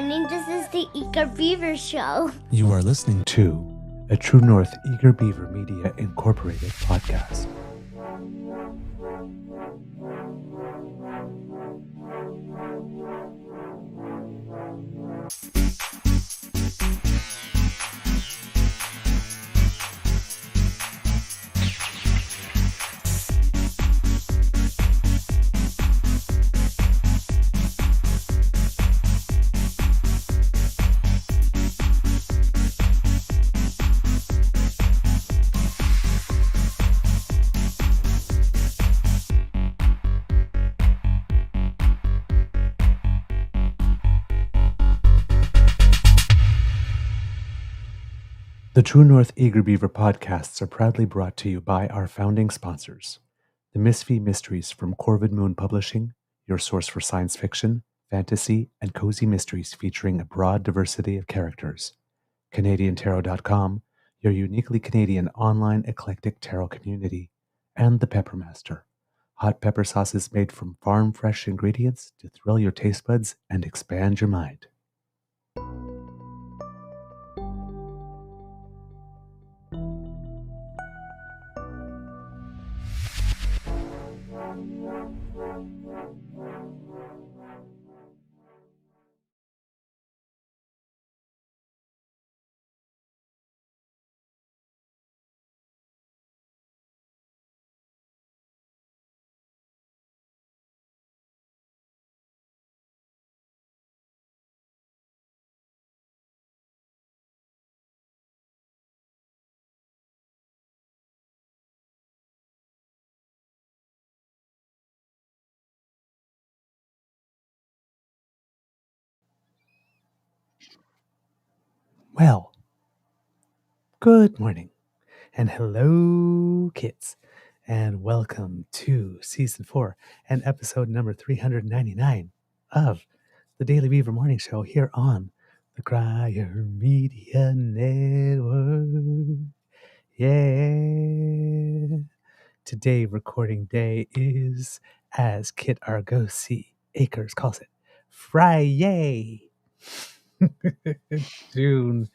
morning. This is the Eager Beaver Show. You are listening to a True North Eager Beaver Media Incorporated podcast. The True North Eager Beaver podcasts are proudly brought to you by our founding sponsors, the Misfit Mysteries from Corvid Moon Publishing, your source for science fiction, fantasy, and cozy mysteries featuring a broad diversity of characters, CanadianTarot.com, your uniquely Canadian online eclectic tarot community, and the Peppermaster, hot pepper sauces made from farm-fresh ingredients to thrill your taste buds and expand your mind. Well, good morning, and hello, kids, and welcome to Season 4 and episode number 399 of the Daily Beaver Morning Show here on the Crier Media Network. Yeah. Today, recording day is, as Kit Argosy Akers calls it, Friday. June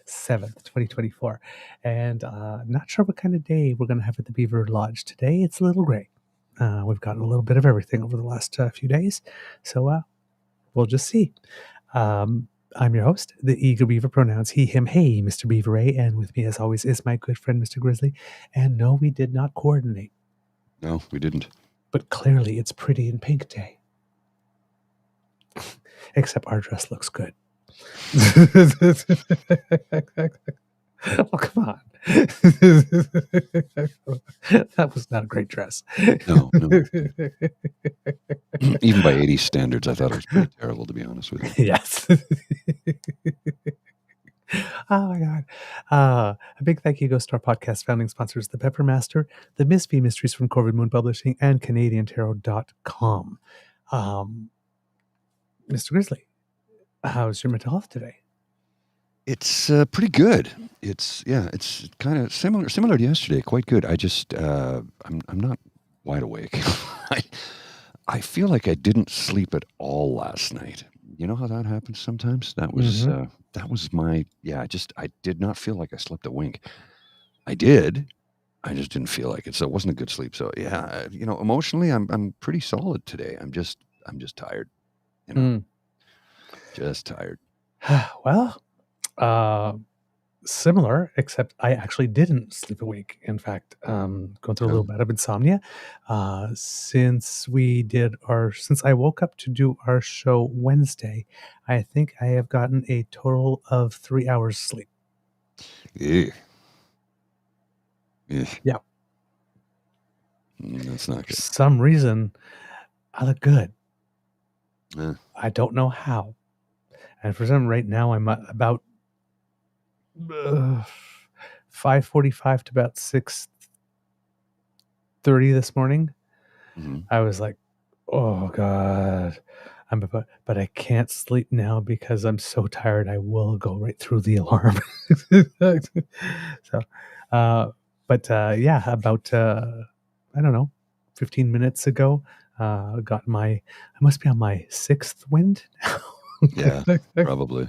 7th, 2024. And not sure what kind of day we're going to have at the Beaver Lodge today. It's a little gray. We've gotten a little bit of everything over the last few days. So we'll just see. I'm your host, the Eager Beaver, pronouns he, him, hey, Mr. Beaver Ray. And with me, as always, is my good friend, Mr. Grizzly. And no, we did not coordinate. No, we didn't. But clearly, it's pretty in pink day. Except our dress looks good. Oh, come on. That was not a great dress. No. Even by 80s standards, I thought it was pretty terrible, to be honest with you. Yes. Oh, my God. A big thank you goes to our podcast founding sponsors, the Peppermaster, the Misfit Mysteries from Corvid Moon Publishing, and CanadianTarot.com. Mr. Grizzly, how's your mental health today? It's pretty good. It's kind of similar to yesterday. Quite good. I just I'm not wide awake. I feel like I didn't sleep at all last night. You know how that happens sometimes? That was my I did not feel like I slept a wink. I did. I just didn't feel like it. So it wasn't a good sleep. So yeah, emotionally I'm pretty solid today. I'm just tired. Just tired. Well, similar, except I actually didn't sleep a week. In fact, going through a little bit of insomnia. Since I woke up to do our show Wednesday, I think I have gotten a total of 3 hours sleep. Yeah. That's not For good. some reason, I look good. Yeah. I don't know how. And for some, right now I'm at about 5:45 to about 6:30 this morning. Mm-hmm. I was like, oh God, but I can't sleep now because I'm so tired. I will go right through the alarm. So, about I don't know, 15 minutes ago, I must be on my sixth wind now. Yeah, probably.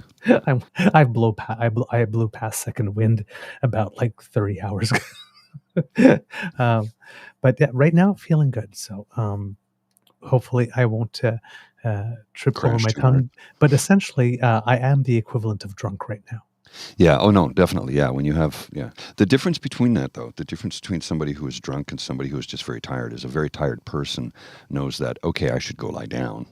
I blew past second wind about like 30 hours ago. But yeah, right now feeling good. So hopefully I won't trip over Crash my too hard. tongue. But essentially, I am the equivalent of drunk right now. Yeah. Oh no, definitely. Yeah. When you have, yeah, the difference between that though, the difference between somebody who is drunk and somebody who is just very tired is a very tired person knows that, okay, I should go lie down,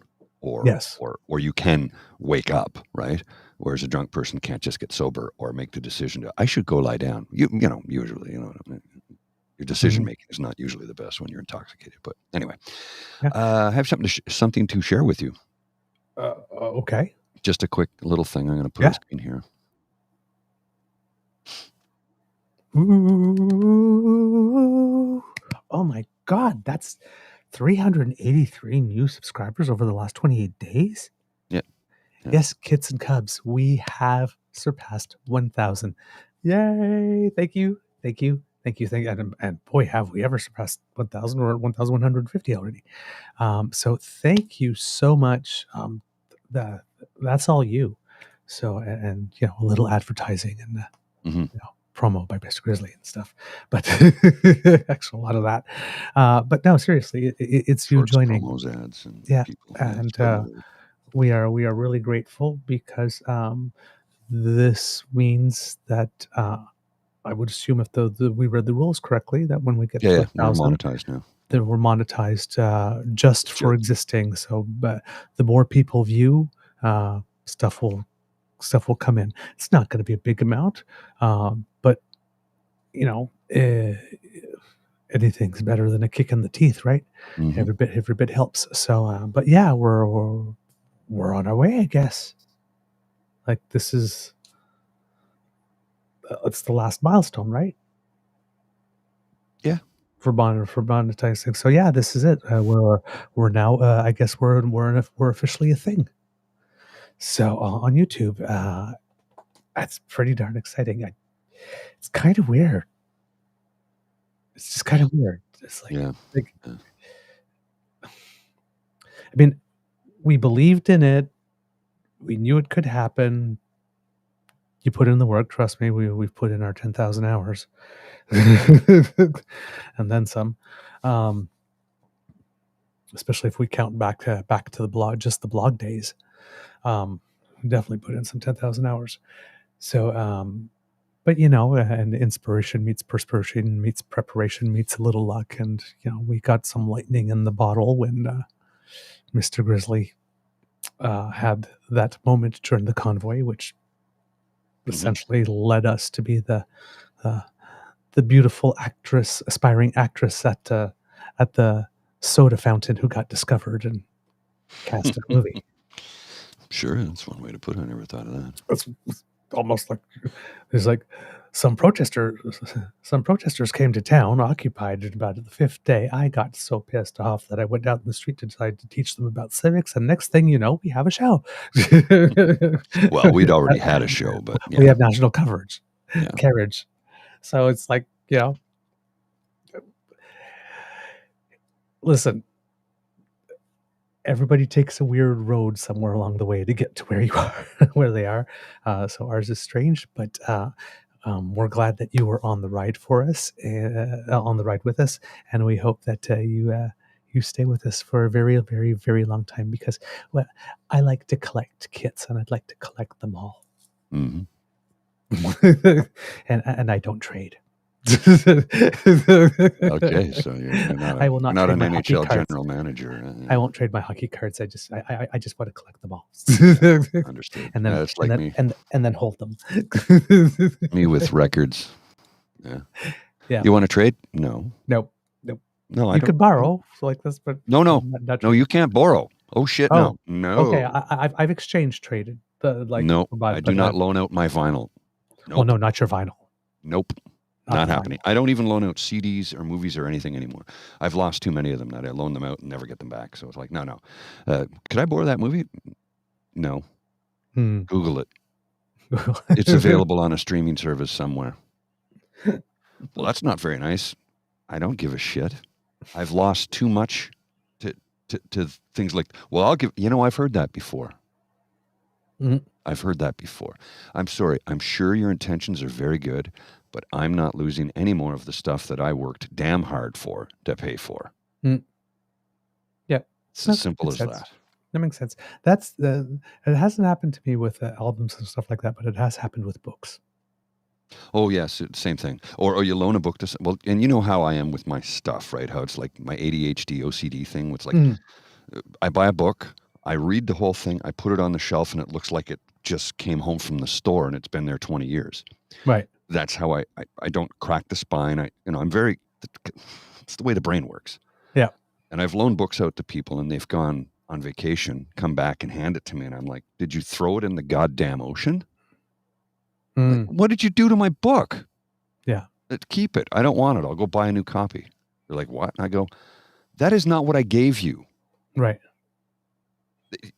Yes. or you can wake up, right? Whereas a drunk person can't just get sober or make the decision to, I should go lie down. Usually, your decision Mhm. making is not usually the best when you're intoxicated. But anyway, Yeah. I have something to share with you. Okay. Just a quick little thing. I'm going to put Yeah. on screen here. Ooh. Oh my God, that's 383 new subscribers over the last 28 days. Yeah. Yeah. Yes, kits and cubs, we have surpassed 1,000. Yay! Thank you, thank you, thank you, thank you. And boy, have we ever surpassed 1,000. We're at 1,150 already. So thank you so much. That's all you. So and a little advertising and Mhm. promo by Mr. Grizzly and stuff, but actually a lot of that. But no, seriously, it's you Shorts, joining. promos, ads, and Yeah, people. Yeah, and spread the word. we are really grateful because this means that I would assume if we read the rules correctly, that when we get Yeah, to yeah, we're 1,000, monetized now. that we're monetized just for Just. existing. So, but the more people view, stuff will come in. It's not going to be a big amount, but anything's better than a kick in the teeth, right? Mhm. Every bit helps. So, but yeah, we're on our way, I guess. Like this is it's the last milestone, right? Yeah. For monetizing. So yeah, this is it. We're now. I guess we're officially a thing. So on YouTube, that's pretty darn exciting. It's kind of weird. It's just kind of weird. It's Yeah. like Yeah. I mean, we believed in it. We knew it could happen. You put in the work. Trust me, we've put in our 10,000 hours, and then some. Um, especially if we count back to the blog, just the blog days. Definitely put in some 10,000 hours. So, but and inspiration meets perspiration meets preparation meets a little luck, and we got some lightning in the bottle when Mr. Grizzly had that moment during the convoy, which essentially led us to be uh, the beautiful aspiring actress at the soda fountain who got discovered and cast in a movie. Sure, that's one way to put it. I never thought of that. It's almost like there's like some protesters came to town, occupied it about the fifth day. I got so pissed off that I went out in the street to decide to teach them about civics, and next thing you know, we have a show. Well, we'd already had a show, but We yeah. have national coverage, Yeah. carriage. So it's like, listen, everybody takes a weird road somewhere along the way to get to where you are, where they are. So ours is strange, but we're glad that you were on the ride for us, on the ride with us, and we hope that you stay with us for a very, very, very long time because, well, I like to collect kits and I'd like to collect them all, Mhm. and I don't trade. Okay, so you're not I will not you're not trade an my hockey NHL cards. general manager. I won't trade my hockey cards. I just want to collect them all. Understood. and then Yeah, it's like me. and then hold them. Me with records. Yeah. Yeah. You want to trade? No. Nope. No, I You don't. could borrow like this, but No, no. not No, trade. you can't borrow. Oh shit, Oh, no. okay. No. I've exchange traded No, I do but not loan out my vinyl. well, Nope. no, not your vinyl. Nope. Not Not the happening. I don't even loan out CDs or movies or anything anymore. I've lost too many of them that I loan them out and never get them back. So it's like, no. Could I borrow that movie? No. Hmm. Google it. It's available on a streaming service somewhere. Well, that's not very nice. I don't give a shit. I've lost too much to things like, well, I'll give, I've heard that before. Mhm. I've heard that before. I'm sorry. I'm sure your intentions are very good, but I'm not losing any more of the stuff that I worked damn hard for to pay for. Mm. Yeah. It's No, as that simple makes as sense. that. That makes sense. That's the. It hasn't happened to me with albums and stuff like that, but it has happened with books. Oh, yes, same thing. Or you loan a book to well, and you know how I am with my stuff, right? How it's like my ADHD, OCD thing. It's like Mm. I buy a book, I read the whole thing, I put it on the shelf, and it looks like it just came home from the store and it's been there 20 years. Right. That's how I don't crack the spine. I'm very, it's the way the brain works. Yeah. And I've loaned books out to people and they've gone on vacation, come back and hand it to me. And I'm like, did you throw it in the goddamn ocean? Like, Mm. what did you do to my book? Yeah. Keep it. I don't want it. I'll go buy a new copy. They're like, what? And I go, that is not what I gave you. Right.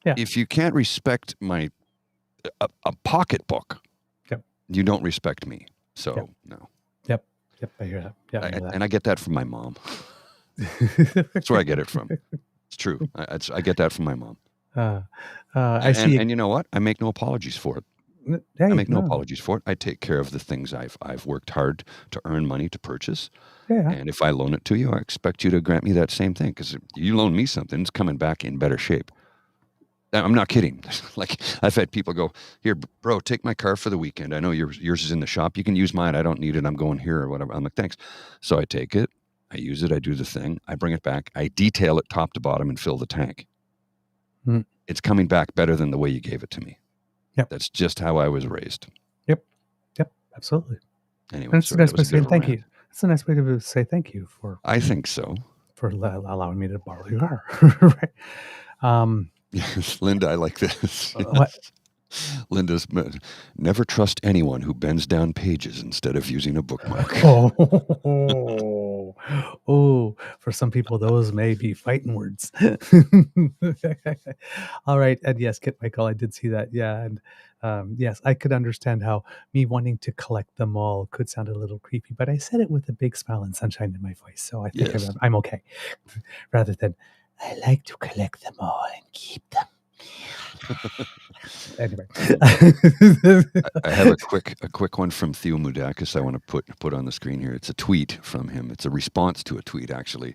Yeah. If you can't respect my a pocketbook, Yep. you don't respect me. So Yep. no. Yep. I hear that. Yeah. I hear And I get that from my mom. That's where I get it from. It's true. I get that from my mom. I see. And you know what? I make no apologies for it. Hey, I make no apologies for it. I take care of the things I've worked hard to earn money to purchase. Yeah. And if I loan it to you, I expect you to grant me that same thing. Because if you loan me something, it's coming back in better shape. I'm not kidding. Like I've had people go, here, bro, take my car for the weekend. I know yours is in the shop. You can use mine. I don't need it. I'm going here or whatever. I'm like, thanks. So I take it. I use it. I do the thing. I bring it back. I detail it top to bottom and fill the tank. Mm. It's coming back better than the way you gave it to me. Yep. That's just how I was raised. Yep. Absolutely. Anyway, That's a nice way of saying thank you. It's a nice way to say thank you for. I think so. For allowing me to borrow your car. Right. Yes, Linda, I like this. What? Linda's never trust anyone who bends down pages instead of using a bookmark. Oh, for some people, those may be fighting words. All right. And yes, Kit Michael, I did see that. Yeah. And yes, I could understand how me wanting to collect them all could sound a little creepy, but I said it with a big smile and sunshine in my voice. So I think Yes. I'm okay. Rather than, I like to collect them all and keep them. Anyway, I have a quick one from Theo Moudakis I want to put on the screen here. It's a tweet from him. It's a response to a tweet, actually.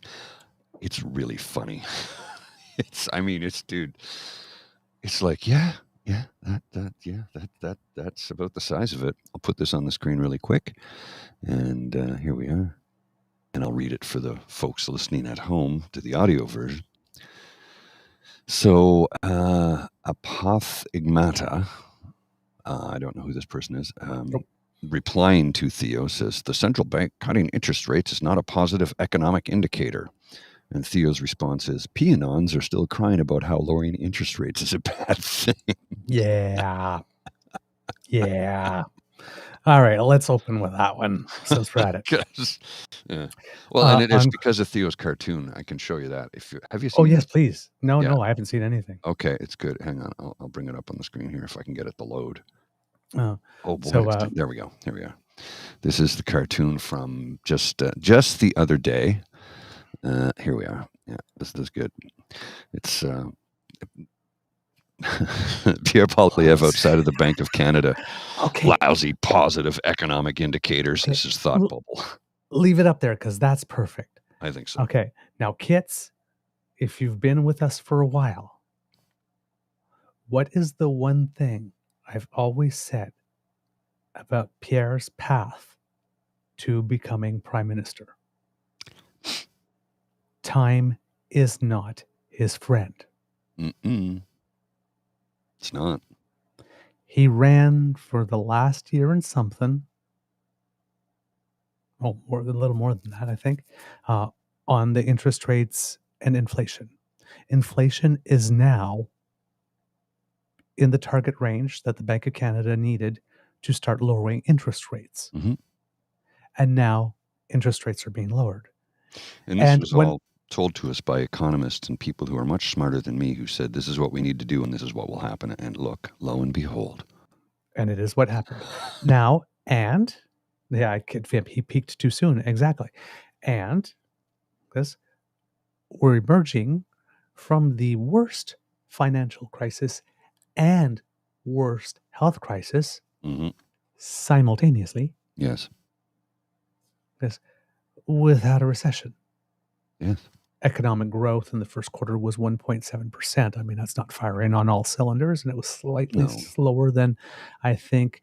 It's really funny. It's dude. It's like, that's about the size of it. I'll put this on the screen really quick, and here we are. And I'll read it for the folks listening at home to the audio version. So, Apothigmata, I don't know who this person is, replying to Theo says, the central bank cutting interest rates is not a positive economic indicator. And Theo's response is, peonons are still crying about how lowering interest rates is a bad thing. Yeah. All right, let's open with that one since we're at it. Yeah. Well, and it is because of Theo's cartoon. I can show you that. Have you seen? Oh, yes, please. No, I haven't seen anything. Okay, it's good. Hang on, I'll bring it up on the screen here if I can get it to load. Oh boy! So, there we go. Here we are. This is the cartoon from just the other day. Here we are. Yeah, this is good. It's Pierre Poilievre outside of the Bank of Canada. Okay. Lousy positive economic indicators. Okay. This is thought bubble. Leave it up there because that's perfect. I think so. Okay. Now, Kits, if you've been with us for a while, what is the one thing I've always said about Pierre's path to becoming prime minister? Time is not his friend. It's not. He ran for the last year and something. Oh, a little more than that, I think, on the interest rates and inflation. Inflation is now in the target range that the Bank of Canada needed to start lowering interest rates. Mm-hmm. And now interest rates are being lowered. And this was all told to us by economists and people who are much smarter than me who said this is what we need to do and this is what will happen. And look, lo and behold. And it is what happened. Now, and yeah, he peaked too soon. Exactly. And this, we're emerging from the worst financial crisis and worst health crisis Hmm. simultaneously Yes. without a recession. Yes. Economic growth in the first quarter was 1.7%. I mean, that's not firing on all cylinders, and it was slightly No. slower than I think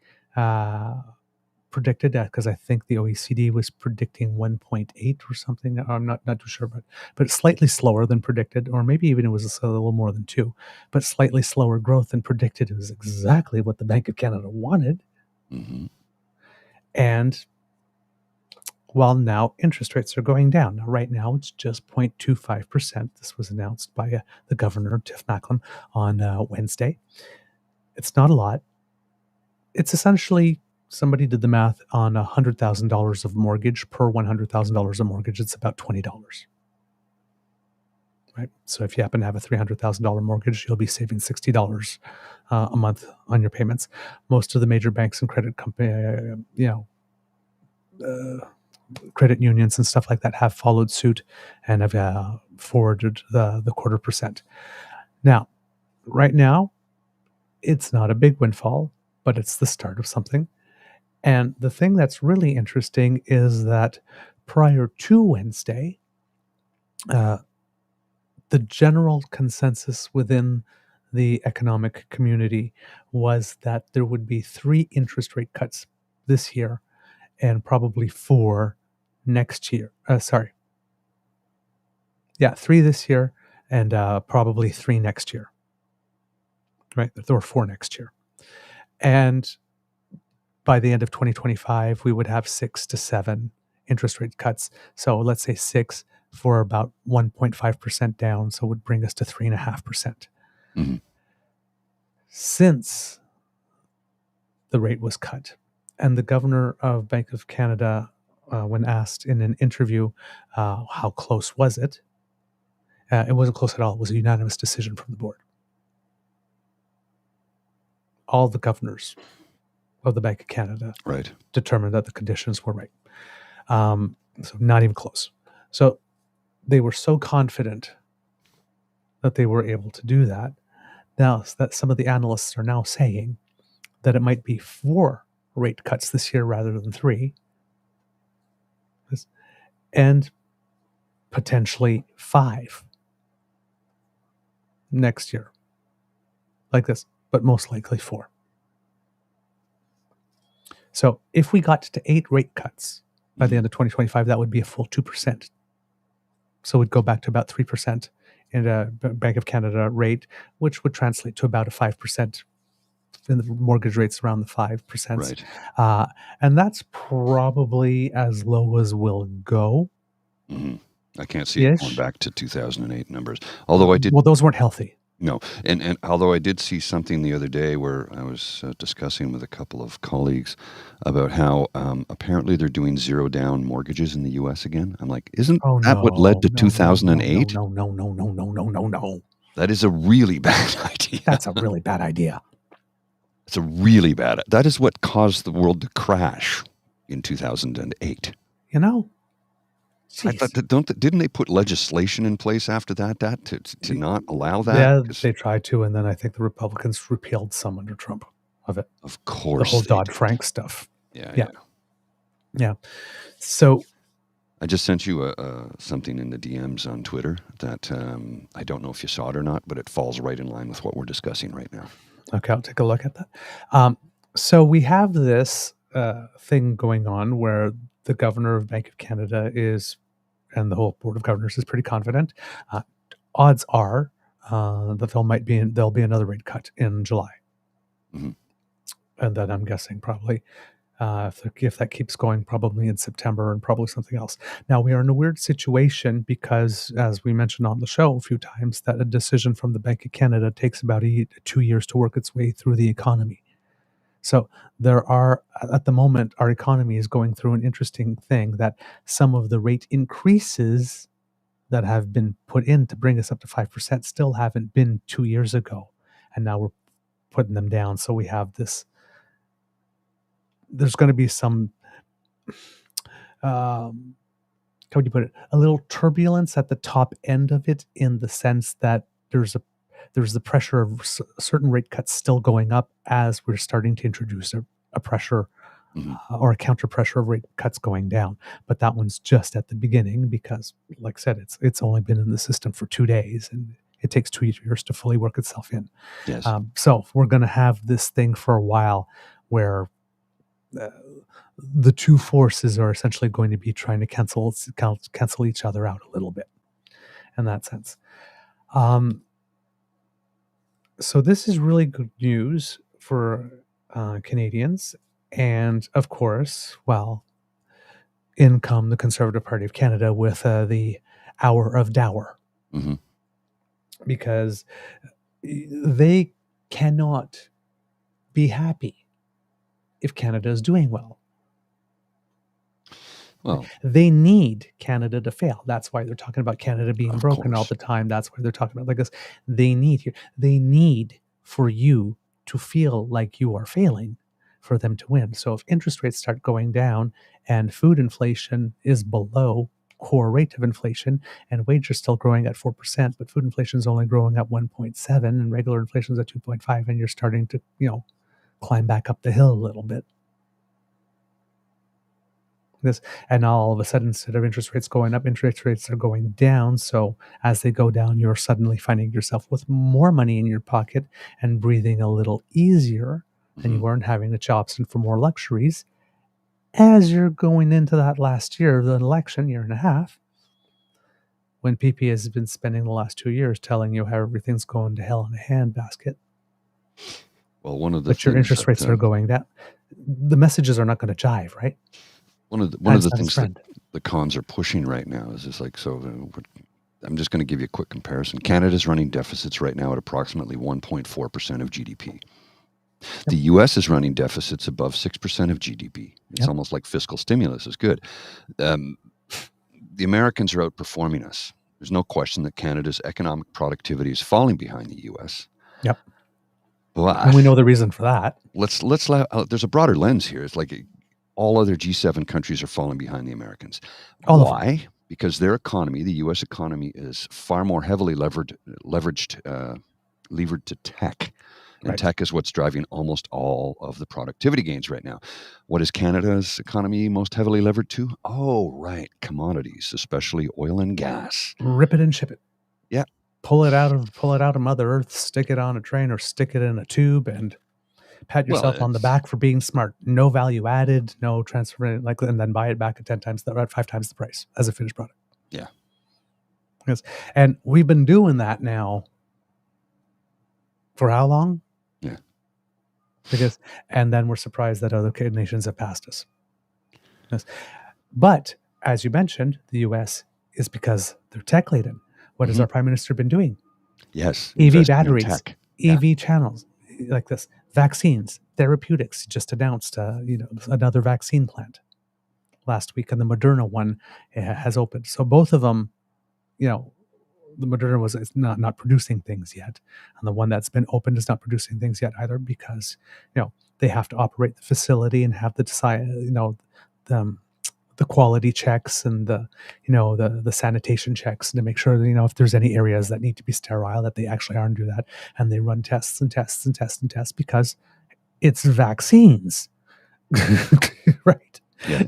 predicted, because I think the OECD was predicting 1.8 or something. I'm not too sure, but slightly slower than predicted, or maybe even it was a little more than 2, but slightly slower growth than predicted. It was exactly what the Bank of Canada wanted. Hmm. And while now interest rates are going down. Now, right now, it's just 0.25%. This was announced by the governor, Tiff Macklem, on Wednesday. It's not a lot. It's essentially, somebody did the math on $100,000 of mortgage. Per $100,000 of mortgage, it's about $20. Right? So if you happen to have a $300,000 mortgage, you'll be saving $60 a month on your payments. Most of the major banks and credit company, credit unions and stuff like that have followed suit and have forwarded the 0.25%. Now, right now, it's not a big windfall, but it's the start of something. And the thing that's really interesting is that prior to Wednesday, the general consensus within the economic community was that there would be 3 interest rate cuts this year and probably 4 next year. 3 this year and probably 3 next year, right? Or 4 next year. And by the end of 2025, we would have 6 to 7 interest rate cuts. So let's say 6 for about 1.5% down. So it would bring us to 3.5%. Hmm. Since the rate was cut, and the governor of Bank of Canada, when asked in an interview, how close was it? It wasn't close at all. It was a unanimous decision from the board. All the governors of the Bank of Canada Right. determined that the conditions were right. So not even close. So they were so confident that they were able to do that. Now that some of the analysts are now saying that it might be 4 rate cuts this year rather than 3, and potentially 5 next year, like this, but most likely 4. So if we got to 8 rate cuts by the end of 2025, that would be a full 2%. So we'd go back to about 3% in a Bank of Canada rate, which would translate to about a 5%. And the mortgage rates around the 5%. Right. And that's probably as low as we'll go. Hmm. I can't see it going back to 2008 numbers. Although I did. Well, those weren't healthy. No. And although I did see something the other day where I was discussing with a couple of colleagues about how apparently they're doing zero down mortgages in the U.S. again. I'm like, isn't that what led to 2008? No. That is a really bad idea. That's a really bad idea. It's a really bad. That is what caused the world to crash in 2008. You know, I thought didn't they put legislation in place after that to not allow that? Yeah, they tried to, and then I think the Republicans repealed some under Trump of it. Of course, the whole Dodd-Frank stuff. Yeah. So I just sent you something in the DMs on Twitter that I don't know if you saw it or not, but it falls right in line with what we're discussing right now. Okay, I'll take a look at that. So we have this thing going on where the governor of Bank of Canada is, and the whole board of governors is pretty confident. Odds are that there'll be another rate cut in July, and then I'm guessing probably if that keeps going, probably in September, and probably something else. Now we are in a weird situation because, as we mentioned on the show a few times, that a decision from the Bank of Canada takes about 2 years to work its way through the economy. So there are, at the moment, our economy is going through an interesting thing that some of the rate increases that have been put in to bring us up to 5% still haven't been 2 years ago. And now we're putting them down. So we have this, there's going to be some, how would you put it? A little turbulence at the top end of it, in the sense that there's there's the pressure of certain rate cuts still going up as we're starting to introduce a pressure or a counter pressure of rate cuts going down. But that one's just at the beginning because, like I said, it's only been in the system for 2 days and it takes 2 years to fully work itself in. Yes. So we're going to have this thing for a while where the two forces are essentially going to be trying to cancel each other out a little bit in that sense. So this is really good news for Canadians. And of course, well, in come the Conservative Party of Canada with the hour of dower. Mm-hmm. Because they cannot be happy if Canada is doing well. Well, they need Canada to fail. That's why they're talking about Canada being broken all course. the time. That's why they're talking about like this. They need for you to feel like you are failing for them to win. So if interest rates start going down and food inflation is below core rate of inflation and wages are still growing at 4%, but food inflation is only growing at 1.7 and regular inflation is at 2.5, and you're starting to, climb back up the hill a little bit. And now all of a sudden, instead of interest rates going up, interest rates are going down. So as they go down, you're suddenly finding yourself with more money in your pocket and breathing a little easier, and you weren't having to chops in for more luxuries. As you're going into that last year, the election, year and a half, when PP has been spending the last 2 years telling you how everything's going to hell in a handbasket. Well, one of the but your interest rates are going down. The messages are not going to jive, right? One of the things that the cons are pushing right now is just like, so I'm just going to give you a quick comparison. Canada's running deficits right now at approximately 1.4% of GDP. Yep. The U.S. is running deficits above 6% of GDP. It's almost like fiscal stimulus is good. The Americans are outperforming us. There's no question that Canada's economic productivity is falling behind the U.S. Yep. But and we know the reason for that. There's a broader lens here. It's like all other G7 countries are falling behind the Americans. Why? Because their economy, the U.S. economy, is far more heavily levered to tech. And tech is what's driving almost all of the productivity gains right now. What is Canada's economy most heavily levered to? Oh, right. Commodities, especially oil and gas. Rip it and ship it. Yeah. Pull it out of Mother Earth, stick it on a train or stick it in a tube and pat yourself on the back for being smart. No value added, no transfer, and then buy it back at 5 times the price as a finished product. Yeah. Yes. And we've been doing that now for how long? Yeah. And then we're surprised that other nations have passed us. Yes. But as you mentioned, the US is because they're tech laden. What has our prime minister been doing? Yes. EV batteries, EV channels like this. Vaccines, therapeutics, just announced another vaccine plant last week, and the Moderna one has opened. So both of them, the Moderna is not producing things yet, and the one that's been opened is not producing things yet either because they have to operate the facility and have the quality checks and the sanitation checks to make sure that, if there's any areas that need to be sterile, that they actually are and do that. And they run tests and tests and tests and tests because it's vaccines, right? Yeah.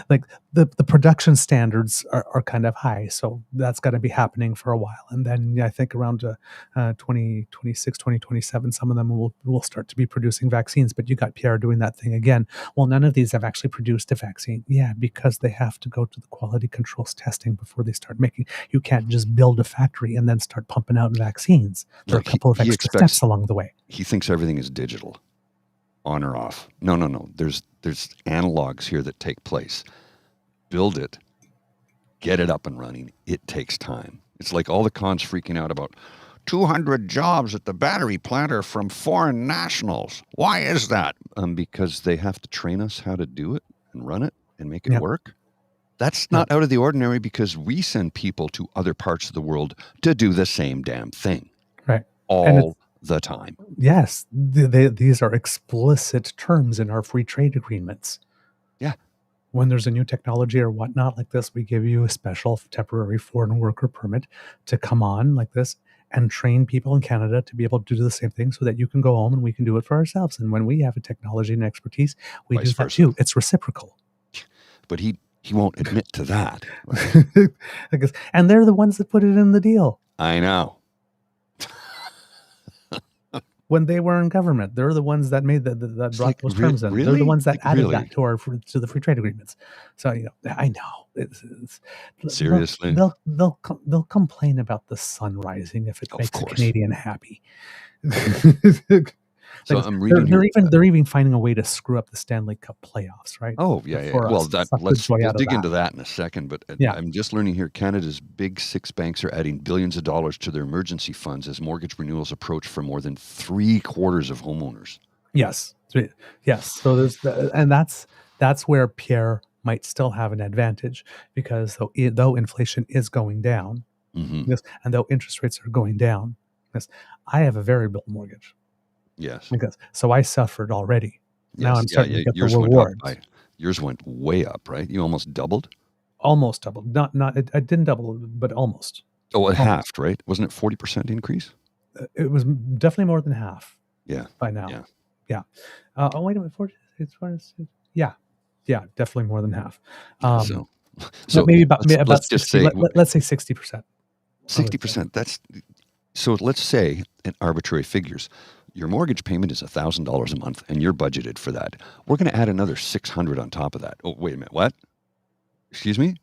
Like the production standards are kind of high. So that's got to be happening for a while. And then I think around 2026, 2027, some of them will start to be producing vaccines. But you got Pierre doing that thing again. Well, none of these have actually produced a vaccine. Yeah, because they have to go to the quality controls testing before they start making. You can't just build a factory and then start pumping out vaccines. There are a couple of extra steps along the way. He thinks everything is digital. On or off. No. There's analogs here that take place. Build it. Get it up and running. It takes time. It's like all the cons freaking out about 200 jobs at the battery plant are from foreign nationals. Why is that? Because they have to train us how to do it and run it and make it work. That's not out of the ordinary because we send people to other parts of the world to do the same damn thing. Right. All the time. Yes, these are explicit terms in our free trade agreements. Yeah. When there's a new technology or whatnot like this, we give you a special temporary foreign worker permit to come on like this. and train people in Canada to be able to do the same thing so that you can go home and we can do it for ourselves. And when we have a technology and expertise, we Vice do that versa. too. It's reciprocal. But he won't admit to that. I guess, and they're the ones that put it in the deal. I know. When they were in government, they're the ones that made that brought like, those terms in. They're really? the ones that Like, added really? that to the free trade agreements. So I know. Seriously? They'll complain about the sun rising if it Of makes course. a Canadian happy. So I'm reading they're even finding a way to screw up the Stanley Cup playoffs, right? Oh, yeah. For Well, us. we'll dig into that in a second. But Yeah. I'm just learning here, Canada's big six banks are adding billions of dollars to their emergency funds as mortgage renewals approach for more than 3/4 of homeowners. Yes. So that's where Pierre might still have an advantage, because though inflation is going down, yes, and though interest rates are going down, yes, I have a variable mortgage. Yes. So I suffered already. Now I'm starting to get the rewards. Yours went way up, right? You almost doubled? Almost doubled. I didn't double, but almost. Oh, it halved, right? Wasn't it 40% increase? It was definitely more than half. Yeah. By now. Yeah. Oh, wait a minute. 46. Yeah, definitely more than half. So maybe about let's 60, just say let's say 60%. 60%. That's so. Let's say in arbitrary figures, your mortgage payment is $1,000 a month, and you're budgeted for that. We're going to add another $600 on top of that. Oh, wait a minute. What? Excuse me?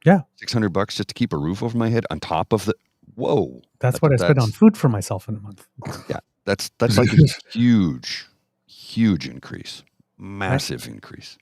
Yeah, $600 just to keep a roof over my head on top of the. Whoa! That's what I spend on food for myself in a month. Yeah, that's like a huge increase, massive increase.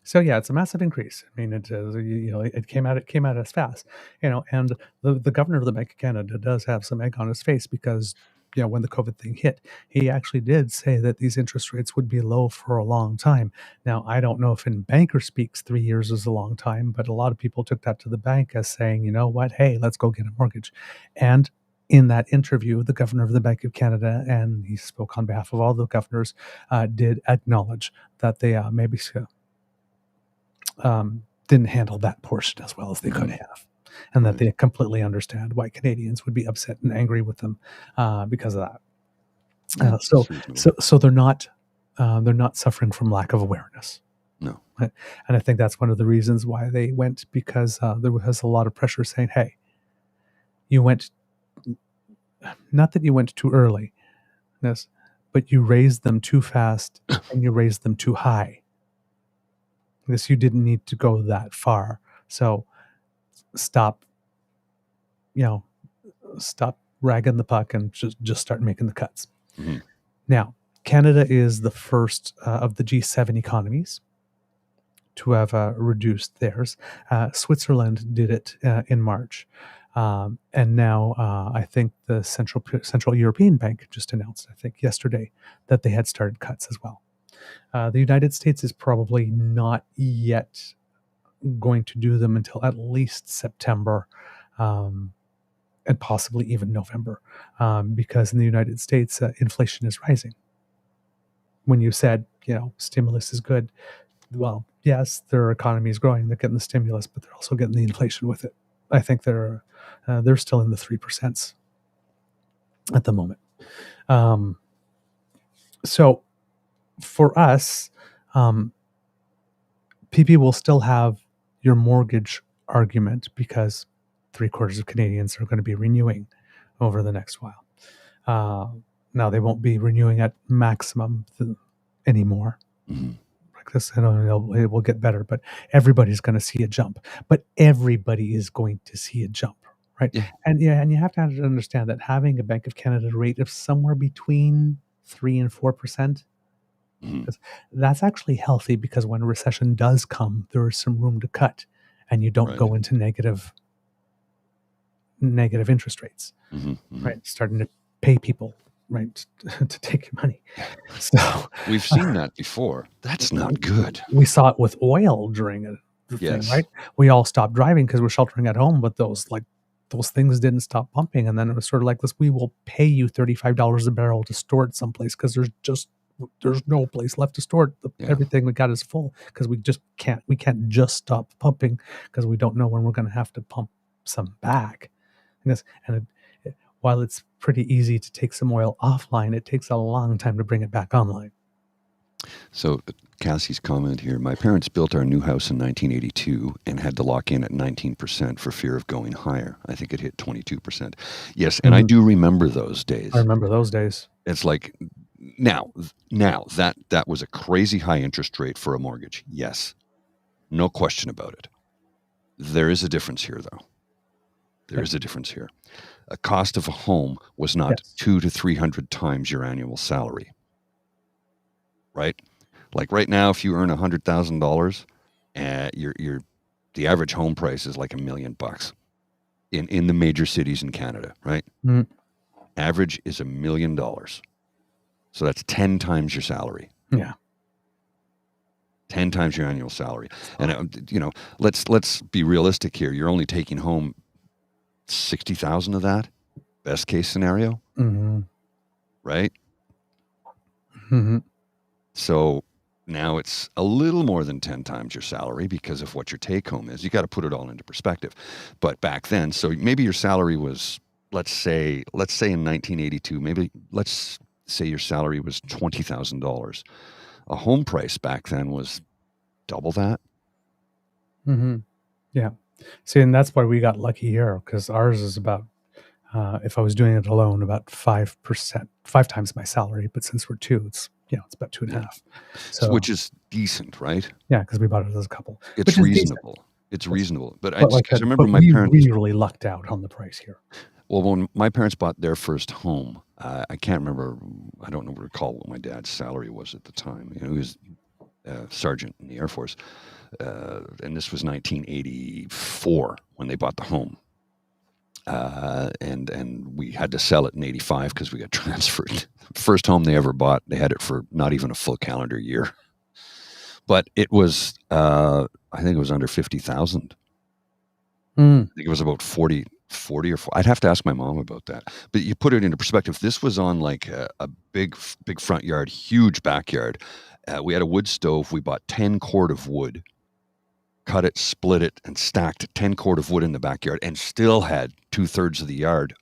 So yeah, it's a massive increase. I mean, it came out as fast, and the governor of the Bank of Canada does have some egg on his face, because when the COVID thing hit, he actually did say that these interest rates would be low for a long time. Now, I don't know if in banker speaks 3 years is a long time, but a lot of people took that to the bank as saying, you know what, hey, let's go get a mortgage. And in that interview, the governor of the Bank of Canada, and he spoke on behalf of all the governors, did acknowledge that they maybe didn't handle that portion as well as they could have, and that they completely understand why Canadians would be upset and angry with them because of that. So they're not suffering from lack of awareness. No, and I think that's one of the reasons why they went, because there was a lot of pressure saying, "Hey, you went, not that you went too early, yes, but you raised them too fast and you raised them too high. Because you didn't need to go that far. So stop ragging the puck and just start making the cuts." Mm-hmm. Now, Canada is the first of the G7 economies to have reduced theirs. Switzerland did it in March. And now I think the Central European Bank just announced, I think yesterday, that they had started cuts as well. The United States is probably not yet going to do them until at least September, and possibly even November, because in the United States, inflation is rising. When you said, stimulus is good, well, yes, their economy is growing, they're getting the stimulus, but they're also getting the inflation with it. I think they're still in the 3% at the moment. So for us, PP will still have your mortgage argument, because 3/4 of Canadians are going to be renewing over the next while. Now, they won't be renewing at maximum anymore. Mm-hmm. Like this, it will get better, but everybody's going to see a jump. But everybody is going to see a jump, right? Yeah. And you have to understand that having a Bank of Canada rate of somewhere between 3% and 4%, that's actually healthy, because when a recession does come, there is some room to cut, and you don't go into negative interest rates, right? Starting to pay people, right, to take your money. So we've seen that before. That's not good. We saw it with oil during the thing, right? We all stopped driving because we're sheltering at home, but those things didn't stop pumping, and then it was sort of like this: we will pay you $35 a barrel to store it someplace, because there's no place left to store it. Everything we got is full, because we can't just stop pumping, because we don't know when we're going to have to pump some back. And while it's pretty easy to take some oil offline, it takes a long time to bring it back online. So Cassie's comment here, my parents built our new house in 1982 and had to lock in at 19% for fear of going higher. I think it hit 22%. Yes, and I do remember those days. I remember those days. It's like now that was a crazy high interest rate for a mortgage. Yes. No question about it. There is a difference here, though. There is a difference here. A cost of a home was not 200 to 300 times your annual salary. Right? Like right now, if you earn $100,000, the average home price is like $1 million in the major cities in Canada, right? Average is $1 million. So that's 10 times your salary. Yeah. 10 times your annual salary. And, let's be realistic here. You're only taking home 60,000 of that, best case scenario, right? So now it's a little more than 10 times your salary because of what your take home is. You got to put it all into perspective. But back then, so maybe your salary was, let's say in 1982, maybe let's say your salary was $20,000. A home price back then was double that. Yeah. See, and that's why we got lucky here, because ours is about, if I was doing it alone, about 5%, 5 times my salary. But since we're two, it's about 2.5. So, which is decent, right? Yeah, because we bought it as a couple. It's reasonable. It's reasonable. But I remember my parents. We really lucked out on the price here. Well, when my parents bought their first home, I can't remember. I don't recall what my dad's salary was at the time. He was a sergeant in the Air Force, and this was 1984 when they bought the home. And we had to sell it in 85 because we got transferred. First home they ever bought, they had it for not even a full calendar year. But it was, I think it was under 50,000. I think it was about 40 or 4. I'd have to ask my mom about that. But you put it into perspective. This was on like a big front yard, huge backyard. We had a wood stove. We bought 10 cord of wood, cut it, split it, and stacked 10 cord of wood in the backyard, and still had 2/3 of the yard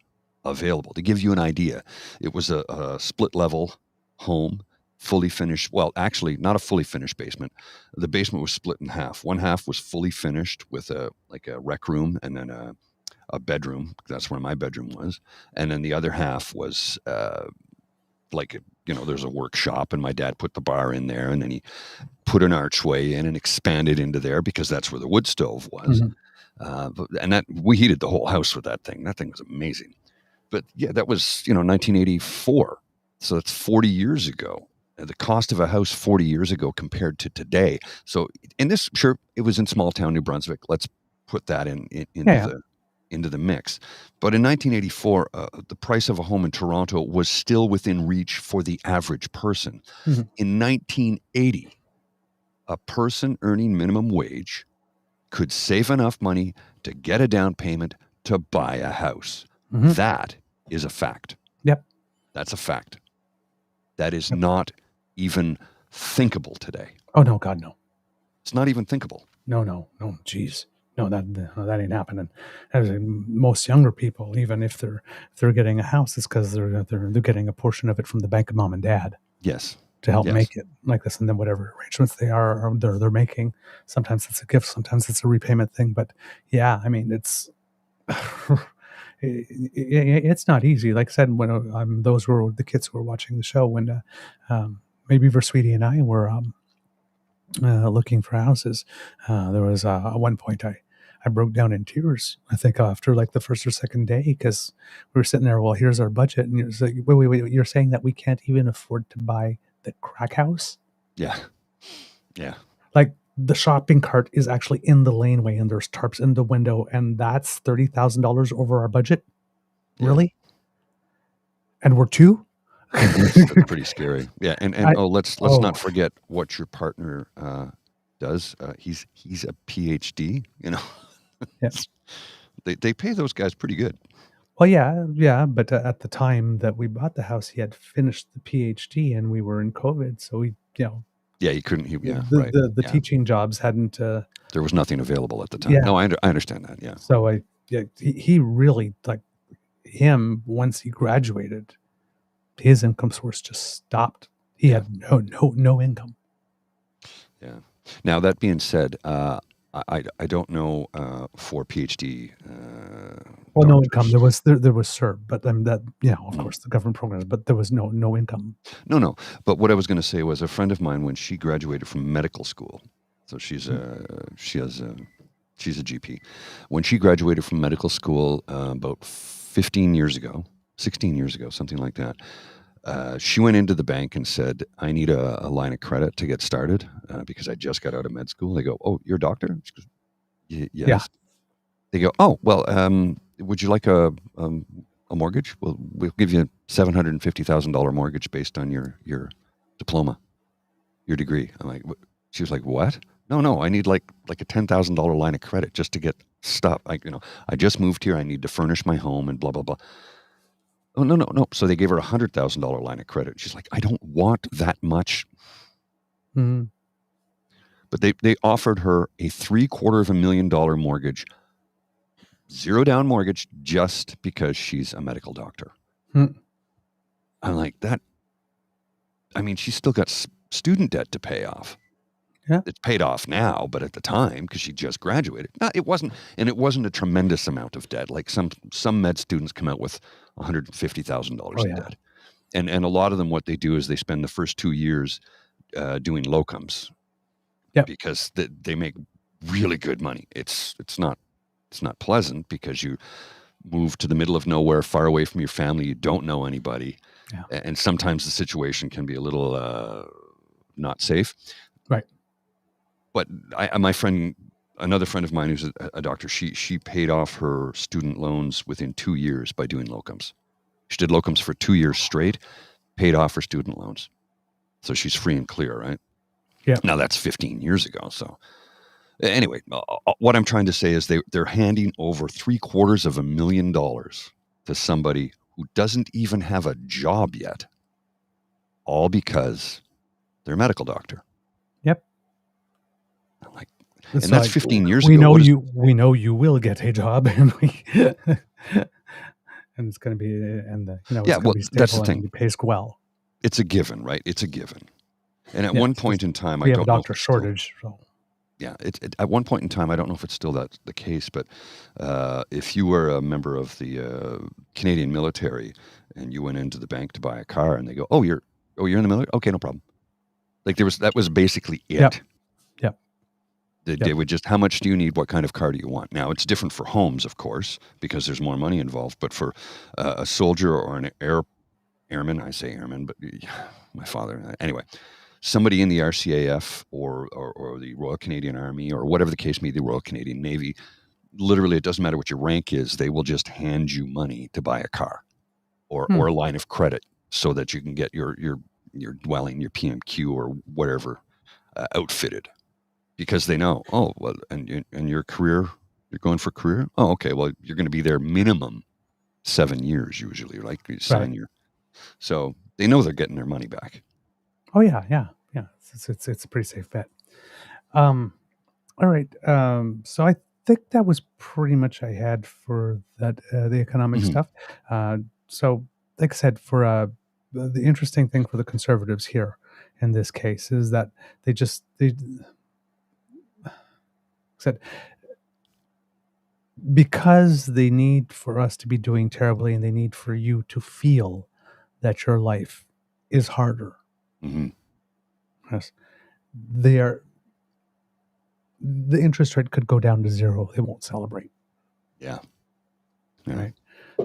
available. To give you an idea, it was a split level home, fully finished. Well, actually, not a fully finished basement. The basement was split in half. One half was fully finished with a rec room and then a bedroom. That's where my bedroom was. And then the other half was there's a workshop, and my dad put the bar in there, and then he put an archway in and expanded into there because that's where the wood stove was. And that we heated the whole house with that thing. That thing was amazing. But yeah, that was 1984. So that's 40 years ago. The cost of a house 40 years ago compared to today. So, and this, sure, it was in small town New Brunswick. Let's put that into the mix. But in 1984, the price of a home in Toronto was still within reach for the average person. In 1980, a person earning minimum wage could save enough money to get a down payment to buy a house. That is a fact. Yep. That's a fact. That is not even thinkable today. Oh, no, God, no. It's not even thinkable. No, geez. No, that ain't happening. As most younger people, even if they're getting a house, it's because they're getting a portion of it from the bank of mom and dad. Yes. To help make it like this, and then whatever arrangements they're making. Sometimes it's a gift, sometimes it's a repayment thing. But yeah, I mean, it's it's not easy. Like I said, when those were the kids who were watching the show when maybe Sweetie and I were looking for houses. There was at one point I broke down in tears, I think, after like the first or second day, because we were sitting there, well, here's our budget. And you're like, wait, you're saying that we can't even afford to buy the crack house? Yeah. Like the shopping cart is actually in the laneway and there's tarps in the window, and that's $30,000 over our budget? Yeah. Really? And we're two? That's pretty scary. Yeah. And let's not forget what your partner does. He's a PhD, Yes. They pay those guys pretty good. Well, yeah, but at the time that we bought the house, he had finished the PhD, and we were in COVID, so he he couldn't. The teaching jobs hadn't. There was nothing available at the time. Yeah. No, I understand that. Yeah. So he really him, once he graduated, his income source just stopped. He had no income. Yeah. Now, that being said, I don't know for PhD. Well, no doctors. income. There was CERB, but that of course the government programs, but there was no income. No. But what I was going to say was a friend of mine, when she graduated from medical school, so she's a GP. When she graduated from medical school about 15 years ago, 16 years ago, something like that, she went into the bank and said, I need a line of credit to get started because I just got out of med school. They go, oh, you're a doctor? She goes, yes. Yeah. They go, oh, well, would you like a mortgage? We'll give you a $750,000 mortgage based on your diploma, your degree. I'm like, what? She was like, what? No, I need like a $10,000 line of credit just to get stuff. I just moved here. I need to furnish my home and blah, blah, blah. Oh, no. So they gave her a $100,000 line of credit. She's like, I don't want that much. Mm-hmm. But they offered her a $750,000 mortgage, zero down mortgage, just because she's a medical doctor. I'm like, that. I mean, she's still got student debt to pay off. Yeah. It's paid off now, but at the time, because she just graduated, it wasn't a tremendous amount of debt. Like some med students come out with $150,000 in debt, and a lot of them, what they do is they spend the first 2 years doing locums, because they make really good money. It's not pleasant because you move to the middle of nowhere, far away from your family. You don't know anybody, and sometimes the situation can be a little not safe. Right. But another friend of mine who's a doctor, she paid off her student loans within 2 years by doing locums. She did locums for 2 years straight, paid off her student loans. So she's free and clear, right? Yeah. Now that's 15 years ago. So anyway, what I'm trying to say is they're handing over $750,000 to somebody who doesn't even have a job yet, all because they're a medical doctor. Yep. I'm like, and that's 15 years we ago. We know you will get a job, and and it's going to be, and it's going to be stable, that's the thing. And it pays well. It's a given, right? It's a given. And at one point in time, we have a doctor shortage. At one point in time, I don't know if it's still the case, but if you were a member of the Canadian military and you went into the bank to buy a car, and they go, "Oh, you're in the military? Okay, no problem." Like that was basically it. Yep. They would just, how much do you need? What kind of car do you want? Now, it's different for homes, of course, because there's more money involved. But for a soldier or an airman, I say airman, but my father, anyway, somebody in the RCAF or the Royal Canadian Army or whatever the case may be, the Royal Canadian Navy, literally, it doesn't matter what your rank is. They will just hand you money to buy a car or a line of credit so that you can get your dwelling, your PMQ or whatever outfitted. Because they know, oh, well, and your career, you're going for career? Oh, okay, well, you're going to be there minimum 7 years usually, like you sign your. So they know they're getting their money back. Oh, yeah. It's a pretty safe bet. All right. So I think that was pretty much I had for that, the economic stuff. So like I said, for the interesting thing for the conservatives here in this case is that they said, because they need for us to be doing terribly and they need for you to feel that your life is harder. Mm-hmm. Yes. The interest rate could go down to zero. They won't celebrate. Yeah. Right.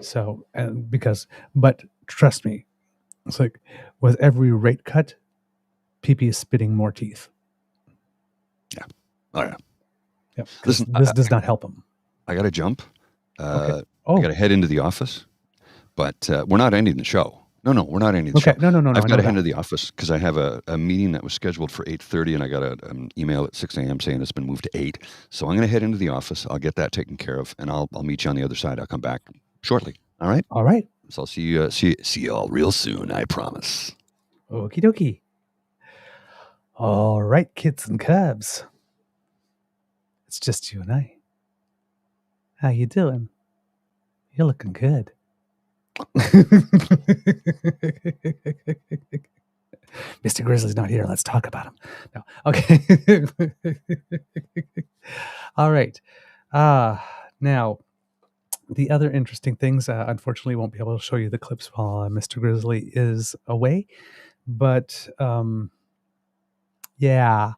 So, but trust me, it's like with every rate cut, PP is spitting more teeth. Yeah. Oh, yeah. Yep. Listen, this does not help them. I got to jump. Okay. I got to head into the office, but we're not ending the show. No, we're not ending the show. No. I've got to head into the office because I have a meeting that was scheduled for 8:30, and I got an email at 6 a.m. saying it's been moved to 8. So I'm going to head into the office. I'll get that taken care of, and I'll meet you on the other side. I'll come back shortly. All right? All right. So I'll see you all real soon, I promise. Okie dokie. All right, kids and cubs. It's just you and I. How you doing? You're looking good. Mr. Grizzly's not here. Let's talk about him. No. Okay. All right. Now, the other interesting things, unfortunately, won't be able to show you the clips while Mr. Grizzly is away. But yeah,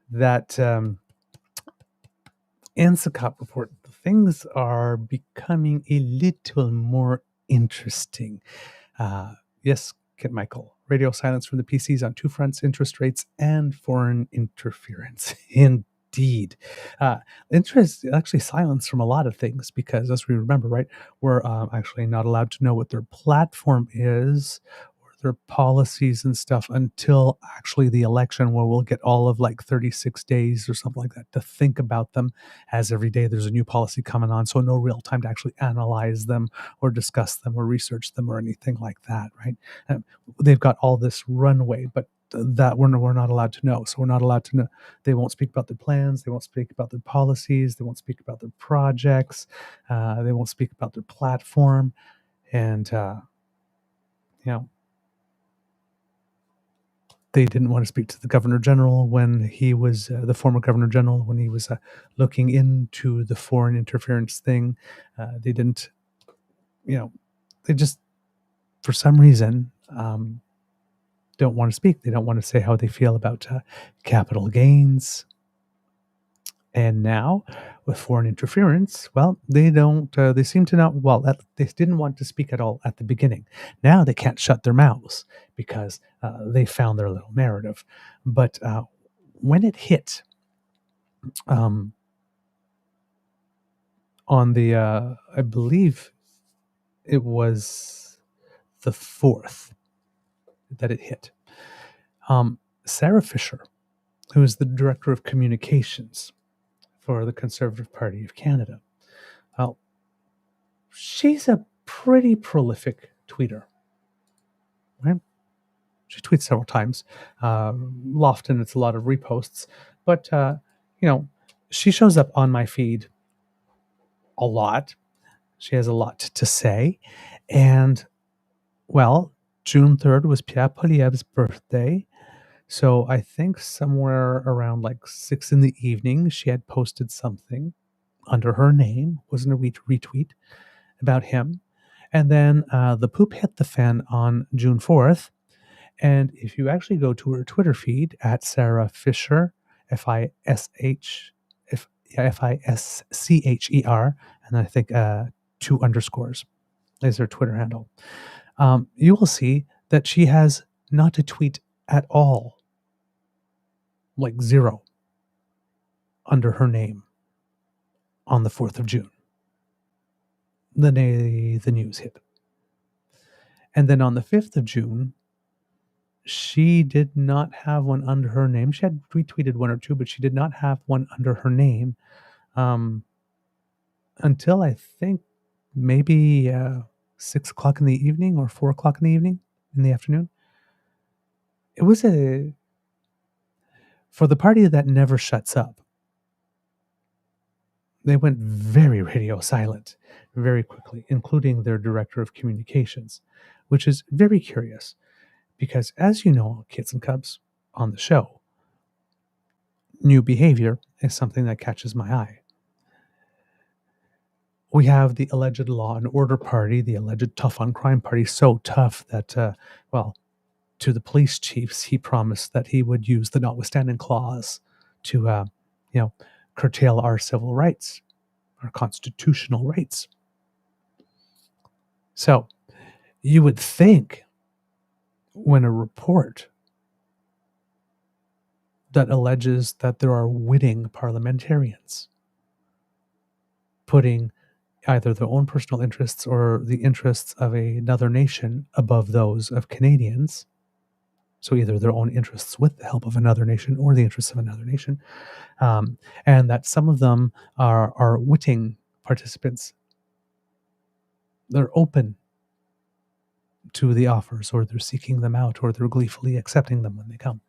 that NSICOP report, things are becoming a little more interesting. Yes, Kit Michael, radio silence from the PCs on two fronts, interest rates and foreign interference. Indeed. Interest, actually silence from a lot of things because, as we remember, right, we're actually not allowed to know what their platform is or their policies and stuff until actually the election, where we'll get all of like 36 days or something like that to think about them, as every day there's a new policy coming on. So no real time to actually analyze them or discuss them or research them or anything like that, right? They've got all this runway, but that we're not allowed to know. So we're not allowed to know. They won't speak about their plans. They won't speak about their policies. They won't speak about their projects. They won't speak about their platform. And, they didn't want to speak to the governor general when he was the former governor general, when he was looking into the foreign interference thing. They didn't, they just, for some reason, don't want to speak. They don't want to say how they feel about capital gains. And now, with foreign interference, well, they don't. They seem to not. Well, they didn't want to speak at all at the beginning. Now they can't shut their mouths because they found their little narrative. But when it hit on the, I believe it was the 4th that it hit. Sarah Fisher, who is the director of communications for the Conservative Party of Canada. Well, she's a pretty prolific tweeter, right? She tweets several times. Often it's a lot of reposts, but, she shows up on my feed a lot. She has a lot to say. And, well, June 3rd was Pierre Poilievre's birthday. So I think somewhere around like 6 in the evening, she had posted something under her name, wasn't a retweet, about him. And then the poop hit the fan on June 4th. And if you actually go to her Twitter feed at Sarah Fisher, Fischer, and I think 2 underscores is her Twitter handle. You will see that she has not a tweet at all, like 0, under her name on the 4th of June. The day the news hit. And then on the 5th of June, she did not have one under her name. She had retweeted 1 or 2, but she did not have one under her name until I think maybe 6 o'clock in the evening or 4 o'clock in the afternoon. It was for the party that never shuts up. They went very radio silent very quickly, including their director of communications, which is very curious because, as you know, kids and cubs on the show, new behavior is something that catches my eye. We have the alleged law and order party, the alleged tough on crime party, so tough that, to the police chiefs, he promised that he would use the notwithstanding clause to, curtail our civil rights, our constitutional rights. So you would think when a report that alleges that there are witting parliamentarians putting either their own personal interests or the interests of another nation above those of Canadians, so either their own interests with the help of another nation or the interests of another nation, and that some of them are witting participants. They're open to the offers, or they're seeking them out, or they're gleefully accepting them when they come.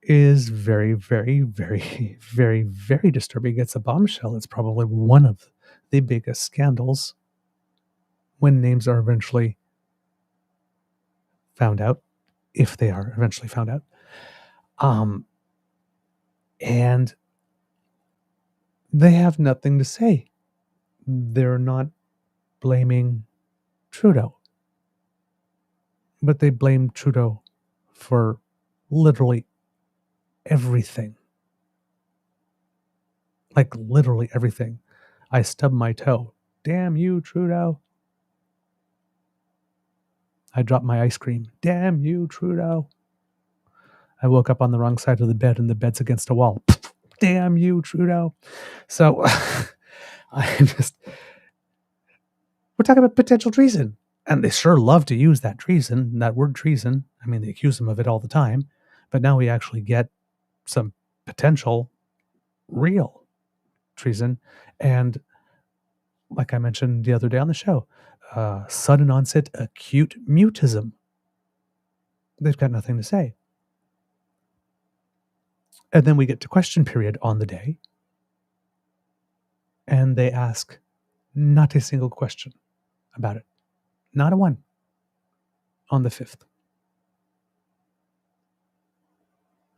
Is very, very, very, very, very disturbing. It's a bombshell. It's probably one of the biggest scandals when names are eventually found out, if they are eventually found out. And they have nothing to say. They're not blaming Trudeau, but they blame Trudeau for literally everything. Like literally everything. I stubbed my toe. Damn you, Trudeau. I dropped my ice cream. Damn you, Trudeau. I woke up on the wrong side of the bed and the bed's against a wall. Damn you, Trudeau. So I'm just, we're talking about potential treason. And they sure love to use that treason, that word treason. I mean, they accuse them of it all the time. But now we actually get some potential real treason. And like I mentioned the other day on the show, sudden onset acute mutism. They've got nothing to say. And then we get to question period on the day. And they ask not a single question about it. Not a one on the 5th.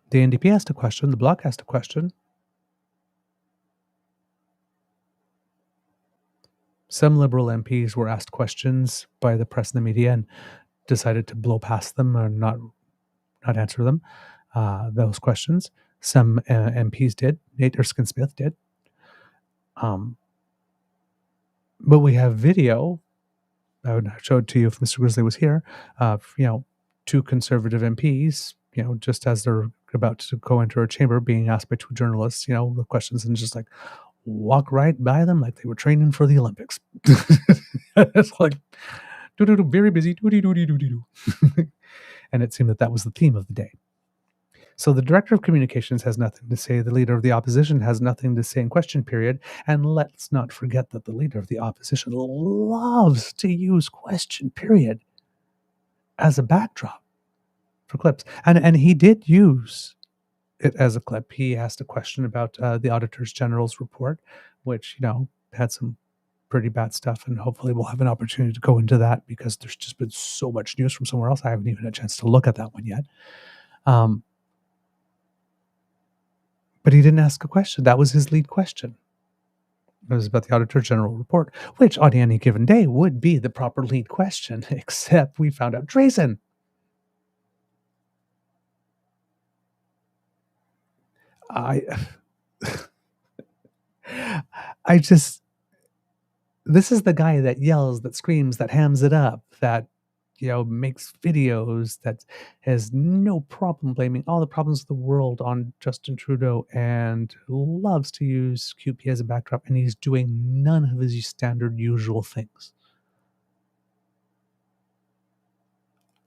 The NDP asked a question. The Bloc asked a question. Some Liberal MPs were asked questions by the press and the media and decided to blow past them or not answer them, those questions. Some MPs did. Nate Erskine-Smith did. But we have video, I would show it to you if Mr. Grizzly was here, of, two Conservative MPs, just as they're about to go into a chamber being asked by two journalists, the questions, and just like walk right by them like they were training for the Olympics. It's like, very busy, and it seemed that was the theme of the day. So the Director of Communications has nothing to say. The Leader of the Opposition has nothing to say in question period. And let's not forget that the Leader of the Opposition loves to use question period as a backdrop for clips. And he did use it as a clip. He asked a question about the Auditor General's report, which, had some pretty bad stuff. And hopefully we'll have an opportunity to go into that because there's just been so much news from somewhere else. I haven't even had a chance to look at that one yet. But he didn't ask a question. That was his lead question. It was about the Auditor General report, which on any given day would be the proper lead question, except we found out treason. This is the guy that yells, that screams, that hams it up, that makes videos, that has no problem blaming all the problems of the world on Justin Trudeau and loves to use QP as a backdrop, and he's doing none of his standard usual things.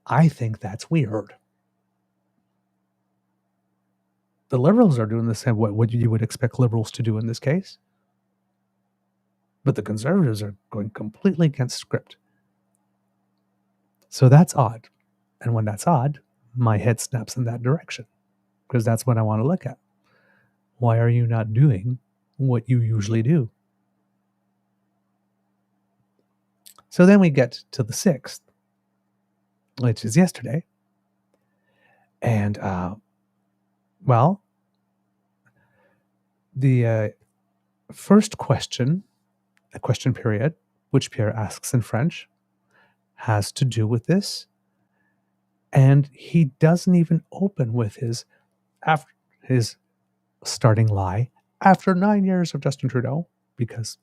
I think that's weird. The Liberals are doing the same, what you would expect Liberals to do in this case. But the Conservatives are going completely against script. So that's odd. And when that's odd, my head snaps in that direction because that's what I want to look at. Why are you not doing what you usually do? So then we get to the 6th, which is yesterday. And, the first question, a question period, which Pierre asks in French, has to do with this. And he doesn't even open with his starting lie after 9 years of Justin Trudeau, because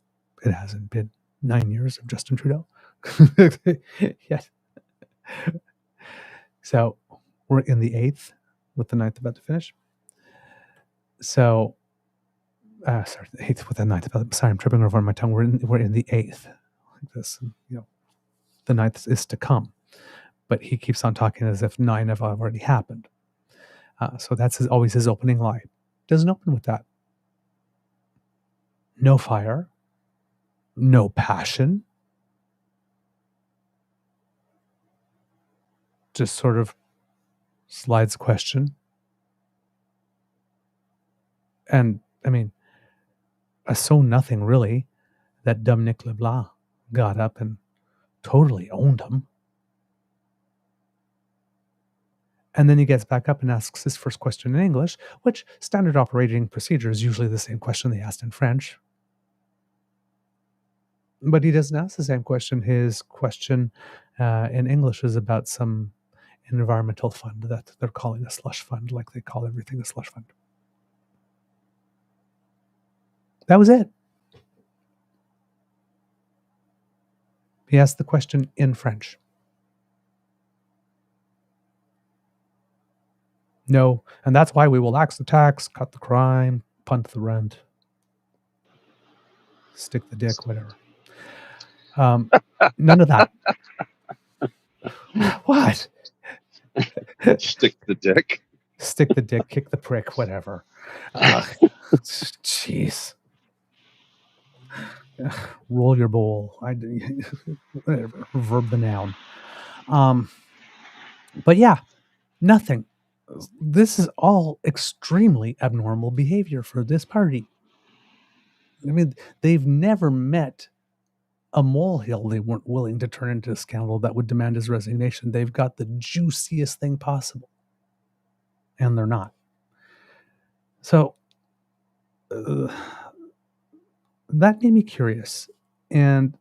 it hasn't been 9 years of Justin Trudeau yet. So we're in the 8th with the 9th about to finish. So, the 8th with the 9th. Sorry, I'm tripping over my tongue. We're in the 8th, like this. The 9th is to come, but he keeps on talking as if 9 have already happened. So that's always his opening lie. Doesn't open with that. No fire, no passion. Just sort of slides question. And I mean, so nothing really that dumb Nick Leblanc got up and totally owned him. And then he gets back up and asks his first question in English, which standard operating procedure is usually the same question they asked in French. But he doesn't ask the same question. His question in English is about some environmental fund that they're calling a slush fund, like they call everything a slush fund. That was it. He asked the question in French. No, and that's why we will axe the tax, cut the crime, punt the rent, stick the dick, whatever. None of that. What? Stick the dick. Stick the dick, kick the prick, whatever. Jeez. Roll your bowl. Whatever. Verb the noun. But yeah, nothing. This is all extremely abnormal behavior for this party. I mean, they've never met a molehill they weren't willing to turn into a scandal that would demand his resignation. They've got the juiciest thing possible, and they're not. So that made me curious. And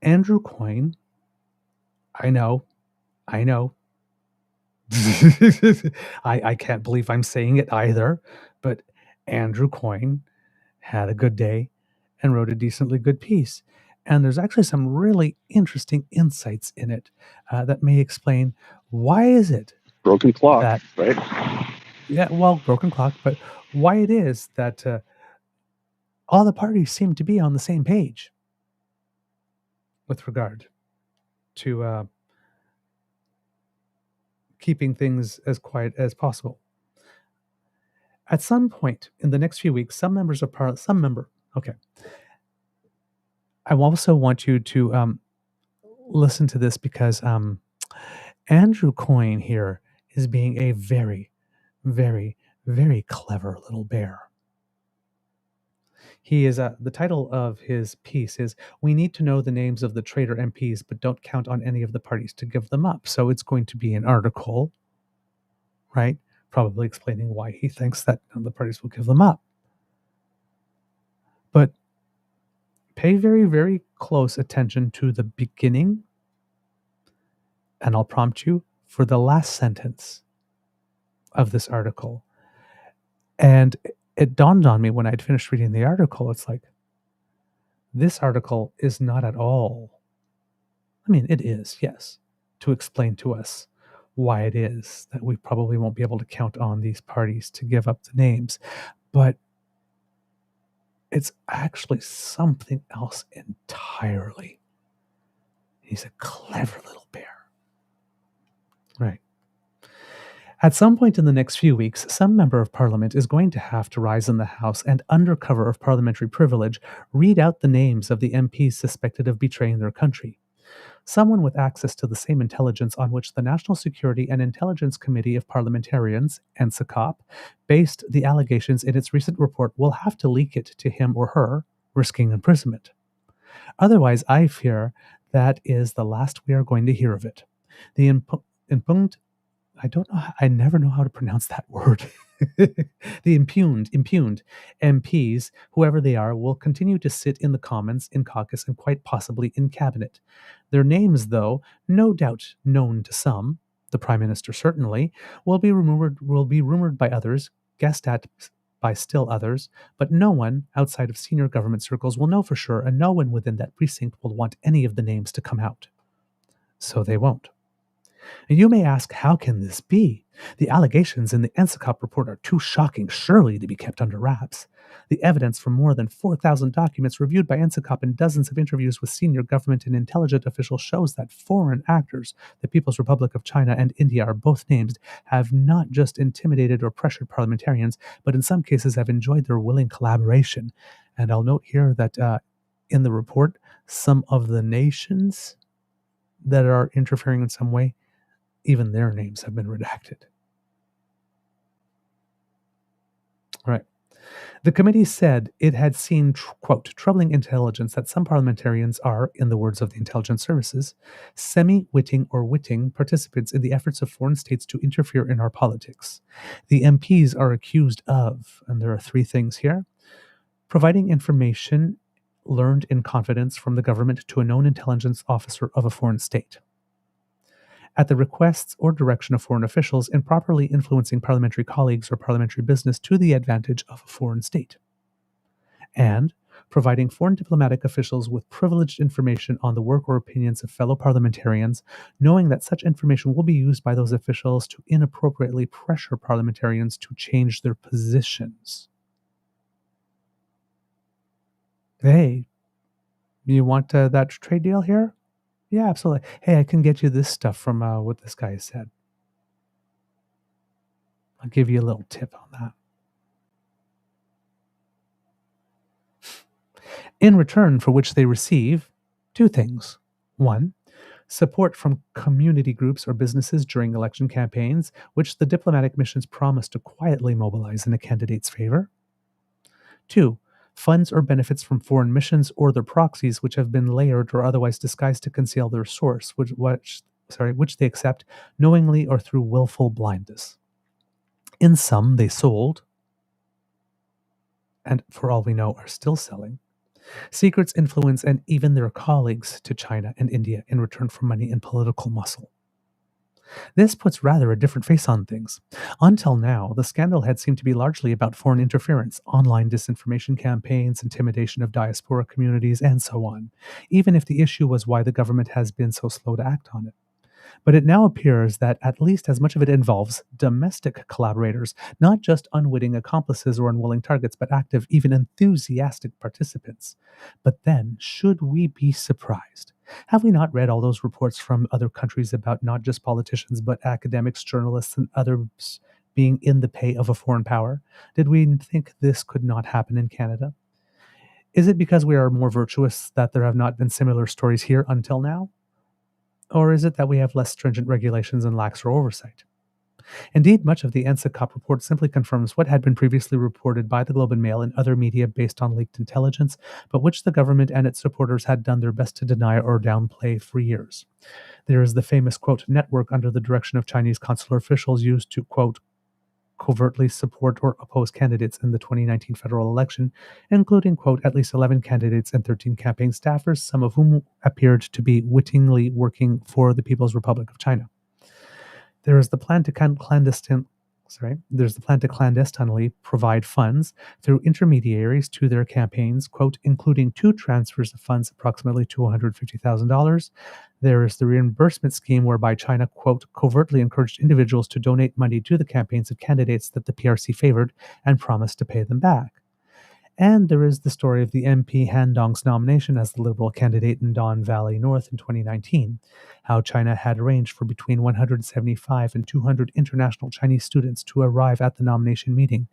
Andrew Coyne, I know. I can't believe I'm saying it either, but Andrew Coyne had a good day and wrote a decently good piece. And there's actually some really interesting insights in it that may explain why is it Broken clock, that, right? Yeah, well, broken clock, but why it is that all the parties seem to be on the same page with regard to keeping things as quiet as possible. At some point in the next few weeks, some members of Parliament, I also want you to listen to this because Andrew Coyne here is being a very, very, very clever little bear. He is the title of his piece is "We need to know the names of the traitor MPs, but don't count on any of the parties to give them up." So it's going to be an article, right? Probably explaining why he thinks that the parties will give them up. But pay very, very close attention to the beginning, and I'll prompt you for the last sentence of this article. And it dawned on me when I'd finished reading the article, it's like, this article is not at all, I mean, it is, yes, to explain to us why it is that we probably won't be able to count on these parties to give up the names. But it's actually something else entirely. He's a clever little bear. Right. At some point in the next few weeks, some member of Parliament is going to have to rise in the House and, under cover of parliamentary privilege, read out the names of the MPs suspected of betraying their country. Someone with access to the same intelligence on which the National Security and Intelligence Committee of Parliamentarians, NSICOP, based the allegations in its recent report will have to leak it to him or her, risking imprisonment. Otherwise, I fear that is the last we are going to hear of it. The impugned, I never know how to pronounce that word. The impugned MPs, whoever they are, will continue to sit in the Commons, in caucus, and quite possibly in cabinet. Their names, though, no doubt known to some, the Prime Minister certainly, will be rumored by others, guessed at by still others, but no one outside of senior government circles will know for sure, and no one within that precinct will want any of the names to come out. So they won't. And you may ask, how can this be? The allegations in the NSICOP report are too shocking, surely, to be kept under wraps. The evidence from more than 4,000 documents reviewed by NSICOP and dozens of interviews with senior government and intelligence officials shows that foreign actors, the People's Republic of China and India are both named, have not just intimidated or pressured parliamentarians, but in some cases have enjoyed their willing collaboration. And I'll note here that in the report, some of the nations that are interfering in some way, even their names have been redacted. Right. The committee said it had seen, quote, troubling intelligence that some parliamentarians are, in the words of the intelligence services, semi-witting or witting participants in the efforts of foreign states to interfere in our politics. The MPs are accused of, and there are three things here, providing information learned in confidence from the government to a known intelligence officer of a foreign state, at the requests or direction of foreign officials, improperly influencing parliamentary colleagues or parliamentary business to the advantage of a foreign state, and providing foreign diplomatic officials with privileged information on the work or opinions of fellow parliamentarians, knowing that such information will be used by those officials to inappropriately pressure parliamentarians to change their positions. Hey, you want that trade deal here? Yeah, absolutely. Hey, I can get you this stuff from what this guy said. I'll give you a little tip on that. In return for which they receive two things. One, support from community groups or businesses during election campaigns, which the diplomatic missions promise to quietly mobilize in a candidate's favor. Two, funds or benefits from foreign missions or their proxies which have been layered or otherwise disguised to conceal their source, which they accept knowingly or through willful blindness. In sum, they sold, and for all we know are still selling, secrets, influence, and even their colleagues to China and India in return for money and political muscle. This puts rather a different face on things. Until now, the scandal had seemed to be largely about foreign interference, online disinformation campaigns, intimidation of diaspora communities, and so on, even if the issue was why the government has been so slow to act on it. But it now appears that at least as much of it involves domestic collaborators, not just unwitting accomplices or unwilling targets, but active, even enthusiastic participants. But then, should we be surprised? Have we not read all those reports from other countries about not just politicians, but academics, journalists, and others being in the pay of a foreign power? Did we think this could not happen in Canada? Is it because we are more virtuous that there have not been similar stories here until now? Or is it that we have less stringent regulations and laxer oversight? Indeed, much of the NSICOP report simply confirms what had been previously reported by the Globe and Mail and other media based on leaked intelligence, but which the government and its supporters had done their best to deny or downplay for years. There is the famous, quote, network under the direction of Chinese consular officials used to, quote, covertly support or oppose candidates in the 2019 federal election, including, quote, at least 11 candidates and 13 campaign staffers, some of whom appeared to be wittingly working for the People's Republic of China. There is the plan to clandestinely provide funds through intermediaries to their campaigns, quote, including 2 transfers of funds approximately $250,000. There is the reimbursement scheme whereby China, quote, covertly encouraged individuals to donate money to the campaigns of candidates that the PRC favored and promised to pay them back. And there is the story of the MP Han Dong's nomination as the Liberal candidate in Don Valley North in 2019, how China had arranged for between 175 and 200 international Chinese students to arrive at the nomination meeting,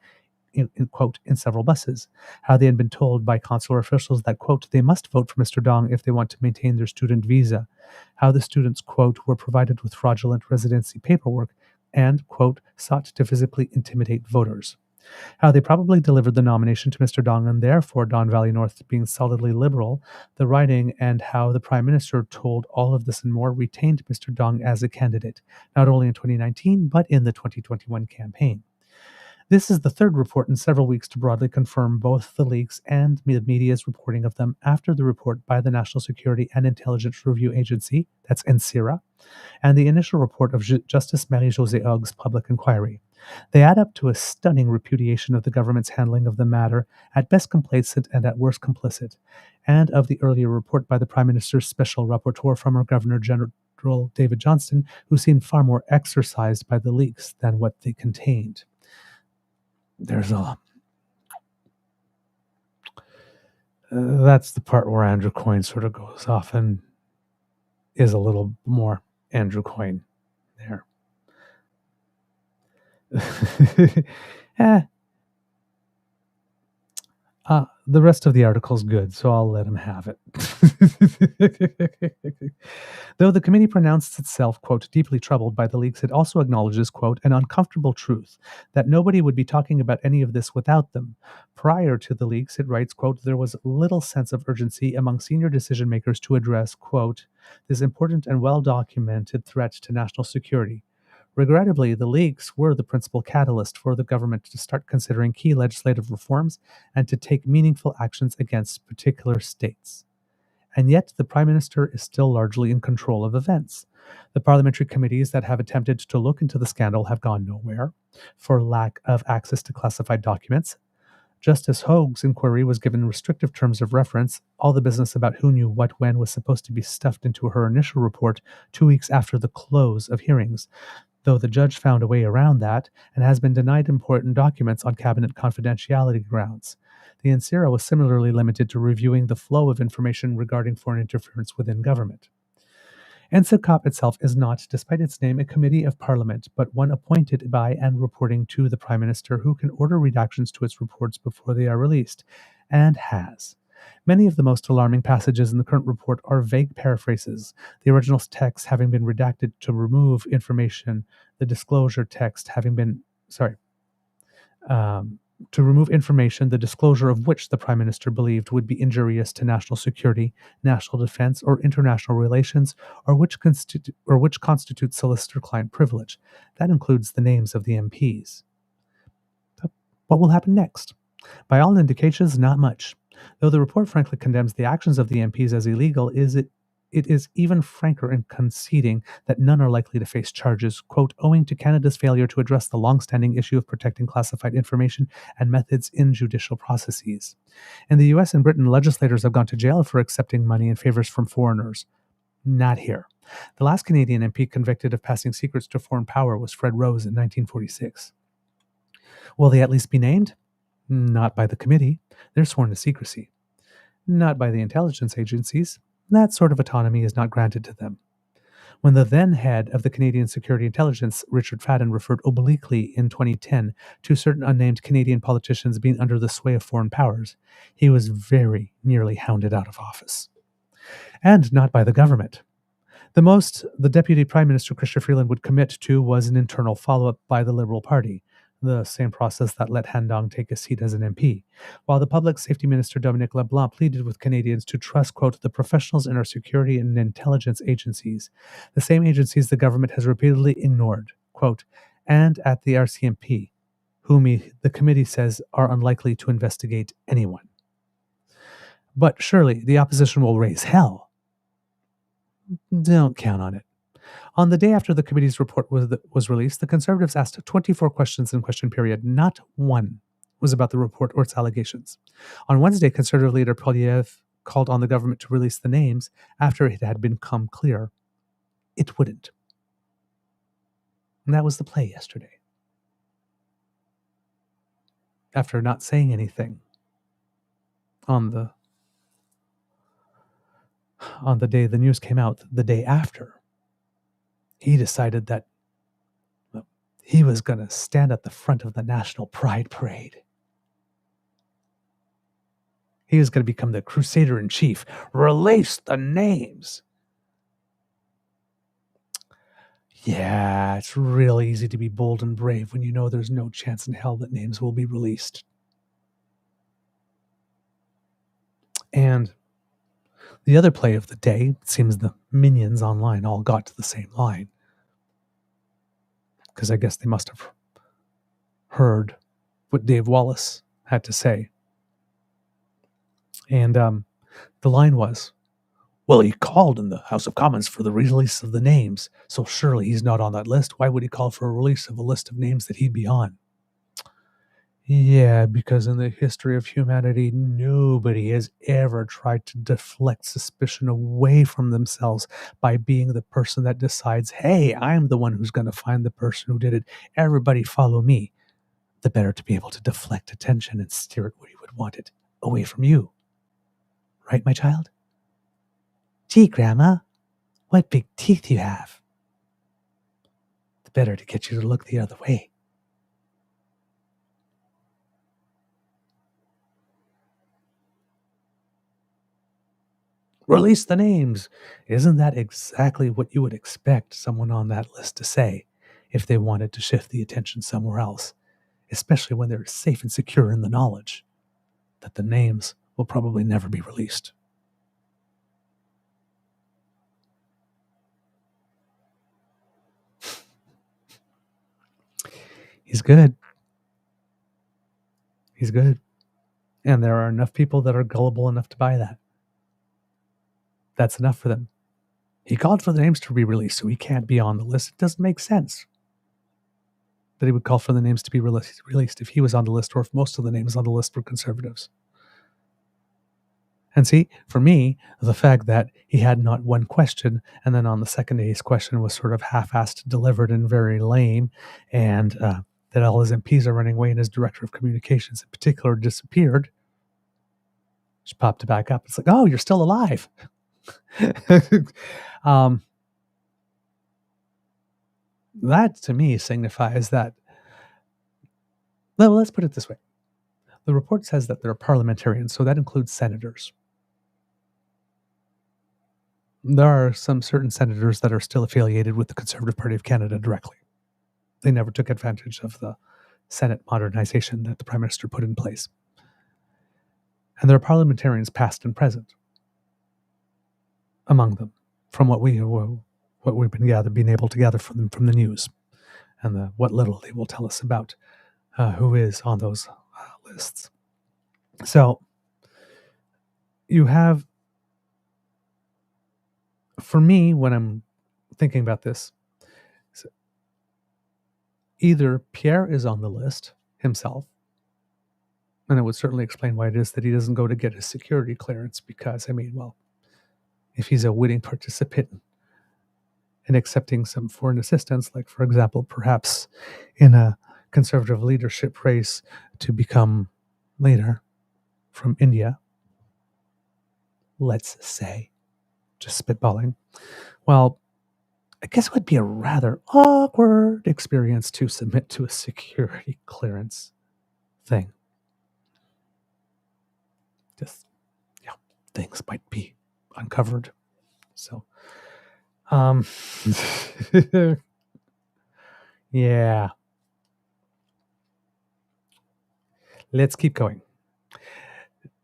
quote, in several buses, how they had been told by consular officials that, quote, they must vote for Mr. Dong if they want to maintain their student visa, how the students, quote, were provided with fraudulent residency paperwork and, quote, sought to physically intimidate voters. How they probably delivered the nomination to Mr. Dong and therefore Don Valley North being solidly liberal, the writing, and how the Prime Minister told all of this and more retained Mr. Dong as a candidate, not only in 2019, but in the 2021 campaign. This is the third report in several weeks to broadly confirm both the leaks and the media's reporting of them after the report by the National Security and Intelligence Review Agency, that's NSIRA, and the initial report of Justice Marie-Josée Hogue's public inquiry. They add up to a stunning repudiation of the government's handling of the matter, at best complacent and at worst complicit, and of the earlier report by the Prime Minister's special rapporteur, former Governor General David Johnston, who seemed far more exercised by the leaks than what they contained. That's the part where Andrew Coyne sort of goes off and is a little more Andrew Coyne there. The rest of the article's good, so I'll let him have it. Though the committee pronounced itself, quote, deeply troubled by the leaks, it also acknowledges, quote, an uncomfortable truth that nobody would be talking about any of this without them. Prior to the leaks, it writes, quote, there was little sense of urgency among senior decision makers to address, quote, this important and well-documented threat to national security. Regrettably, the leaks were the principal catalyst for the government to start considering key legislative reforms and to take meaningful actions against particular states. And yet, the Prime Minister is still largely in control of events. The parliamentary committees that have attempted to look into the scandal have gone nowhere for lack of access to classified documents. Justice Hoag's inquiry was given restrictive terms of reference. All the business about who knew what when was supposed to be stuffed into her initial report 2 weeks after the close of hearings, though the judge found a way around that and has been denied important documents on cabinet confidentiality grounds. The NSIRA was similarly limited to reviewing the flow of information regarding foreign interference within government. NSICOP itself is not, despite its name, a committee of parliament, but one appointed by and reporting to the Prime Minister, who can order redactions to its reports before they are released, and has. Many of the most alarming passages in the current report are vague paraphrases, the original text having been redacted to remove information, the disclosure text having been, to remove information, the disclosure of which the Prime Minister believed would be injurious to national security, national defense, or international relations, or which constitutes solicitor-client privilege. That includes the names of the MPs. What will happen next? By all indications, not much. Though the report frankly condemns the actions of the MPs as illegal, it is even franker in conceding that none are likely to face charges, quote, owing to Canada's failure to address the long-standing issue of protecting classified information and methods in judicial processes. In the US and Britain, legislators have gone to jail for accepting money and favors from foreigners. Not here. The last Canadian MP convicted of passing secrets to foreign power was Fred Rose in 1946. Will they at least be named? Not by the committee. They're sworn to secrecy. Not by the intelligence agencies. That sort of autonomy is not granted to them. When the then head of the Canadian Security Intelligence, Richard Fadden, referred obliquely in 2010 to certain unnamed Canadian politicians being under the sway of foreign powers, he was very nearly hounded out of office. And not by the government. The most the Deputy Prime Minister Chrystia Freeland would commit to was an internal follow-up by the Liberal Party, the same process that let Han Dong take a seat as an MP, while the Public Safety Minister Dominic LeBlanc pleaded with Canadians to trust, quote, the professionals in our security and intelligence agencies, the same agencies the government has repeatedly ignored, quote, and at the RCMP, whom the committee says are unlikely to investigate anyone. But surely the opposition will raise hell. Don't count on it. On the day after the committee's report was released, the Conservatives asked 24 questions in question period. Not one was about the report or its allegations. On Wednesday, Conservative leader Poilievre called on the government to release the names after it had become clear it wouldn't. And that was the play yesterday. After not saying anything on the day the news came out, the day after, he decided that he was going to stand at the front of the National Pride Parade. He was going to become the crusader in chief. Release the names. Yeah, it's real easy to be bold and brave when you know there's no chance in hell that names will be released. And the other play of the day, it seems the minions online all got to the same line. Because I guess they must have heard what Dave Wallace had to say. And the line was, well, he called in the House of Commons for the release of the names, so surely he's not on that list. Why would he call for a release of a list of names that he'd be on? Yeah, because in the history of humanity, nobody has ever tried to deflect suspicion away from themselves by being the person that decides, hey, I'm the one who's going to find the person who did it. Everybody follow me. The better to be able to deflect attention and steer it where you would want it, away from you. Right, my child? Gee, Grandma, what big teeth you have. The better to get you to look the other way. Release the names. Isn't that exactly what you would expect someone on that list to say if they wanted to shift the attention somewhere else, especially when they're safe and secure in the knowledge that the names will probably never be released? He's good. He's good. And there are enough people that are gullible enough to buy that. That's enough for them. He called for the names to be released, so he can't be on the list. It doesn't make sense that he would call for the names to be released if he was on the list or if most of the names on the list were conservatives. And see, for me, the fact that he had not one question, and then on the second day his question was sort of half-assed delivered and very lame, and that all his MPs are running away and his director of communications in particular disappeared, just popped it back up. It's like, oh, you're still alive. That to me signifies that, well, let's put it this way. The report says that there are parliamentarians, so that includes senators. There are some certain senators that are still affiliated with the Conservative Party of Canada directly. They never took advantage of the Senate modernization that the Prime Minister put in place. And there are parliamentarians past and present among them, from what we've been able to gather from them from the news, and what little they will tell us about who is on those lists. So you have, for me, when I'm thinking about this, either Pierre is on the list himself, and it would certainly explain why it is that he doesn't go to get his security clearance, because, I mean, well, if he's a willing participant in accepting some foreign assistance, like, for example, perhaps in a conservative leadership race to become leader from India, let's say, just spitballing, well, I guess it would be a rather awkward experience to submit to a security clearance thing. Just, yeah, things might be uncovered. So, yeah. Let's keep going.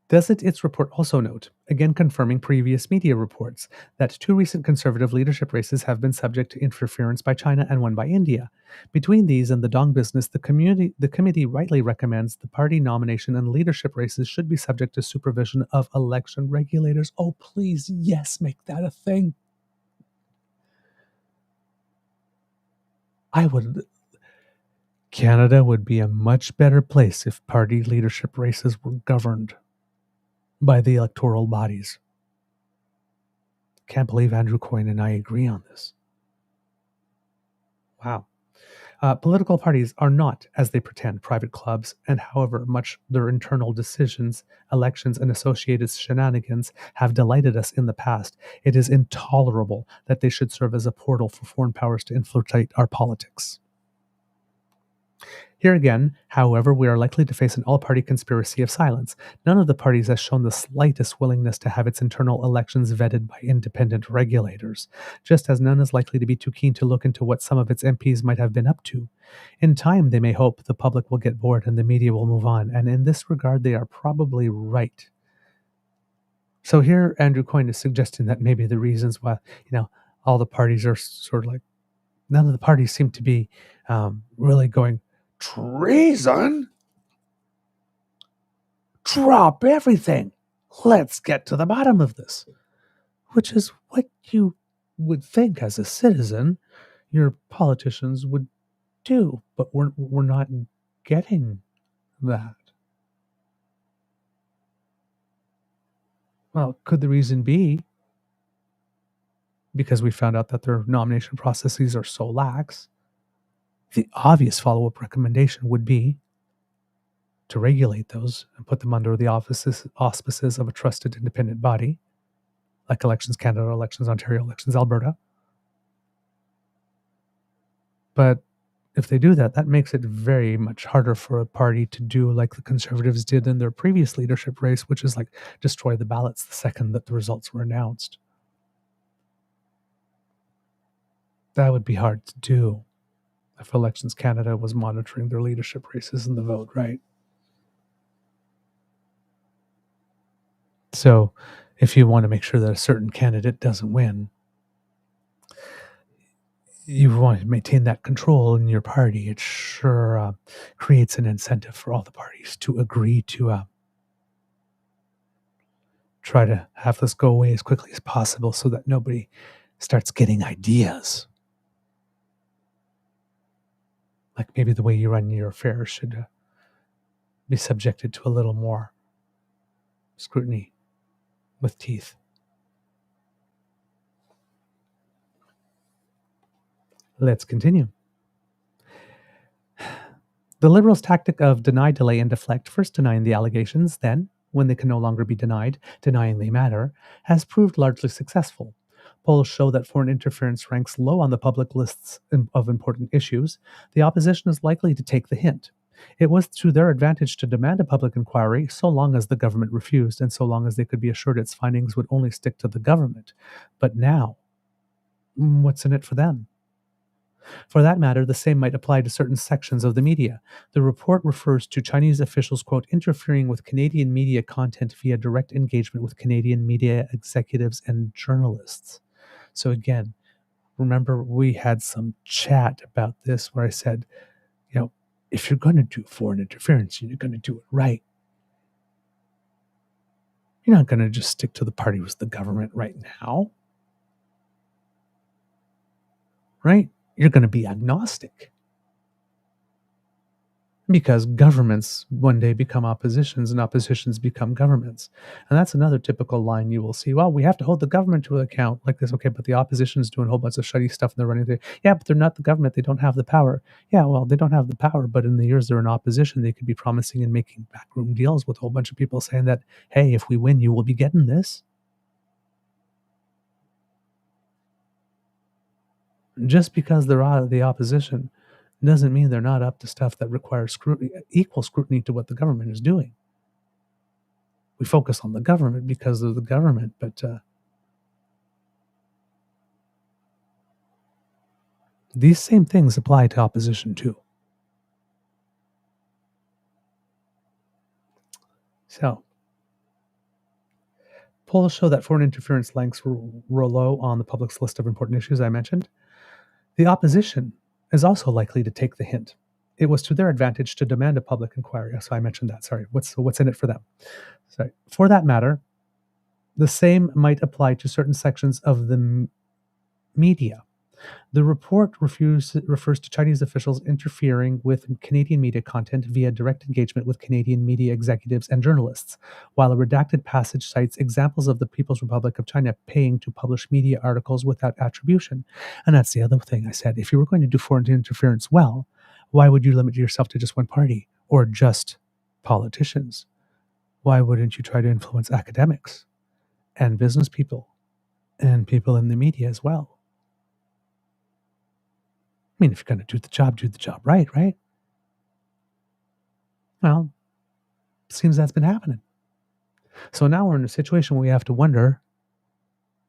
Doesn't its report also note, again confirming previous media reports, that 2 recent conservative leadership races have been subject to interference by China and one by India? Between these and the Dong business, the committee rightly recommends the party nomination and leadership races should be subject to supervision of election regulators. Oh, please, yes, make that a thing. Canada would be a much better place if party leadership races were governed by the electoral bodies. Can't believe Andrew Coyne and I agree on this. Wow. Political parties are not, as they pretend, private clubs, and however much their internal decisions, elections, and associated shenanigans have delighted us in the past, it is intolerable that they should serve as a portal for foreign powers to infiltrate our politics. Here again, however, we are likely to face an all-party conspiracy of silence. None of the parties has shown the slightest willingness to have its internal elections vetted by independent regulators, just as none is likely to be too keen to look into what some of its MPs might have been up to. In time, they may hope the public will get bored and the media will move on, and in this regard, they are probably right. So here, Andrew Coyne is suggesting that maybe the reasons why, all the parties are sort of like, none of the parties seem to be really going, treason? Drop everything. Let's get to the bottom of this. Which is what you would think as a citizen your politicians would do, but we're not getting that. Well, could the reason be because we found out that their nomination processes are so lax? The obvious follow-up recommendation would be to regulate those and put them under the auspices of a trusted independent body, like Elections Canada, Elections Ontario, Elections Alberta. But if they do that, that makes it very much harder for a party to do like the Conservatives did in their previous leadership race, which is like destroy the ballots the second that the results were announced. That would be hard to do if Elections Canada was monitoring their leadership races and the vote, right? So if you want to make sure that a certain candidate doesn't win, you want to maintain that control in your party. It sure creates an incentive for all the parties to agree to try to have this go away as quickly as possible so that nobody starts getting ideas. Like maybe the way you run your affairs should be subjected to a little more scrutiny with teeth. Let's continue. The Liberals' tactic of deny, delay, and deflect, first denying the allegations, then, when they can no longer be denied, denying they matter, has proved largely successful. Polls show that foreign interference ranks low on the public lists of important issues. The opposition is likely to take the hint. It was to their advantage to demand a public inquiry so long as the government refused and so long as they could be assured its findings would only stick to the government. But now, what's in it for them? For that matter, the same might apply to certain sections of the media. The report refers to Chinese officials, quote, interfering with Canadian media content via direct engagement with Canadian media executives and journalists. So again, remember we had some chat about this where I said, if you're going to do foreign interference, you're going to do it right. You're not going to just stick to the party with the government right now. Right? You're going to be agnostic. Because governments one day become oppositions and oppositions become governments. And that's another typical line you will see. Well, we have to hold the government to account like this. Okay, but the opposition's doing a whole bunch of shitty stuff and they're running through. Yeah, but they're not the government. They don't have the power. Yeah, well, they don't have the power, but in the years they're in opposition, they could be promising and making backroom deals with a whole bunch of people saying that, hey, if we win, you will be getting this. Just because they're out of the opposition doesn't mean they're not up to stuff that requires scrutiny, equal scrutiny to what the government is doing. We focus on the government because of the government, but these same things apply to opposition too. So, polls show that foreign interference ranks were low on the public's list of important issues I mentioned. The opposition is also likely to take the hint. It was to their advantage to demand a public inquiry. So I mentioned that. Sorry. What's in it for them? Sorry. For that matter, the same might apply to certain sections of the media. The report refers to Chinese officials interfering with Canadian media content via direct engagement with Canadian media executives and journalists, while a redacted passage cites examples of the People's Republic of China paying to publish media articles without attribution. And that's the other thing I said. If you were going to do foreign interference well, why would you limit yourself to just one party or just politicians? Why wouldn't you try to influence academics and business people and people in the media as well? I mean, if you're going to do the job right, right? Well, seems that's been happening. So now we're in a situation where we have to wonder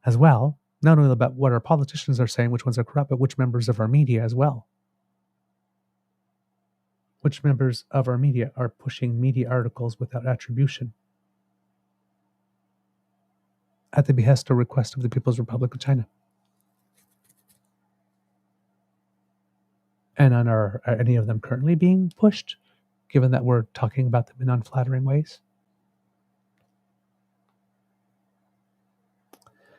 as well, not only about what our politicians are saying, which ones are corrupt, but which members of our media as well. Which members of our media are pushing media articles without attribution at the behest or request of the People's Republic of China? And are any of them currently being pushed, given that we're talking about them in unflattering ways?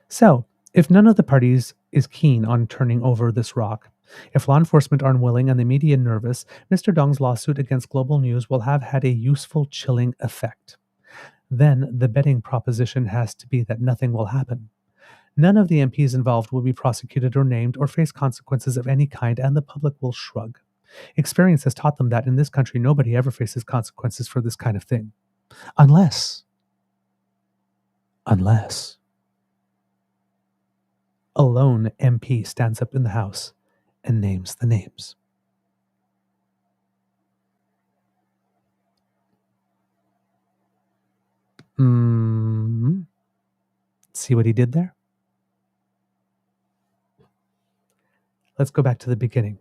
So, if none of the parties is keen on turning over this rock, if law enforcement are unwilling and the media nervous, Mr. Dong's lawsuit against Global News will have had a useful chilling effect. Then the betting proposition has to be that nothing will happen. None of the MPs involved will be prosecuted or named or face consequences of any kind, and the public will shrug. Experience has taught them that in this country, nobody ever faces consequences for this kind of thing. Unless a lone MP stands up in the House and names the names. See what he did there? Let's go back to the beginning.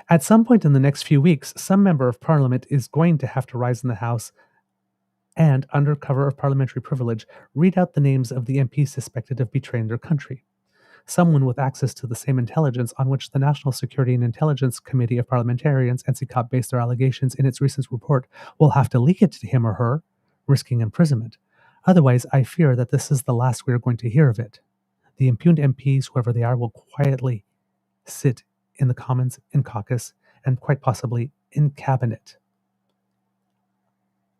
At some point in the next few weeks, some member of parliament is going to have to rise in the House and, under cover of parliamentary privilege, read out the names of the MPs suspected of betraying their country. Someone with access to the same intelligence on which the National Security and Intelligence Committee of Parliamentarians, NSICOP, based their allegations in its recent report will have to leak it to him or her, risking imprisonment. Otherwise, I fear that this is the last we are going to hear of it. The impugned MPs, whoever they are, will quietly sit in the Commons, in caucus, and quite possibly in cabinet.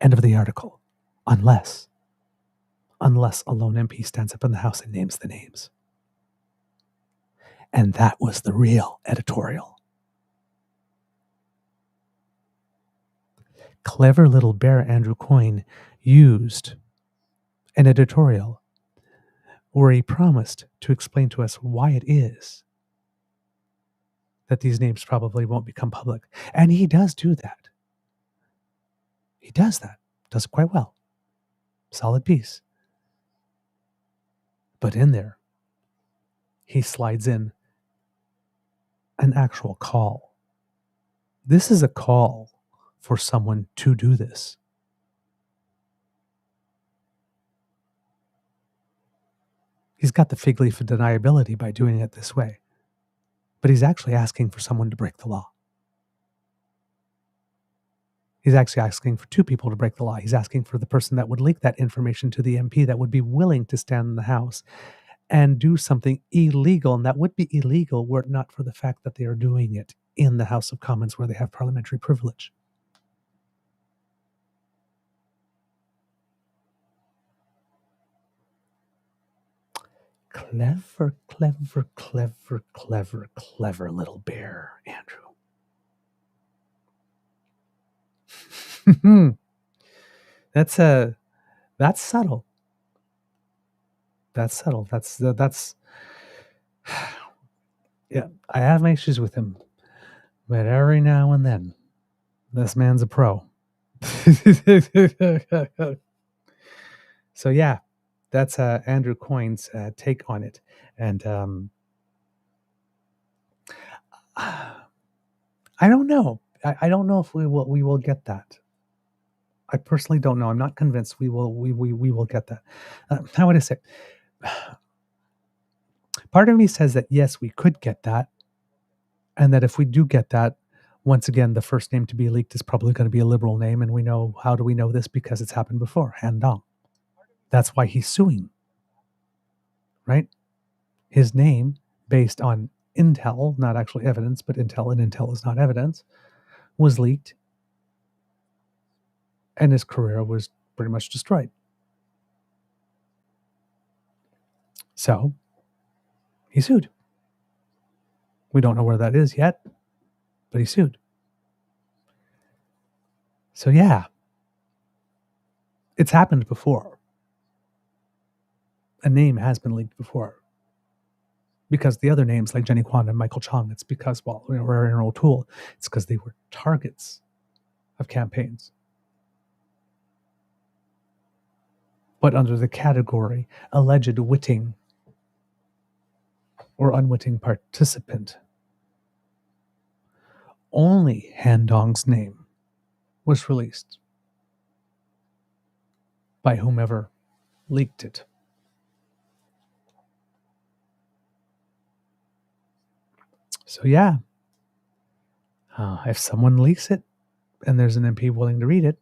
End of the article. Unless a lone MP stands up in the House and names the names. And that was the real editorial. Clever little bear Andrew Coyne used an editorial where he promised to explain to us why it is that these names probably won't become public. And he does do that. He does that. Does it quite well. Solid piece. But in there, he slides in an actual call. This is a call for someone to do this. He's got the fig leaf of deniability by doing it this way. But he's actually asking for someone to break the law. He's actually asking for two people to break the law. He's asking for the person that would leak that information to the MP that would be willing to stand in the House and do something illegal. And that would be illegal were it not for the fact that they are doing it in the House of Commons where they have parliamentary privilege. Clever, clever, clever, clever, clever little bear, Andrew. That's subtle. That's subtle. That's yeah, I have my issues with him. But every now and then, this man's a pro. So yeah, that's Andrew Coyne's take on it. And I don't know. I don't know if we will get that. I personally don't know. I'm not convinced we will get that. How would I say? Part of me says that yes, we could get that, and that if we do get that, once again, the first name to be leaked is probably going to be a liberal name, and we know how do we know this? Because it's happened before. Han Dong. That's why he's suing, right? His name, based on intel, not actually evidence, but intel, and intel is not evidence, was leaked, and his career was pretty much destroyed. So, he sued. We don't know where that is yet, but he sued. So yeah, it's happened before. A name has been leaked before. Because the other names like Jenny Kwan and Michael Chong, it's because, well, Aaron O'Toole, it's because they were targets of campaigns. But under the category alleged witting or unwitting participant, only Han Dong's name was released by whomever leaked it. So yeah, if someone leaks it and there's an MP willing to read it,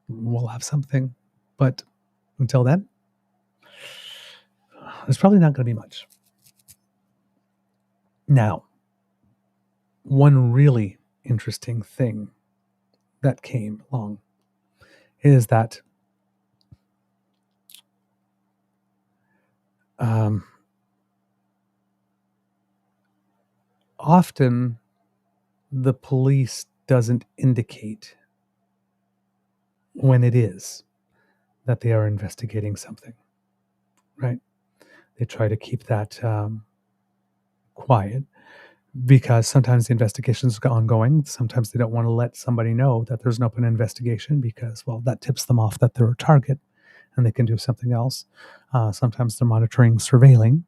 we'll have something. But until then, there's probably not going to be much. Now, one really interesting thing that came along is that often the police doesn't indicate when it is that they are investigating something, right? They try to keep that quiet because sometimes the investigation's ongoing. Sometimes they don't want to let somebody know that there's an open investigation because, well, that tips them off that they're a target and they can do something else. Sometimes they're monitoring, surveilling.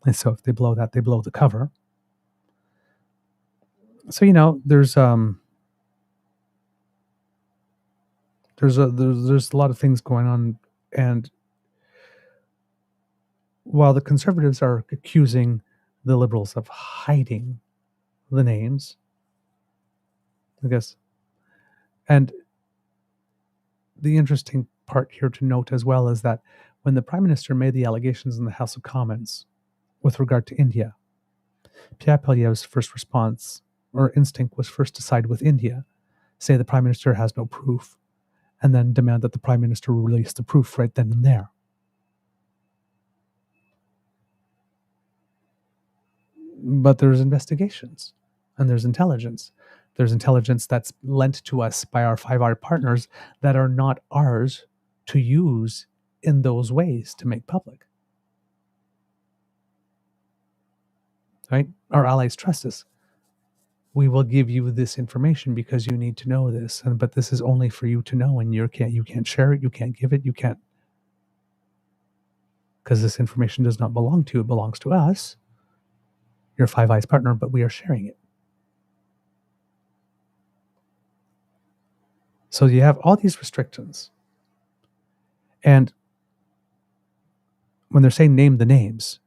And so if they blow that, they blow the cover. So, there's a lot of things going on. And while the Conservatives are accusing the Liberals of hiding the names, I guess, and the interesting part here to note as well is that when the Prime Minister made the allegations in the House of Commons with regard to India, Pierre Poilievre's first response or instinct was first to side with India, say the Prime Minister has no proof, and then demand that the Prime Minister release the proof right then and there. But there's investigations and there's intelligence. There's intelligence that's lent to us by our 5R partners that are not ours to use in those ways to make public. Right? Our allies trust us. We will give you this information because you need to know this, but this is only for you to know, and you can't share it, you can't give it, you can't, because this information does not belong to you, it belongs to us. You're Five Eyes partner, but we are sharing it. So you have all these restrictions. And when they're saying name the names,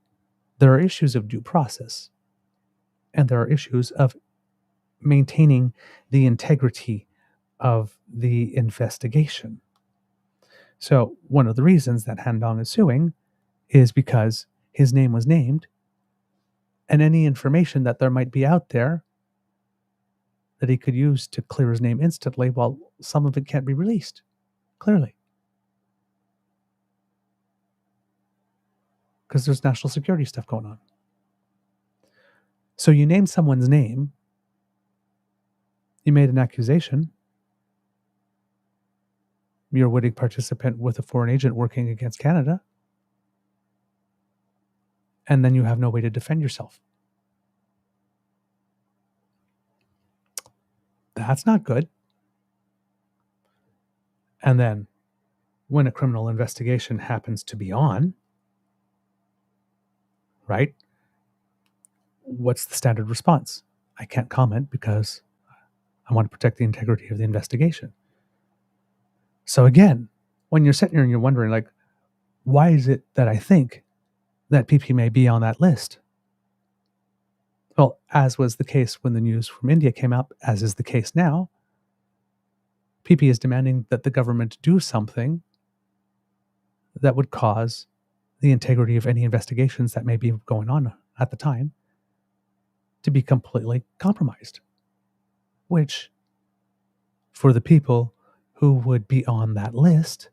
there are issues of due process. And there are issues of maintaining the integrity of the investigation. So one of the reasons that Han Dong is suing is because his name was named, and any information that there might be out there that he could use to clear his name instantly, well, some of it can't be released, clearly. Because there's national security stuff going on. So you name someone's name, you made an accusation, you're a witting participant with a foreign agent working against Canada, and then you have no way to defend yourself. That's not good. And then when a criminal investigation happens to be on, right? What's the standard response? I can't comment because I want to protect the integrity of the investigation. So again, when you're sitting here and you're wondering, like, why is it that I think that PP may be on that list? Well, as was the case when the news from India came up, as is the case now, PP is demanding that the government do something that would cause the integrity of any investigations that may be going on at the time to be completely compromised, which for the people who would be on that list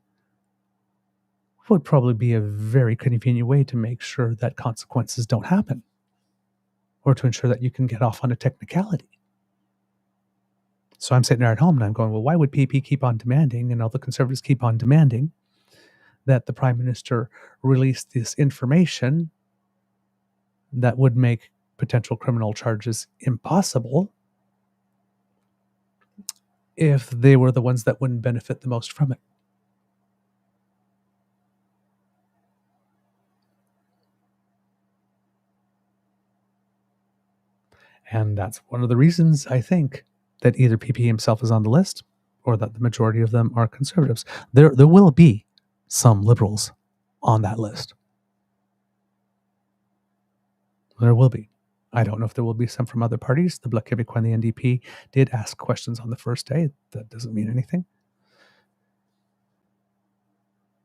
would probably be a very convenient way to make sure that consequences don't happen, or to ensure that you can get off on a technicality. So I'm sitting there at home and I'm going, well, why would PP keep on demanding, and all the Conservatives keep on demanding, that the Prime Minister release this information that would make potential criminal charges impossible if they were the ones that wouldn't benefit the most from it? And that's one of the reasons I think that either PP himself is on the list or that the majority of them are Conservatives. There will be some Liberals on that list. There will be. I don't know if there will be some from other parties. The Bloc Québécois and the NDP did ask questions on the first day. That doesn't mean anything.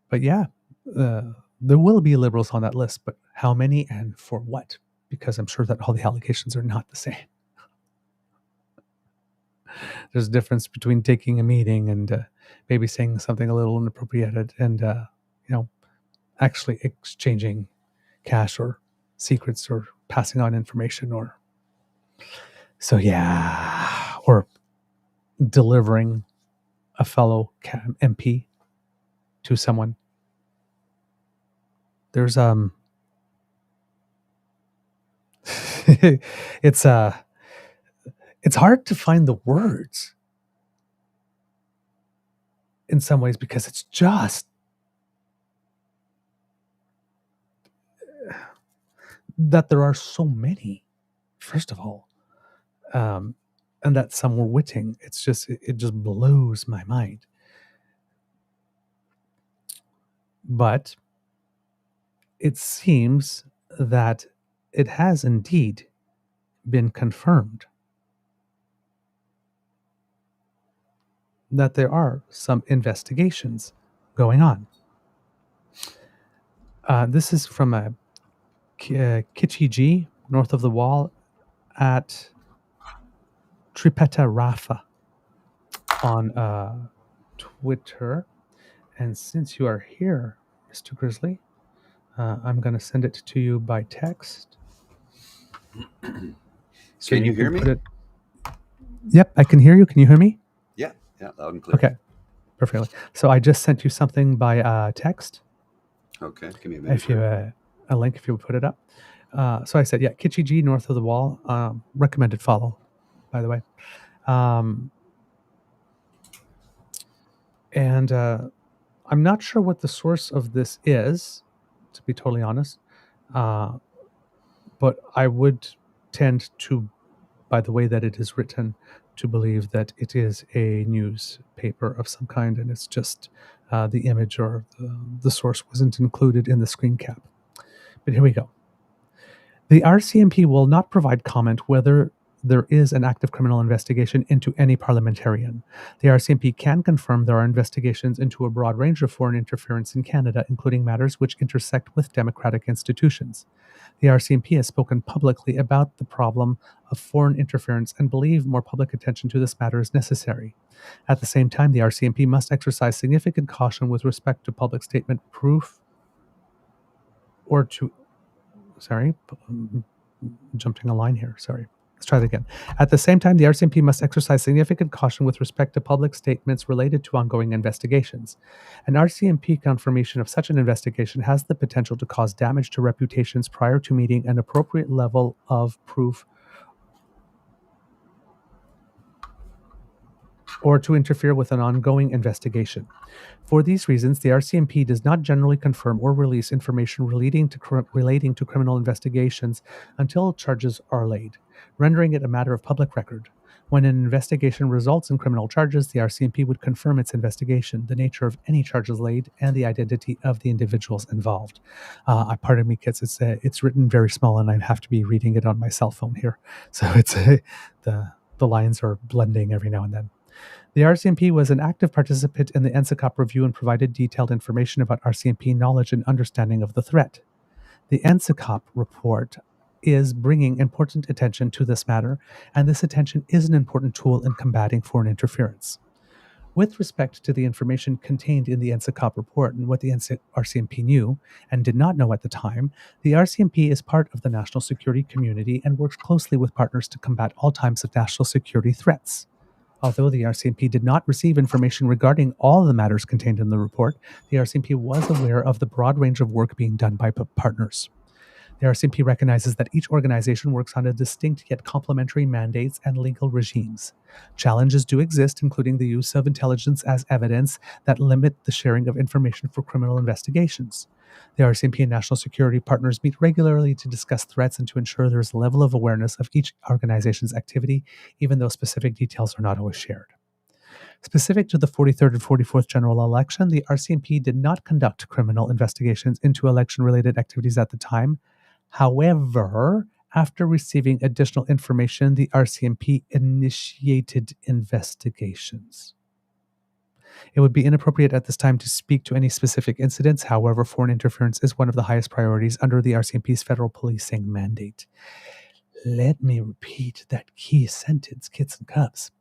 But yeah, there will be Liberals on that list, but how many and for what? Because I'm sure that all the allegations are not the same. There's a difference between taking a meeting and maybe saying something a little inappropriate and actually exchanging cash or secrets or passing on information or delivering a fellow MP to someone. There's it's hard to find the words in some ways because it's just that there are so many, first of all, and that some were witting. It's just, it just blows my mind. But it seems that it has indeed been confirmed that there are some investigations going on. This is from a Kitchi north of the wall at Tripeta Rafa on Twitter. And since you are here, Mr. Grizzly, I'm going to send it to you by text. So can you hear me? Yep, I can hear you. Can you hear me? Yeah, loud and clear. Okay, perfectly. So I just sent you something by text. Okay, give me a minute. If you a link, if you would put it up. So I said, yeah, Kitchi G north of the wall. Recommended follow, by the way. And I'm not sure what the source of this is, to be totally honest. But I would tend to, by the way that it is written, to believe that it is a newspaper of some kind, and it's just the image or the source wasn't included in the screen cap. But here we go. The RCMP will not provide comment whether there is an active criminal investigation into any parliamentarian. The RCMP can confirm there are investigations into a broad range of foreign interference in Canada, including matters which intersect with democratic institutions. The RCMP has spoken publicly about the problem of foreign interference and believe more public attention to this matter is necessary. At the same time, the RCMP must exercise significant caution with respect to public statement proof or to... Sorry, jumping a line here. Sorry. Let's try that again. At the same time, the RCMP must exercise significant caution with respect to public statements related to ongoing investigations. An RCMP confirmation of such an investigation has the potential to cause damage to reputations prior to meeting an appropriate level of proof or to interfere with an ongoing investigation. For these reasons, the RCMP does not generally confirm or release information relating to criminal investigations until charges are laid, rendering it a matter of public record. When an investigation results in criminal charges, the RCMP would confirm its investigation, the nature of any charges laid, and the identity of the individuals involved. Pardon me, kids, it's written very small, and I have to be reading it on my cell phone here, so it's the lines are blending every now and then. The RCMP was an active participant in the NSICOP review and provided detailed information about RCMP knowledge and understanding of the threat. The NSICOP report is bringing important attention to this matter, and this attention is an important tool in combating foreign interference. With respect to the information contained in the NSICOP report and what the RCMP knew and did not know at the time, the RCMP is part of the national security community and works closely with partners to combat all types of national security threats. Although the RCMP did not receive information regarding all the matters contained in the report, the RCMP was aware of the broad range of work being done by partners. The RCMP recognizes that each organization works on a distinct yet complementary mandates and legal regimes. Challenges do exist, including the use of intelligence as evidence that limit the sharing of information for criminal investigations. The RCMP and national security partners meet regularly to discuss threats and to ensure there is a level of awareness of each organization's activity, even though specific details are not always shared. Specific to the 43rd and 44th general election, the RCMP did not conduct criminal investigations into election-related activities at the time. However, after receiving additional information, the RCMP initiated investigations. It would be inappropriate at this time to speak to any specific incidents. However, foreign interference is one of the highest priorities under the RCMP's federal policing mandate. Let me repeat that key sentence, kids and cubs.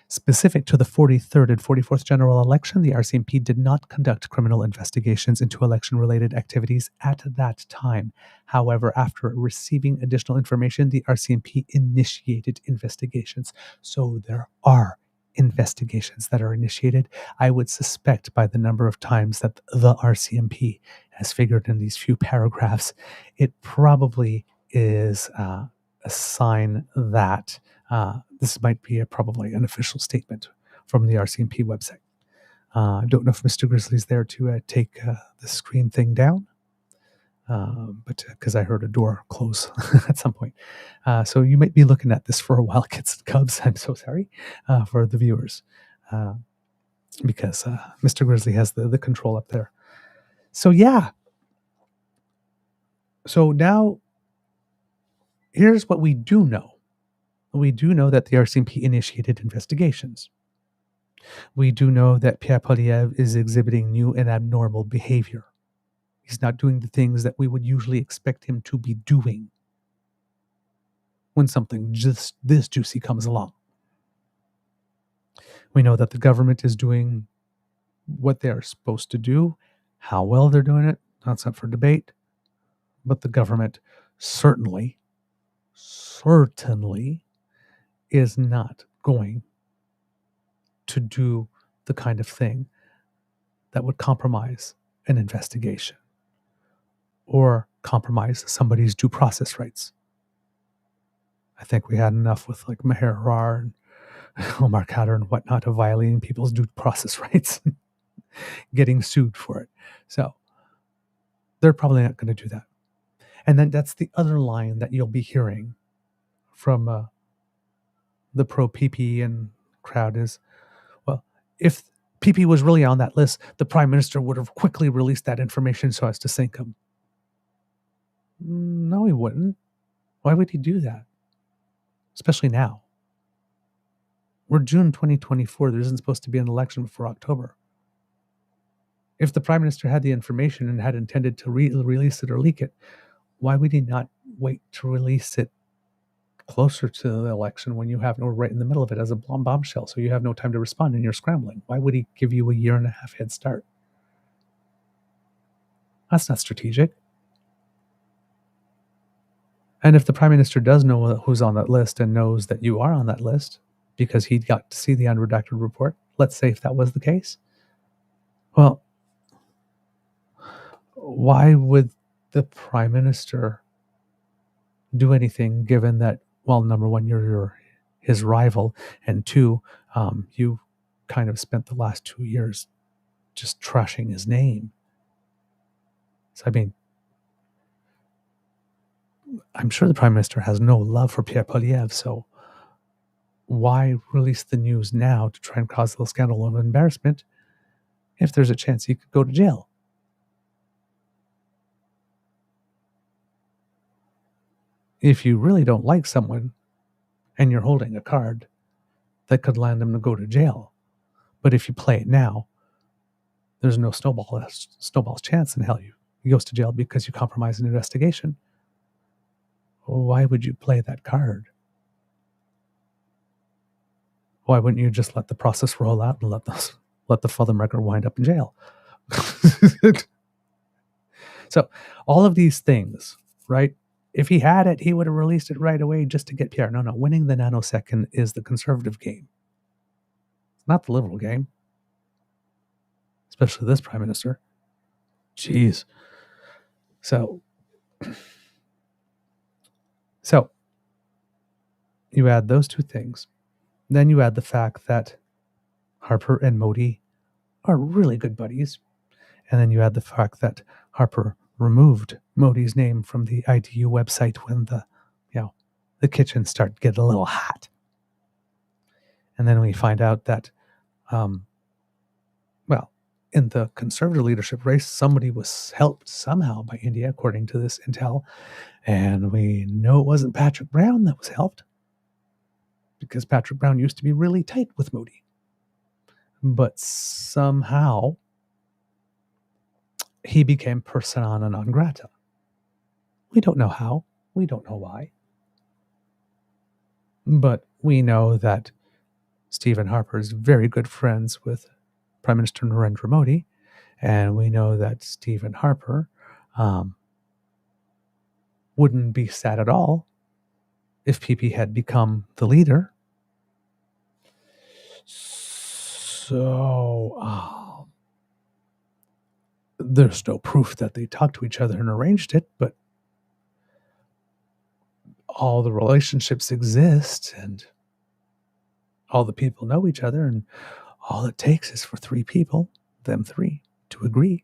Specific to the 43rd and 44th general election, the RCMP did not conduct criminal investigations into election-related activities at that time. However, after receiving additional information, the RCMP initiated investigations. So there are investigations that are initiated. I would suspect by the number of times that the RCMP has figured in these few paragraphs, it probably is a sign that this might be probably an official statement from the RCMP website. I don't know if Mr. Grizzly's there to take the screen thing down, but because I heard a door close at some point. So you might be looking at this for a while, kids and cubs. I'm so sorry for the viewers, because Mr. Grizzly has the control up there. So yeah. So now, here's what we do know. We do know that the RCMP initiated investigations. We do know that Pierre Pomme is exhibiting new and abnormal behavior. He's not doing the things that we would usually expect him to be doing when something just this juicy comes along. We know that the government is doing what they are supposed to do. How well they're doing it, that's up for debate. But the government certainly is not going to do the kind of thing that would compromise an investigation or compromise somebody's due process rights. I think we had enough with like Maher Arar and Omar Khadr and whatnot of violating people's due process rights, getting sued for it. So they're probably not going to do that. And then that's the other line that you'll be hearing from the pro-PP and crowd is, well, if PP was really on that list, the Prime Minister would have quickly released that information so as to sink him. No, he wouldn't. Why would he do that? Especially now. We're June 2024. There isn't supposed to be an election before October. If the Prime Minister had the information and had intended to release it or leak it, why would he not wait to release it closer to the election when you have no right in the middle of it as a bombshell, so you have no time to respond and you're scrambling? Why would he give you a 1.5 year head start? That's not strategic. And if the Prime Minister does know who's on that list and knows that you are on that list because he got to see the unredacted report, let's say if that was the case, well, why would the Prime Minister do anything given that, well, number one, you're his rival, and two, you kind of spent the last 2 years just trashing his name. So, I mean, I'm sure the Prime Minister has no love for Pierre Poilievre, so why release the news now to try and cause a little scandal of embarrassment if there's a chance he could go to jail? If you really don't like someone and you're holding a card, that could land him to go to jail. But if you play it now, there's no snowball's chance in hell he goes to jail because you compromise an investigation. Why would you play that card? Why wouldn't you just let the process roll out and let the Fuddlemucker wind up in jail? So all of these things, right? If he had it, he would have released it right away just to get Pierre. No, winning the nanosecond is the conservative game. It's not the liberal game. Especially this Prime Minister. Jeez. So you add those two things. Then you add the fact that Harper and Modi are really good buddies. And then you add the fact that Harper removed Modi's name from the ITU website when the kitchen started to get a little hot. And then we find out that, in the conservative leadership race, somebody was helped somehow by India, according to this intel. And we know it wasn't Patrick Brown that was helped, because Patrick Brown used to be really tight with Modi. But somehow he became persona non grata. We don't know how. We don't know why. But we know that Stephen Harper is very good friends with Prime Minister Narendra Modi. And we know that Stephen Harper wouldn't be sad at all if PP had become the leader. So there's no proof that they talked to each other and arranged it, but all the relationships exist and all the people know each other, and all it takes is for three people, them three, to agree.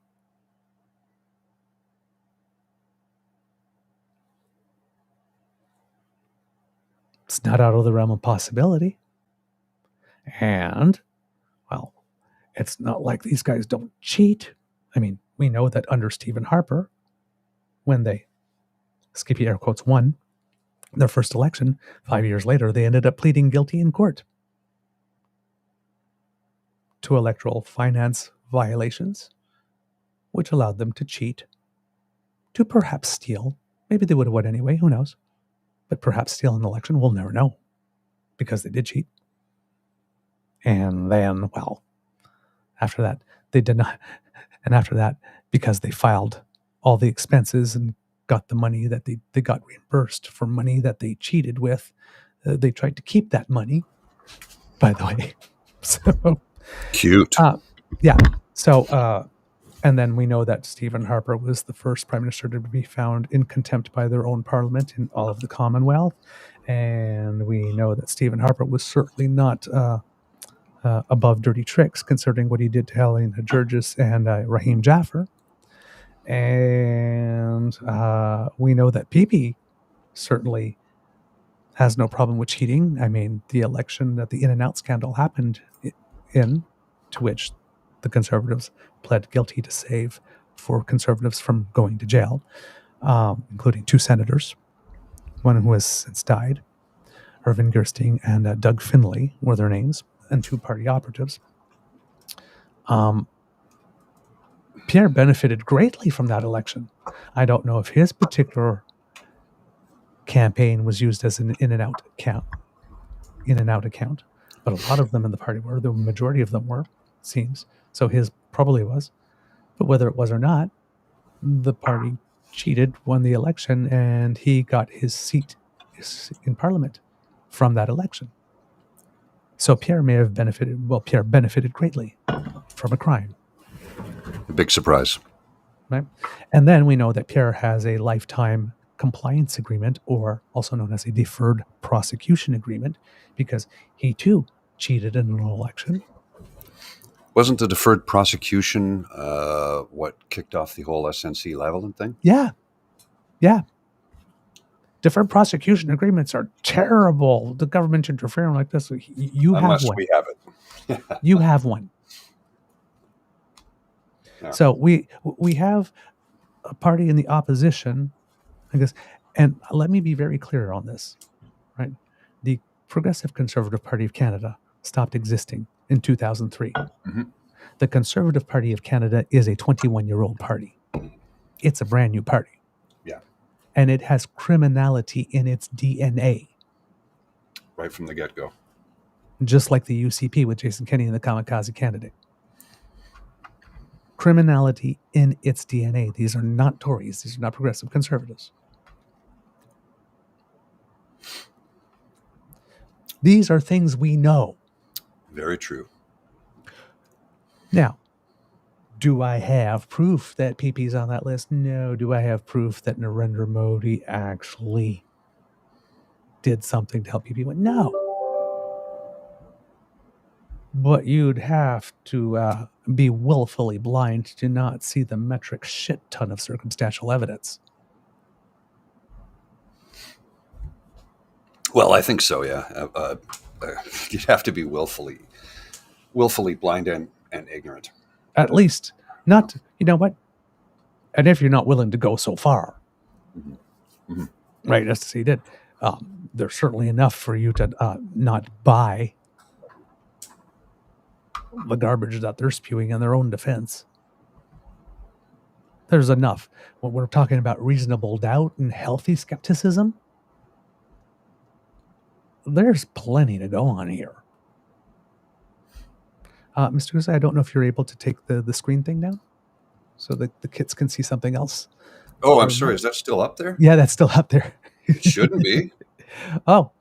It's not out of the realm of possibility. And, well, it's not like these guys don't cheat. I mean, we know that under Stephen Harper, when they, skippy air quotes, won their first election, 5 years later, they ended up pleading guilty in court to electoral finance violations, which allowed them to cheat, to perhaps steal. Maybe they would have won anyway, who knows? But perhaps steal an election, we'll never know, because they did cheat. And then, well, after that, they did not. And after that, because they filed all the expenses and got the money that they got reimbursed for money that they cheated with, they tried to keep that money, by the way. So Cute. Yeah. So, and then we know that Stephen Harper was the first prime minister to be found in contempt by their own parliament in all of the Commonwealth. And we know that Stephen Harper was certainly not above dirty tricks, considering what he did to Helena Georges and Raheem Jaffer. And we know that PP certainly has no problem with cheating. I mean, the election that the In-N-Out scandal happened in, to which the Conservatives pled guilty to save 4 Conservatives from going to jail, including 2 senators, one who has since died, Irvin Gersting and Doug Finley were their names, and 2 party operatives. Pierre benefited greatly from that election. I don't know if his particular campaign was used as an in-and-out account, but a lot of them in the party were. The majority of them were, it seems. So his probably was. But whether it was or not, the party cheated, won the election, and he got his seat in Parliament from that election. So Pierre may have benefited. Well, Pierre benefited greatly from a crime. A big surprise. Right? And then we know that Pierre has a lifetime compliance agreement, or also known as a deferred prosecution agreement, because he too cheated in an election. Wasn't the deferred prosecution what kicked off the whole SNC Lavalin thing? Yeah. Deferred prosecution agreements are terrible. The government interfering like this. You Unless have one. we have it. You have one. Yeah. So we have a party in the opposition, I guess, and let me be very clear on this, right? The Progressive Conservative Party of Canada stopped existing in 2003. Mm-hmm. The Conservative Party of Canada is a 21-year-old party. It's a brand new party. Yeah. And it has criminality in its DNA. Right from the get-go. Just like the UCP with Jason Kenney and the kamikaze candidate. Criminality in its DNA. These are not Tories. These are not progressive conservatives. These are things we know. Very true. Now, do I have proof that PP's on that list? No. Do I have proof that Narendra Modi actually did something to help PP win? No. But you'd have to be willfully blind to not see the metric shit ton of circumstantial evidence. Well, I think so, yeah. You'd have to be willfully blind and ignorant. At least, not, you know what? And if you're not willing to go so far, Mm-hmm. right, as he did, there's certainly enough for you to not buy the garbage that they're spewing in their own defense. There's enough. When we're talking about reasonable doubt and healthy skepticism, there's plenty to go on here. Mr. Guzzi, I don't know if you're able to take the screen thing down so that the kids can see something else. Oh, I'm sorry. Is that still up there? Yeah, that's still up there. It shouldn't be. Oh,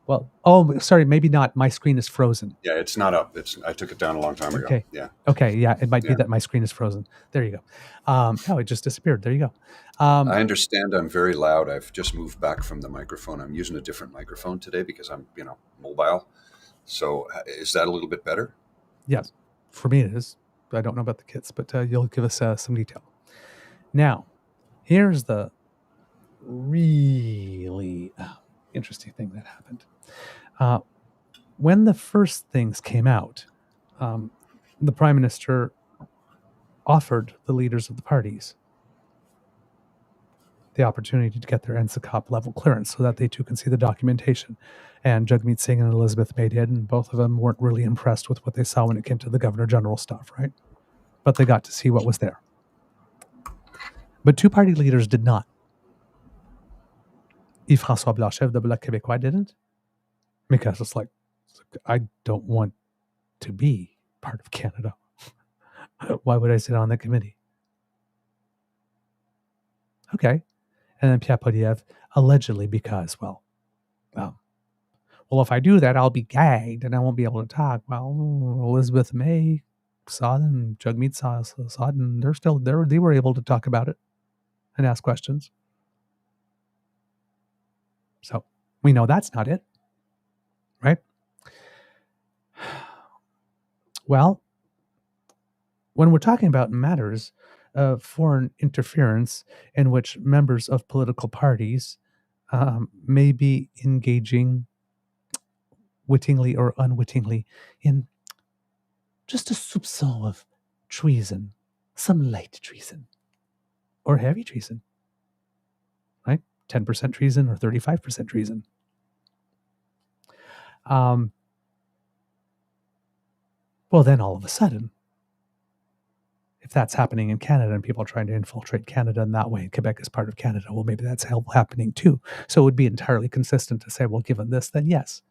Well, oh, sorry, maybe not. My screen is frozen. Yeah, it's not up. I took it down a long time ago. Okay. Yeah. Okay. Yeah, it might be Yeah. that my screen is frozen. There you go. No, it just disappeared. There you go. I understand I'm very loud. I've just moved back from the microphone. I'm using a different microphone today because I'm, mobile. So is that a little bit better? Yes, for me it is. I don't know about the kids, but you'll give us some detail. Now, here's the really interesting thing that happened. When the first things came out, the Prime Minister offered the leaders of the parties the opportunity to get their NSICOP level clearance so that they too can see the documentation. And Jagmeet Singh and Elizabeth May did, and both of them weren't really impressed with what they saw when it came to the Governor General stuff, right? But they got to see what was there. But two party leaders did not. Yves-François Blanchet, the Bloc Québécois, didn't, because it's like, I don't want to be part of Canada. Why would I sit on the committee? Okay. And then Pierre Pomme, allegedly because, well, if I do that, I'll be gagged and I won't be able to talk. Well, Elizabeth May saw them, Jagmeet saw it, and they were able to talk about it and ask questions. So we know that's not it, right? Well, when we're talking about matters of foreign interference in which members of political parties may be engaging wittingly or unwittingly in just a soupçon of treason, some light treason or heavy treason, right? 10% treason or 35% treason. Well, then all of a sudden, if that's happening in Canada and people are trying to infiltrate Canada in that way, and Quebec is part of Canada, well, maybe that's happening too. So it would be entirely consistent to say, well, given this, then yes.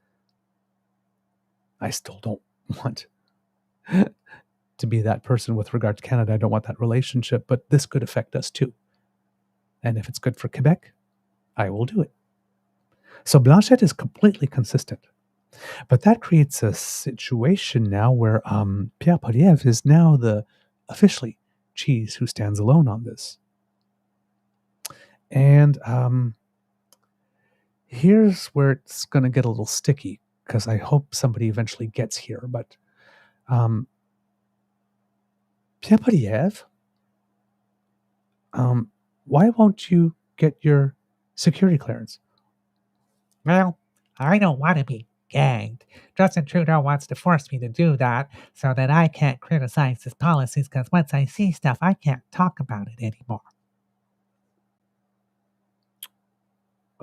I still don't want to be that person with regard to Canada. I don't want that relationship, but this could affect us too. And if it's good for Quebec, I will do it. So Blanchet is completely consistent. But that creates a situation now where Pierre Pomme is now the officially cheese who stands alone on this. And here's where it's going to get a little sticky, because I hope somebody eventually gets here. But Pierre Pomme, why won't you get your security clearance? Well, I don't want to be gagged. Justin Trudeau wants to force me to do that so that I can't criticize his policies, because once I see stuff, I can't talk about it anymore.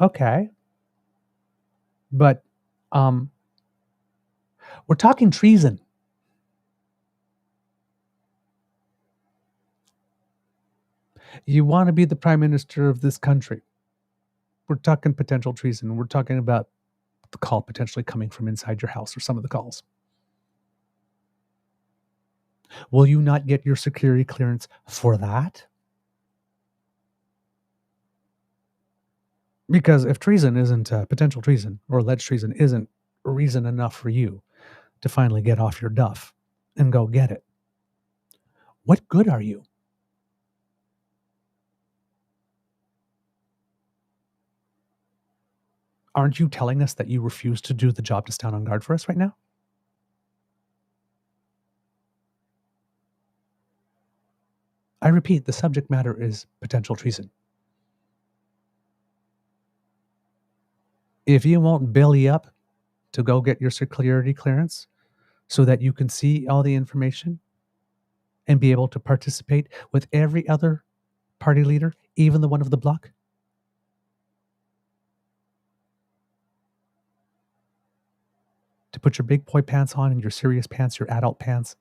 Okay. But we're talking treason. You want to be the prime minister of this country. We're talking potential treason. We're talking about the call potentially coming from inside your house, or some of the calls. Will you not get your security clearance for that? Because if treason isn't potential treason or alleged treason isn't reason enough for you to finally get off your duff and go get it, what good are you? Aren't you telling us that you refuse to do the job to stand on guard for us right now? I repeat, the subject matter is potential treason. If you won't belly up to go get your security clearance so that you can see all the information and be able to participate with every other party leader, even the one of the bloc, to put your big boy pants on and your serious pants, your adult pants,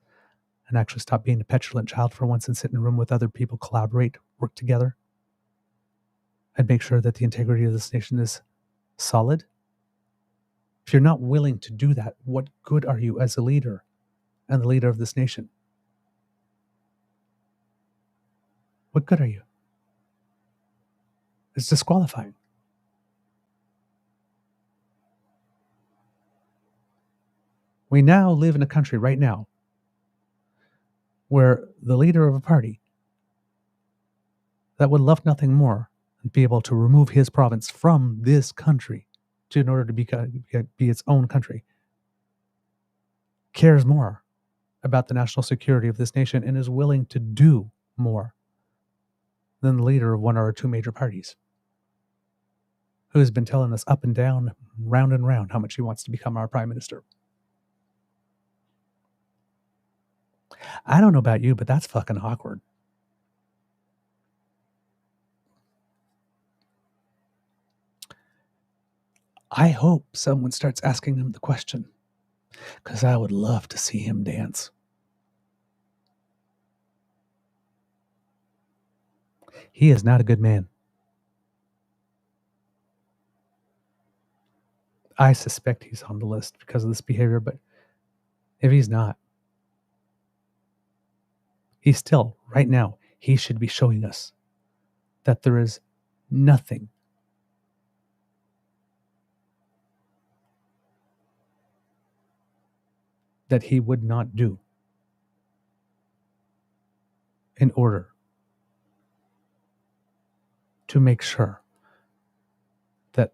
and actually stop being a petulant child for once and sit in a room with other people, collaborate, work together, and make sure that the integrity of this nation is solid. If you're not willing to do that, what good are you as a leader and the leader of this nation? What good are you? It's disqualifying. We now live in a country right now where the leader of a party that would love nothing more than be able to remove his province from this country in order to be its own country cares more about the national security of this nation and is willing to do more than the leader of one or two major parties, who has been telling us up and down, round and round, how much he wants to become our prime minister. I don't know about you, but that's fucking awkward. I hope someone starts asking him the question, because I would love to see him dance. He is not a good man. I suspect he's on the list because of this behavior, but if he's not, he's still, right now, he should be showing us that there is nothing that he would not do in order to make sure that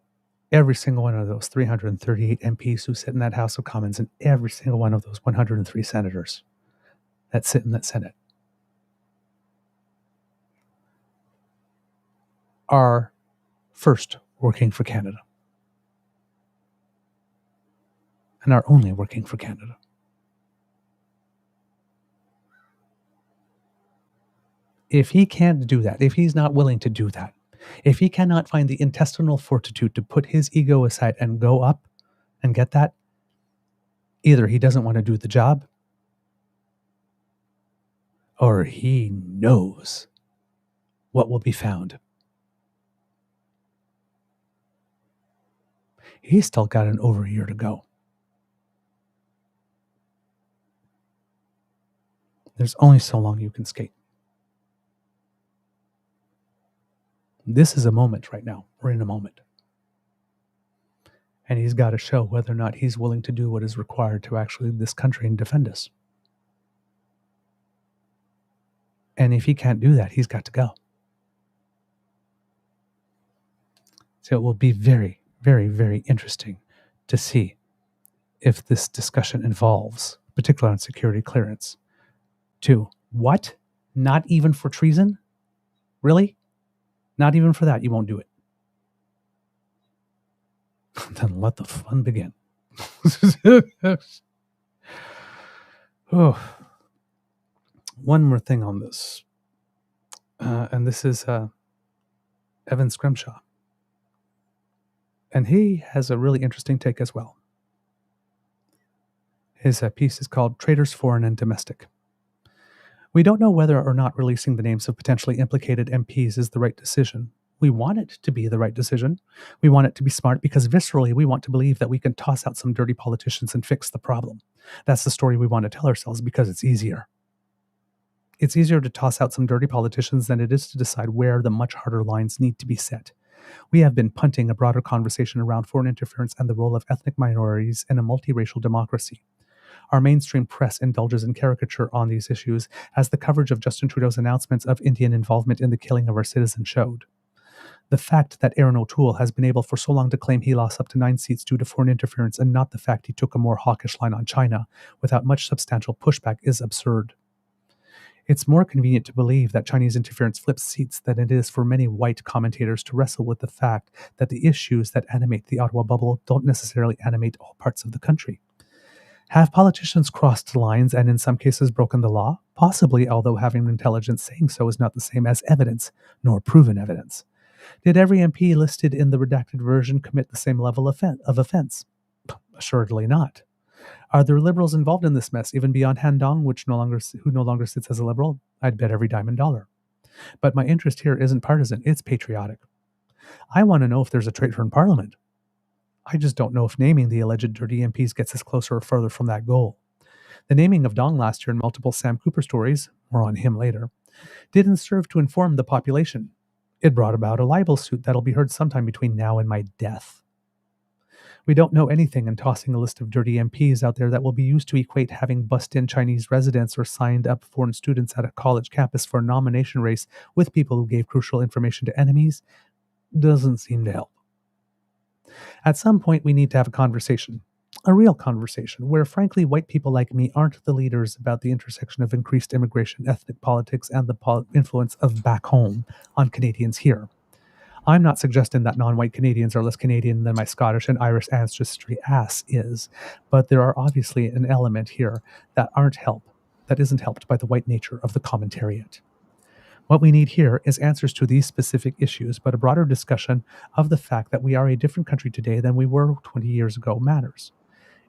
every single one of those 338 MPs who sit in that House of Commons and every single one of those 103 senators that sit in that Senate are first working for Canada and are only working for Canada. If he can't do that, if he's not willing to do that, if he cannot find the intestinal fortitude to put his ego aside and go up and get that, either he doesn't want to do the job or he knows what will be found. He's still got over a year to go. There's only so long you can skate. This is a moment right now. We're in a moment. And he's got to show whether or not he's willing to do what is required to actually lead this country and defend us. And if he can't do that, he's got to go. So it will be very, very, very interesting to see if this discussion involves, particularly on security clearance, to what? Not even for treason? Really? Not even for that, you won't do it. Then let the fun begin. Oh, one more thing on this. And this is Evan Scrimshaw. And he has a really interesting take as well. His piece is called Traitors Foreign and Domestic. We don't know whether or not releasing the names of potentially implicated MPs is the right decision. We want it to be the right decision. We want it to be smart because viscerally we want to believe that we can toss out some dirty politicians and fix the problem. That's the story we want to tell ourselves because it's easier. It's easier to toss out some dirty politicians than it is to decide where the much harder lines need to be set. We have been punting a broader conversation around foreign interference and the role of ethnic minorities in a multiracial democracy. Our mainstream press indulges in caricature on these issues, as the coverage of Justin Trudeau's announcements of Indian involvement in the killing of our citizens showed. The fact that Aaron O'Toole has been able for so long to claim he lost up to 9 seats due to foreign interference and not the fact he took a more hawkish line on China without much substantial pushback is absurd. It's more convenient to believe that Chinese interference flips seats than it is for many white commentators to wrestle with the fact that the issues that animate the Ottawa bubble don't necessarily animate all parts of the country. Have politicians crossed lines and in some cases broken the law? Possibly, although having intelligence saying so is not the same as evidence, nor proven evidence. Did every MP listed in the redacted version commit the same level of offense? Assuredly not. Are there liberals involved in this mess, even beyond Han Dong, who no longer sits as a liberal? I'd bet every dime and dollar. But my interest here isn't partisan, it's patriotic. I want to know if there's a traitor in Parliament. I just don't know if naming the alleged dirty MPs gets us closer or further from that goal. The naming of Dong last year in multiple Sam Cooper stories, more on him later, didn't serve to inform the population. It brought about a libel suit that'll be heard sometime between now and my death. We don't know anything, and tossing a list of dirty MPs out there that will be used to equate having bussed-in Chinese residents or signed up foreign students at a college campus for a nomination race with people who gave crucial information to enemies doesn't seem to help. At some point, we need to have a conversation. A real conversation, where frankly white people like me aren't the leaders about the intersection of increased immigration, ethnic politics, and the influence of back home on Canadians here. I'm not suggesting that non-white Canadians are less Canadian than my Scottish and Irish ancestry ass is, but there are obviously an element here that isn't helped by the white nature of the commentariat. What we need here is answers to these specific issues, but a broader discussion of the fact that we are a different country today than we were 20 years ago matters.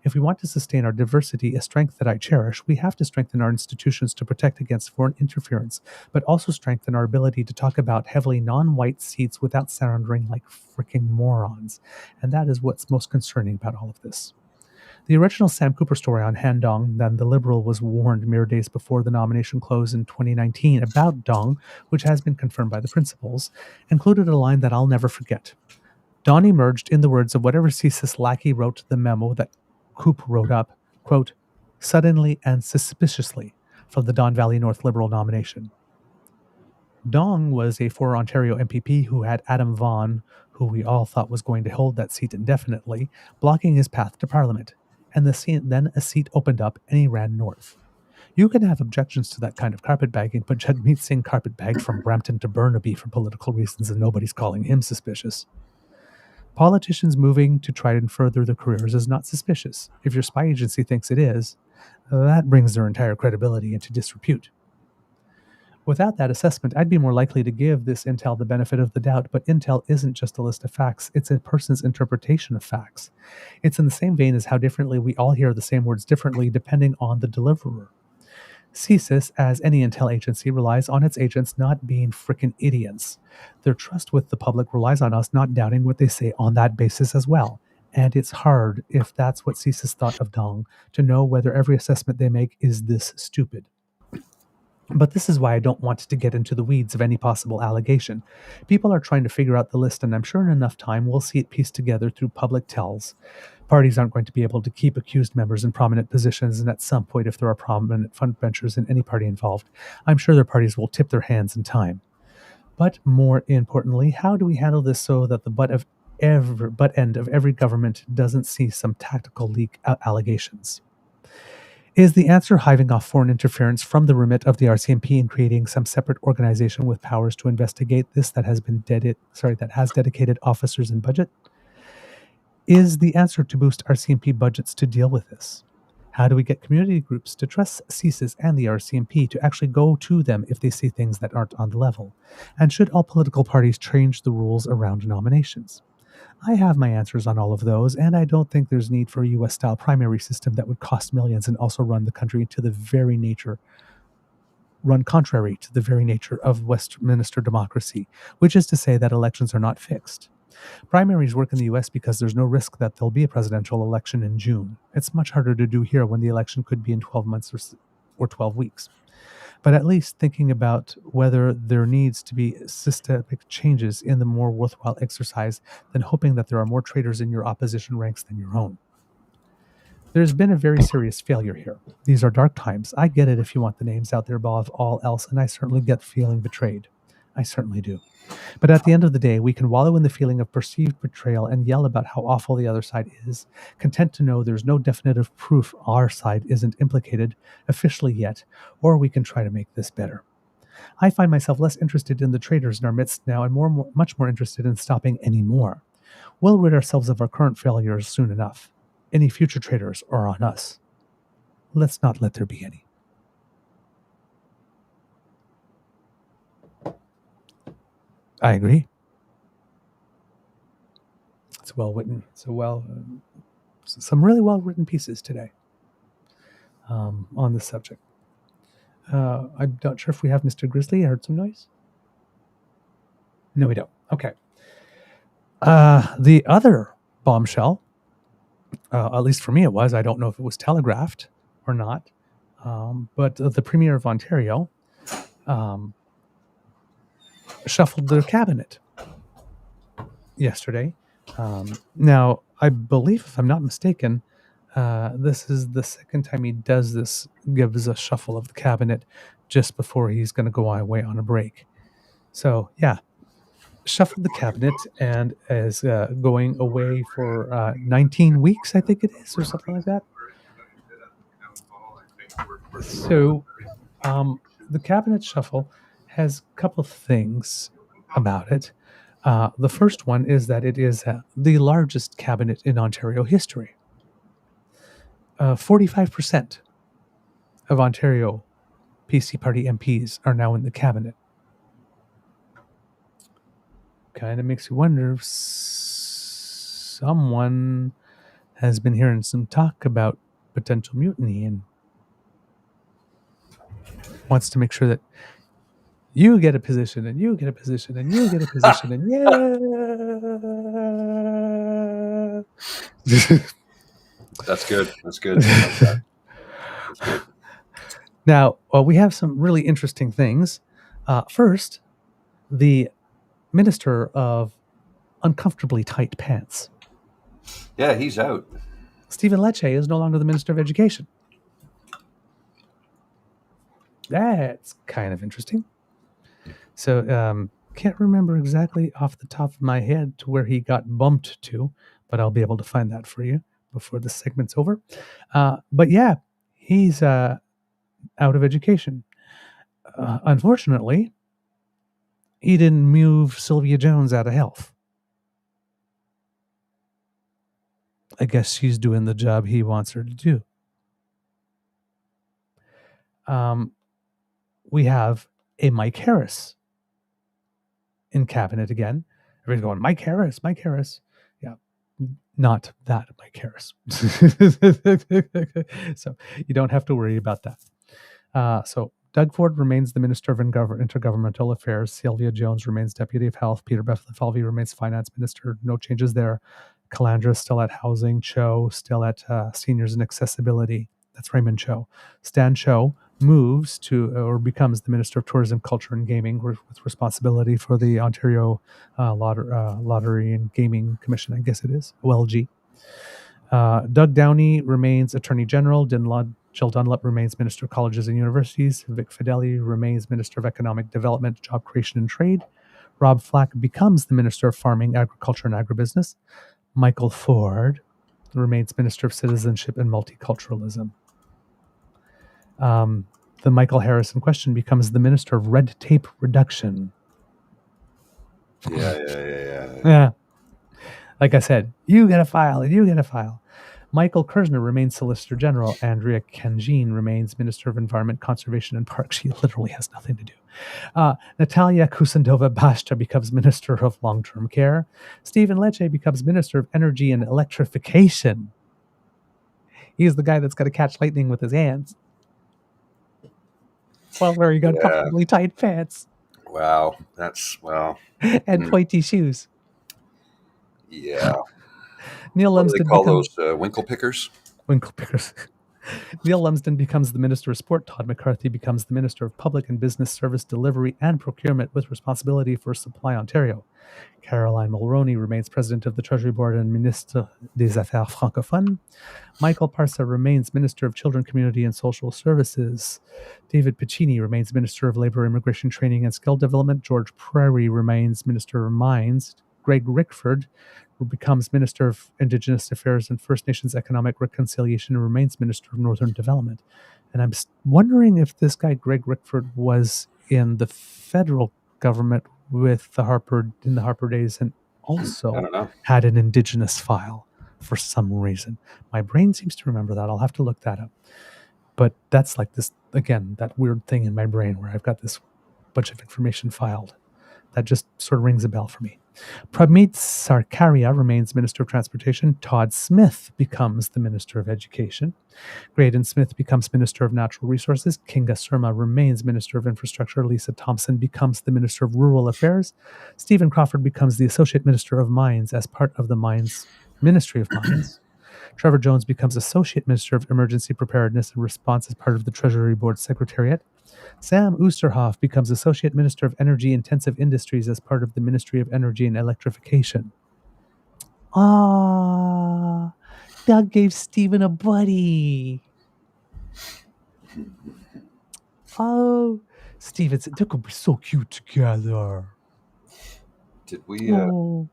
If we want to sustain our diversity, a strength that I cherish, we have to strengthen our institutions to protect against foreign interference, but also strengthen our ability to talk about heavily non-white seats without sounding like freaking morons. And that is what's most concerning about all of this. The original Sam Cooper story on Han Dong, then the Liberal was warned mere days before the nomination closed in 2019 about Dong, which has been confirmed by the principals, included a line that I'll never forget. Dong emerged in the words of whatever CSIS lackey wrote the memo that Coop wrote up, quote, suddenly and suspiciously from the Don Valley North Liberal nomination. Dong was a former Ontario MPP who had Adam Vaughan, who we all thought was going to hold that seat indefinitely, blocking his path to Parliament, and then a seat opened up and he ran north. You can have objections to that kind of carpetbagging, but Jagmeet Singh carpetbagged from Brampton to Burnaby for political reasons and nobody's calling him suspicious. Politicians moving to try and further their careers is not suspicious. If your spy agency thinks it is, that brings their entire credibility into disrepute. Without that assessment, I'd be more likely to give this intel the benefit of the doubt, but intel isn't just a list of facts, it's a person's interpretation of facts. It's in the same vein as how differently we all hear the same words differently depending on the deliverer. CSIS, as any intel agency, relies on its agents not being frickin' idiots. Their trust with the public relies on us not doubting what they say on that basis as well. And it's hard, if that's what CSIS thought of Dong, to know whether every assessment they make is this stupid. But this is why I don't want to get into the weeds of any possible allegation. People are trying to figure out the list, and I'm sure in enough time we'll see it pieced together through public tells. Parties aren't going to be able to keep accused members in prominent positions, and at some point, if there are prominent frontbenchers in any party involved, I'm sure their parties will tip their hands in time. But more importantly, how do we handle this so that the butt end of every government doesn't see some tactical leak allegations? Is the answer hiving off foreign interference from the remit of the RCMP and creating some separate organization with powers to investigate this that has dedicated officers and budget? Is the answer to boost RCMP budgets to deal with this? How do we get community groups to trust CSIS and the RCMP to actually go to them if they see things that aren't on the level? And should all political parties change the rules around nominations? I have my answers on all of those, and I don't think there's need for a US-style primary system that would cost millions and also run contrary to the very nature of Westminster democracy, which is to say that elections are not fixed. Primaries work in the US because there's no risk that there'll be a presidential election in June. It's much harder to do here when the election could be in 12 months or 12 weeks. But at least thinking about whether there needs to be systemic changes in the more worthwhile exercise than hoping that there are more traitors in your opposition ranks than your own. There's been a very serious failure here. These are dark times. I get it if you want the names out there above all else, and I certainly get feeling betrayed. I certainly do. But at the end of the day, we can wallow in the feeling of perceived betrayal and yell about how awful the other side is, content to know there's no definitive proof our side isn't implicated officially yet, or we can try to make this better. I find myself less interested in the traitors in our midst now and much more interested in stopping any more. We'll rid ourselves of our current failures soon enough. Any future traitors are on us. Let's not let there be any. I agree. It's well written. Some really well written pieces today on this subject. I'm not sure if we have Mr. Grizzly. I heard some noise. No, we don't. Okay. The other bombshell, at least for me it was, I don't know if it was telegraphed or not, but the Premier of Ontario shuffled their cabinet yesterday, Now, I believe, if I'm not mistaken, this is the second time he does this, gives a shuffle of the cabinet just before he's going to go away on a break. So, yeah, shuffled the cabinet and is going away for 19 weeks, I think it is, or something like that. So, the cabinet shuffle has a couple of things about it. The first one is that it is the largest cabinet in Ontario history. 45% of Ontario PC Party MPs are now in the cabinet. Kind of makes you wonder if someone has been hearing some talk about potential mutiny and wants to make sure that you get a position and you get a position and you get a position and yeah. That's good. That's good. That's good. Now, we have some really interesting things. First, the Minister of Uncomfortably Tight Pants. Yeah, he's out. Stephen Lecce is no longer the Minister of Education. That's kind of interesting. So, can't remember exactly off the top of my head to where he got bumped to, but I'll be able to find that for you before the segment's over. But yeah, he's out of education. Unfortunately, he didn't move Sylvia Jones out of health. I guess she's doing the job he wants her to do. We have a Mike Harris in cabinet again. Everybody's going, Mike Harris, Mike Harris. Yeah, not that Mike Harris. So you don't have to worry about that. So Doug Ford remains the Minister of Intergovernmental Affairs. Sylvia Jones remains Deputy of Health. Peter Falvey remains Finance Minister. No changes there. Calandra still at Housing. Cho still at Seniors and Accessibility. That's Raymond Cho. Stan Cho moves to or becomes the Minister of Tourism, Culture and Gaming with responsibility for the Ontario Lottery and Gaming Commission, I guess it is, OLG. Doug Downey remains Attorney General. Jill Dunlop remains Minister of Colleges and Universities. Vic Fideli remains Minister of Economic Development, Job Creation and Trade. Rob Flack becomes the Minister of Farming, Agriculture and Agribusiness. Michael Ford remains Minister of Citizenship and Multiculturalism. The Michael Harris in question becomes the Minister of Red Tape Reduction. Yeah. Like I said, you get a file and you get a file. Michael Kersner remains Solicitor General. Andrea Kangin remains Minister of Environment, Conservation and Parks. She literally has nothing to do. Natalia Kusendova-Bashta becomes Minister of Long-Term Care. Stephen Lecce becomes Minister of Energy and Electrification. He's the guy that's got to catch lightning with his hands. Well, where you got comfortably tight pants. Wow. And pointy shoes. Yeah. Neil What do Lumsden they call becomes those winkle pickers? Winkle pickers. Neil Lumsden becomes the Minister of Sport. Todd McCarthy becomes the Minister of Public and Business Service Delivery and Procurement with responsibility for Supply Ontario. Caroline Mulroney remains President of the Treasury Board and Ministre des Affaires Francophones. Michael Parsa remains Minister of Children, Community and Social Services. David Piccini remains Minister of Labour, Immigration, Training and Skill Development. George Prairie remains Minister of Mines. Greg Rickford becomes Minister of Indigenous Affairs and First Nations Economic Reconciliation and remains Minister of Northern Development. And I'm wondering if this guy, Greg Rickford, was in the federal government with the Harper days and also had an Indigenous file for some reason. My brain seems to remember that. I'll have to look that up. But that's like this, again, that weird thing in my brain where I've got this bunch of information filed. That just sort of rings a bell for me. Pramit Sarkaria remains Minister of Transportation. Todd Smith becomes the Minister of Education. Graydon Smith becomes Minister of Natural Resources. Kinga Surma remains Minister of Infrastructure. Lisa Thompson becomes the Minister of Rural Affairs. Stephen Crawford becomes the Associate Minister of Mines as part of the Ministry of Mines. Trevor Jones becomes Associate Minister of Emergency Preparedness and Response as part of the Treasury Board Secretariat. Sam Oosterhoff becomes Associate Minister of Energy Intensive Industries as part of the Ministry of Energy and Electrification. Ah, Doug gave Steven a buddy. Oh, Steven said, they're going to be so cute together. Did we Oh,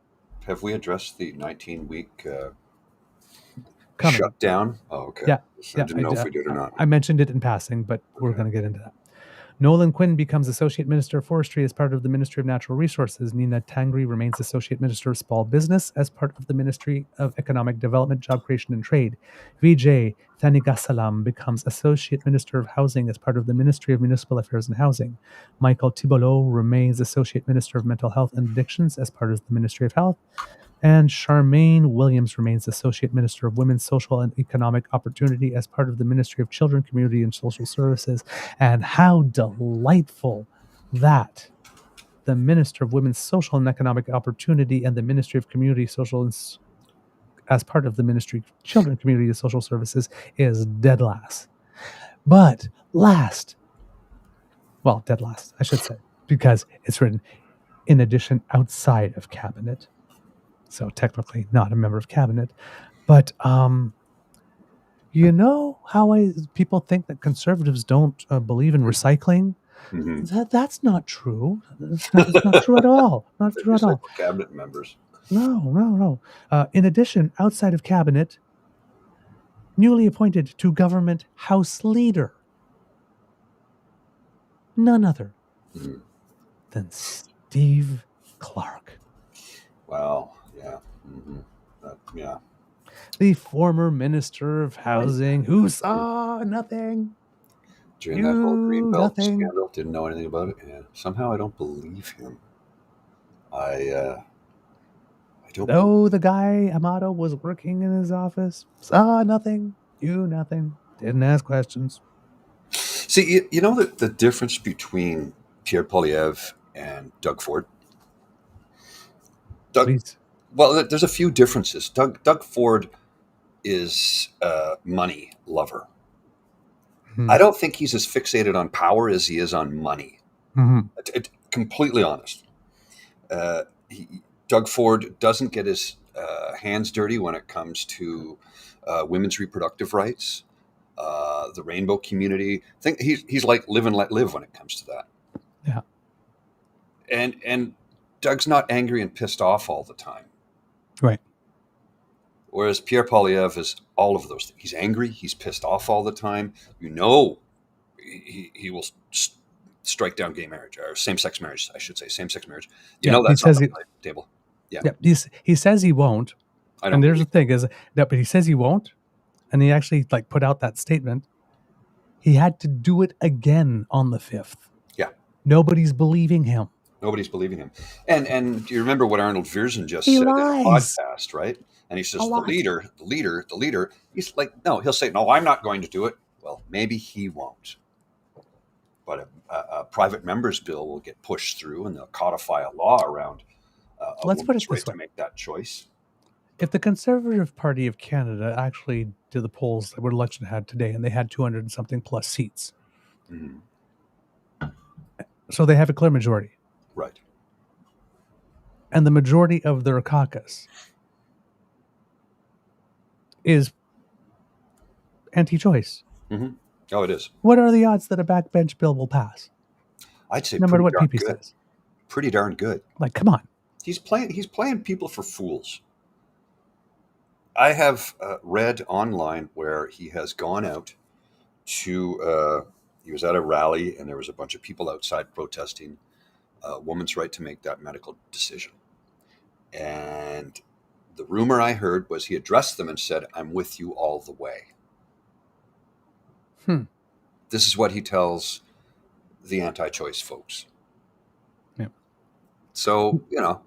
have we addressed the 19-week coming. shutdown? Oh, okay. Yeah. So I didn't know if we did or not. I mentioned it in passing, but we're Okay. going to get into that. Nolan Quinn becomes Associate Minister of Forestry as part of the Ministry of Natural Resources. Nina Tangri remains Associate Minister of Small Business as part of the Ministry of Economic Development, Job Creation and Trade. Vijay Thanigasalam becomes Associate Minister of Housing as part of the Ministry of Municipal Affairs and Housing. Michael Tibolo remains Associate Minister of Mental Health and Addictions as part of the Ministry of Health. And Charmaine Williams remains Associate Minister of Women's Social and Economic Opportunity as part of the Ministry of Children, Community, and Social Services. And how delightful that the Minister of Women's Social and Economic Opportunity and the Ministry of Community, Social, and as part of the Ministry of Children, Community, and Social Services is dead last. But dead last, I should say, because it's written in addition outside of cabinet. So technically not a member of cabinet, but you know how people think that conservatives don't believe in recycling? Mm-hmm. That's not true. It's not true at all. Not true at all. Cabinet members. No. In addition, outside of cabinet, newly appointed to government House Leader, none other than Steve Clark. Wow. Yeah. Mm-hmm. Yeah. The former Minister of Housing who saw nothing. During that whole Greenbelt scandal, didn't know anything about it. Yeah. Somehow I don't believe him. I don't. Though the guy Amato was working in his office, saw nothing, knew nothing, didn't ask questions. See, you know the difference between Pierre Poilievre and Doug Ford? Please. Well, there's a few differences. Doug Ford is a money lover. I don't think he's as fixated on power as he is on money. Completely honest. Doug Ford doesn't get his hands dirty when it comes to women's reproductive rights, the rainbow community. I think he's like live and let live when it comes to that. Yeah. And Doug's not angry and pissed off all the time. Right. Whereas Pierre Poilievre is all of those things. He's angry. He's pissed off all the time. You know, he will strike down gay marriage or same-sex marriage. I should say same-sex marriage. You know that's on the table. Yeah. He says he won't. And there's the thing is that, but he says he won't, and he actually put out that statement. He had to do it again on the 5th. Yeah. Nobody's believing him. Nobody's believing him. And you remember what Arnold Viersen just said in a podcast, right? And he says, the leader. He's like, no, he'll say, no, I'm not going to do it. Well, maybe he won't. But a private member's bill will get pushed through and they'll codify a law around Let's put it this way. To make that choice. If the Conservative Party of Canada actually did the polls that were election had today, and they had 200 and something plus seats. So they have a clear majority. Right. And the majority of their caucus is anti-choice. Oh, it is. What are the odds that a backbench bill will pass? I'd say no matter what PP says. Pretty darn good. Like, come on. He's playing people for fools. I have read online where he has gone out to, he was at a rally and there was a bunch of people outside protesting a woman's right to make that medical decision. And the rumor I heard was he addressed them and said, I'm with you all the way. This is what he tells the anti-choice folks. Yeah. So, you know.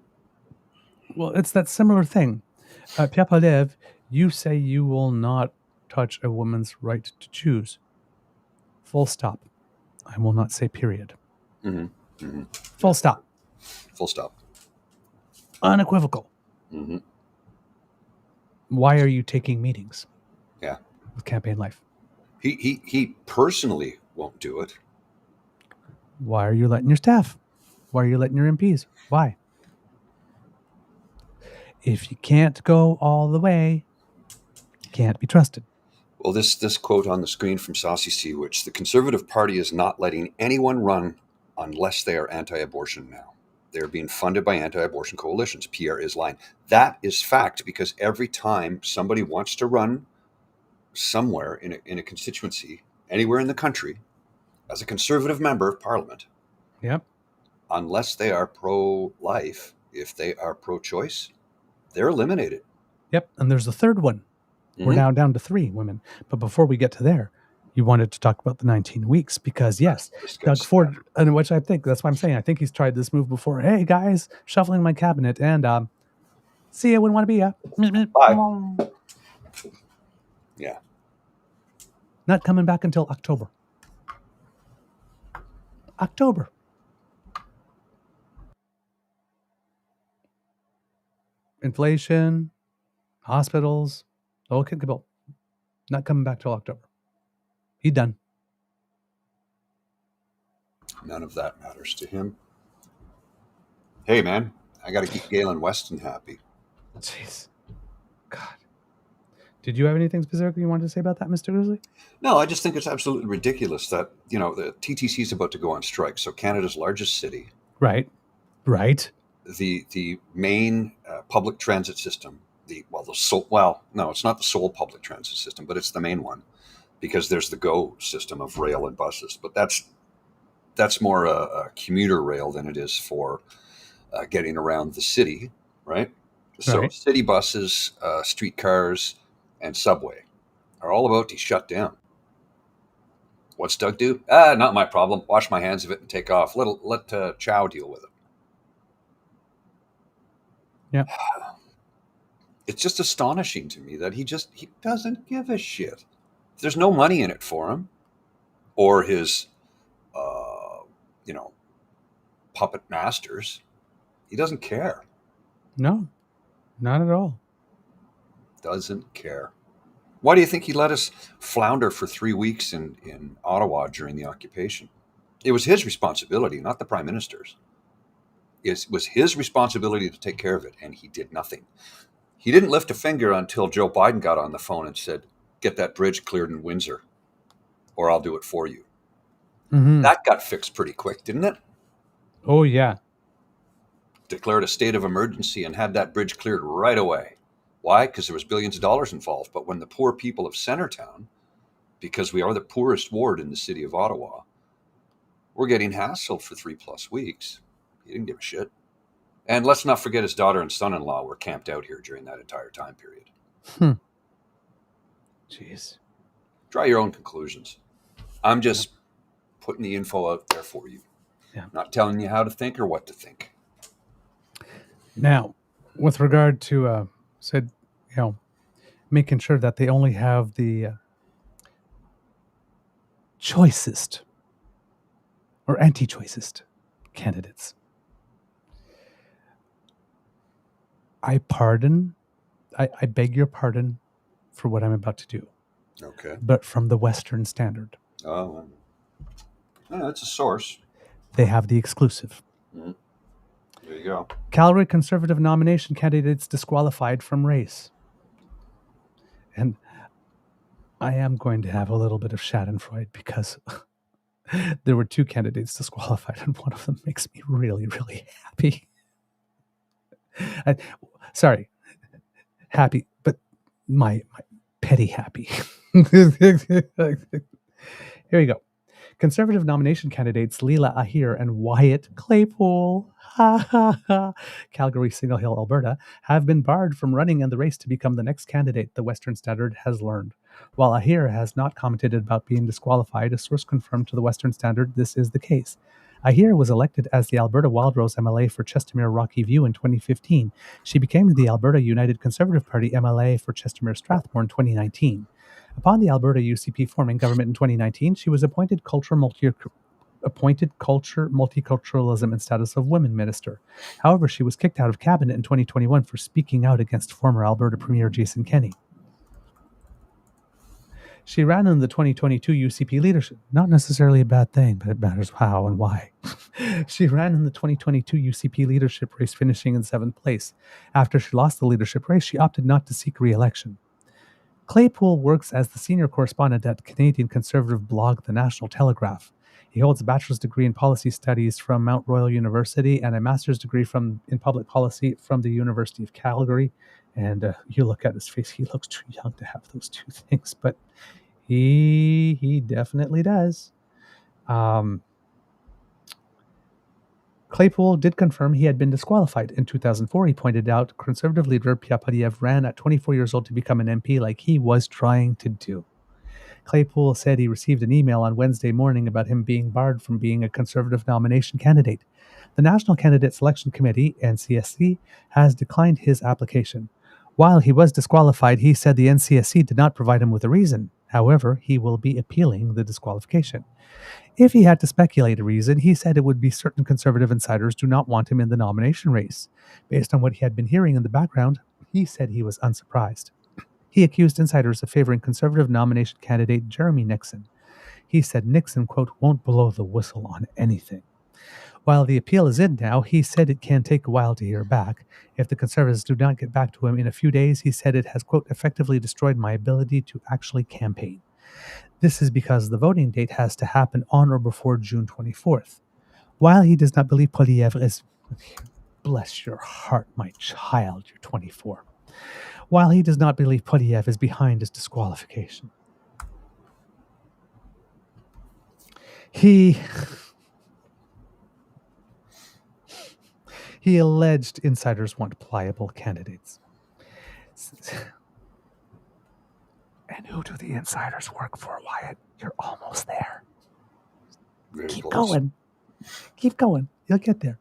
Well, it's that similar thing. Pierre Poilievre, you say you will not touch a woman's right to choose. Full stop. I will not say period. Full stop. Full stop. Unequivocal. Why are you taking meetings? Yeah. With Campaign Life? He personally won't do it. Why are you letting your staff? Why are you letting your MPs? Why? if you can't go all the way, you can't be trusted. Well, this quote on the screen from Saucy Sea, which the Conservative Party is not letting anyone run unless they are anti-abortion now. They're being funded by anti-abortion coalitions. Pierre is lying. That is fact, because every time somebody wants to run somewhere in a constituency, anywhere in the country, as a Conservative member of Parliament, Yep. unless they are pro-life, if they are pro-choice, they're eliminated. Yep. And there's a third one. We're now down to 3 women. But before we get to there, you wanted to talk about the 19 weeks because, yes, Doug Ford, and which I think, that's why I'm saying, I think he's tried this move before. Hey, guys, shuffling my cabinet and see ya, wouldn't want to be ya. Bye. Yeah. Not coming back until October. October. Inflation, hospitals, oh, kickable. Not coming back till October. He done. None of that matters to him. Hey, man, I got to keep Galen Weston happy. Jeez. God. Did you have anything specifically you wanted to say about that, Mr. Grizzly? No, I just think it's absolutely ridiculous that, the TTC is about to go on strike. So Canada's largest city. Right. The main public transit system, it's not the sole public transit system, but it's the main one, because there's the GO system of rail and buses. But that's more a commuter rail than it is for getting around the city, right? So city buses, streetcars, and subway are all about to shut down. What's Doug do? Not my problem. Wash my hands of it and take off. Let Chow deal with it. Yeah. It's just astonishing to me that he doesn't give a shit. There's no money in it for him or his, puppet masters. He doesn't care. No, not at all. Doesn't care. Why do you think he let us flounder for 3 weeks in Ottawa during the occupation? It was his responsibility, not the Prime Minister's. It was his responsibility to take care of it, and he did nothing. He didn't lift a finger until Joe Biden got on the phone and said, get that bridge cleared in Windsor, or I'll do it for you. Mm-hmm. That got fixed pretty quick, didn't it? Oh, yeah. Declared a state of emergency and had that bridge cleared right away. Why? Because there was billions of dollars involved. But when the poor people of Centertown, because we are the poorest ward in the city of Ottawa, we're getting hassled for 3+ weeks. He didn't give a shit. And let's not forget his daughter and son-in-law were camped out here during that entire time period. Jeez. Draw your own conclusions. I'm just putting the info out there for you. Yeah. Not telling you how to think or what to think. Now, with regard to making sure that they only have the choicest or anti-choicest candidates. I beg your pardon for what I'm about to do. Okay. But from the Western Standard. Oh, that's a source. They have the exclusive. Mm-hmm. There you go. Calgary Conservative nomination candidates disqualified from race. And I am going to have a little bit of schadenfreude because there were 2 candidates disqualified, and one of them makes me really, really happy. Sorry, happy, but my petty happy. Here we go. Conservative nomination candidates Leela Ahir and Wyatt Claypool, Calgary, Signal Hill, Alberta, have been barred from running in the race to become the next candidate, the Western Standard has learned. While Ahir has not commented about being disqualified, a source confirmed to the Western Standard this is the case. Ahir was elected as the Alberta Wildrose MLA for Chestermere Rocky View in 2015. She became the Alberta United Conservative Party MLA for Chestermere Strathmore in 2019. Upon the Alberta UCP forming government in 2019, she was appointed Culture, Multiculturalism and Status of Women Minister. However, she was kicked out of cabinet in 2021 for speaking out against former Alberta Premier Jason Kenney. She ran in the 2022 UCP leadership. Not necessarily a bad thing, but it matters how and why. She ran in the 2022 UCP leadership race, finishing in 7th place. After she lost the leadership race, she opted not to seek re-election. Claypool works as the senior correspondent at Canadian conservative blog The National Telegraph. He holds a bachelor's degree in policy studies from Mount Royal University and a master's degree in public policy from the University of Calgary. And you look at his face, he looks too young to have those two things, but he definitely does. Claypool did confirm he had been disqualified. In 2004, he pointed out conservative leader Pierre Pomme ran at 24 years old to become an MP like he was trying to do. Claypool said he received an email on Wednesday morning about him being barred from being a conservative nomination candidate. The National Candidate Selection Committee, NCSC, has declined his application. While he was disqualified, he said the NCSC did not provide him with a reason. However, he will be appealing the disqualification. If he had to speculate a reason, he said it would be certain conservative insiders do not want him in the nomination race. Based on what he had been hearing in the background, he said he was unsurprised. He accused insiders of favoring conservative nomination candidate Jeremy Nixon. He said Nixon, quote, won't blow the whistle on anything. While the appeal is in now, he said it can take a while to hear back. If the Conservatives do not get back to him in a few days, he said it has, quote, effectively destroyed my ability to actually campaign. This is because the voting date has to happen on or before June 24th. While he does not believe Poilievre is... Bless your heart, my child, you're 24. While he does not believe Poilievre is behind his disqualification, he alleged insiders want pliable candidates. And who do the insiders work for, Wyatt? You're almost there. Keep going. Keep going. You'll get there.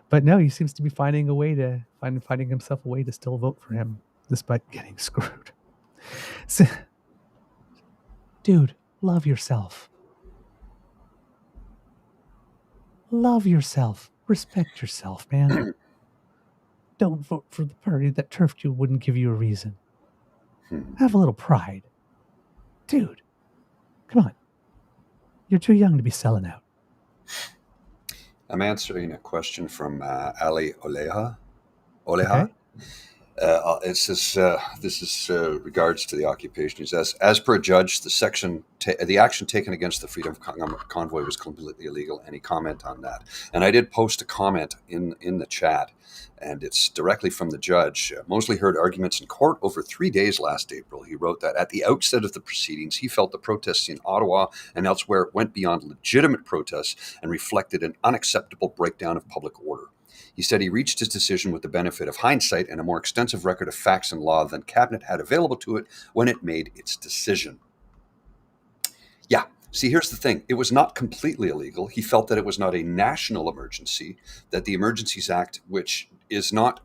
But no, he seems to be finding himself a way to still vote for him, despite getting screwed. So, dude, love yourself. Love yourself. Respect yourself, man. Don't vote for the party that turfed you wouldn't give you a reason. Have a little pride. Dude, come on. You're too young to be selling out. I'm answering a question from Ali Oleha. Okay. It says this is regards to the occupation. He says, as per a judge, the action taken against the Freedom Convoy was completely illegal. Any comment on that? And I did post a comment in the chat, and it's directly from the judge. Mosley heard arguments in court over 3 days last April. He wrote that at the outset of the proceedings, he felt the protests in Ottawa and elsewhere went beyond legitimate protests and reflected an unacceptable breakdown of public order. He said he reached his decision with the benefit of hindsight and a more extensive record of facts and law than Cabinet had available to it when it made its decision. Yeah, see, here's the thing. It was not completely illegal. He felt that it was not a national emergency, that the Emergencies Act, which is not,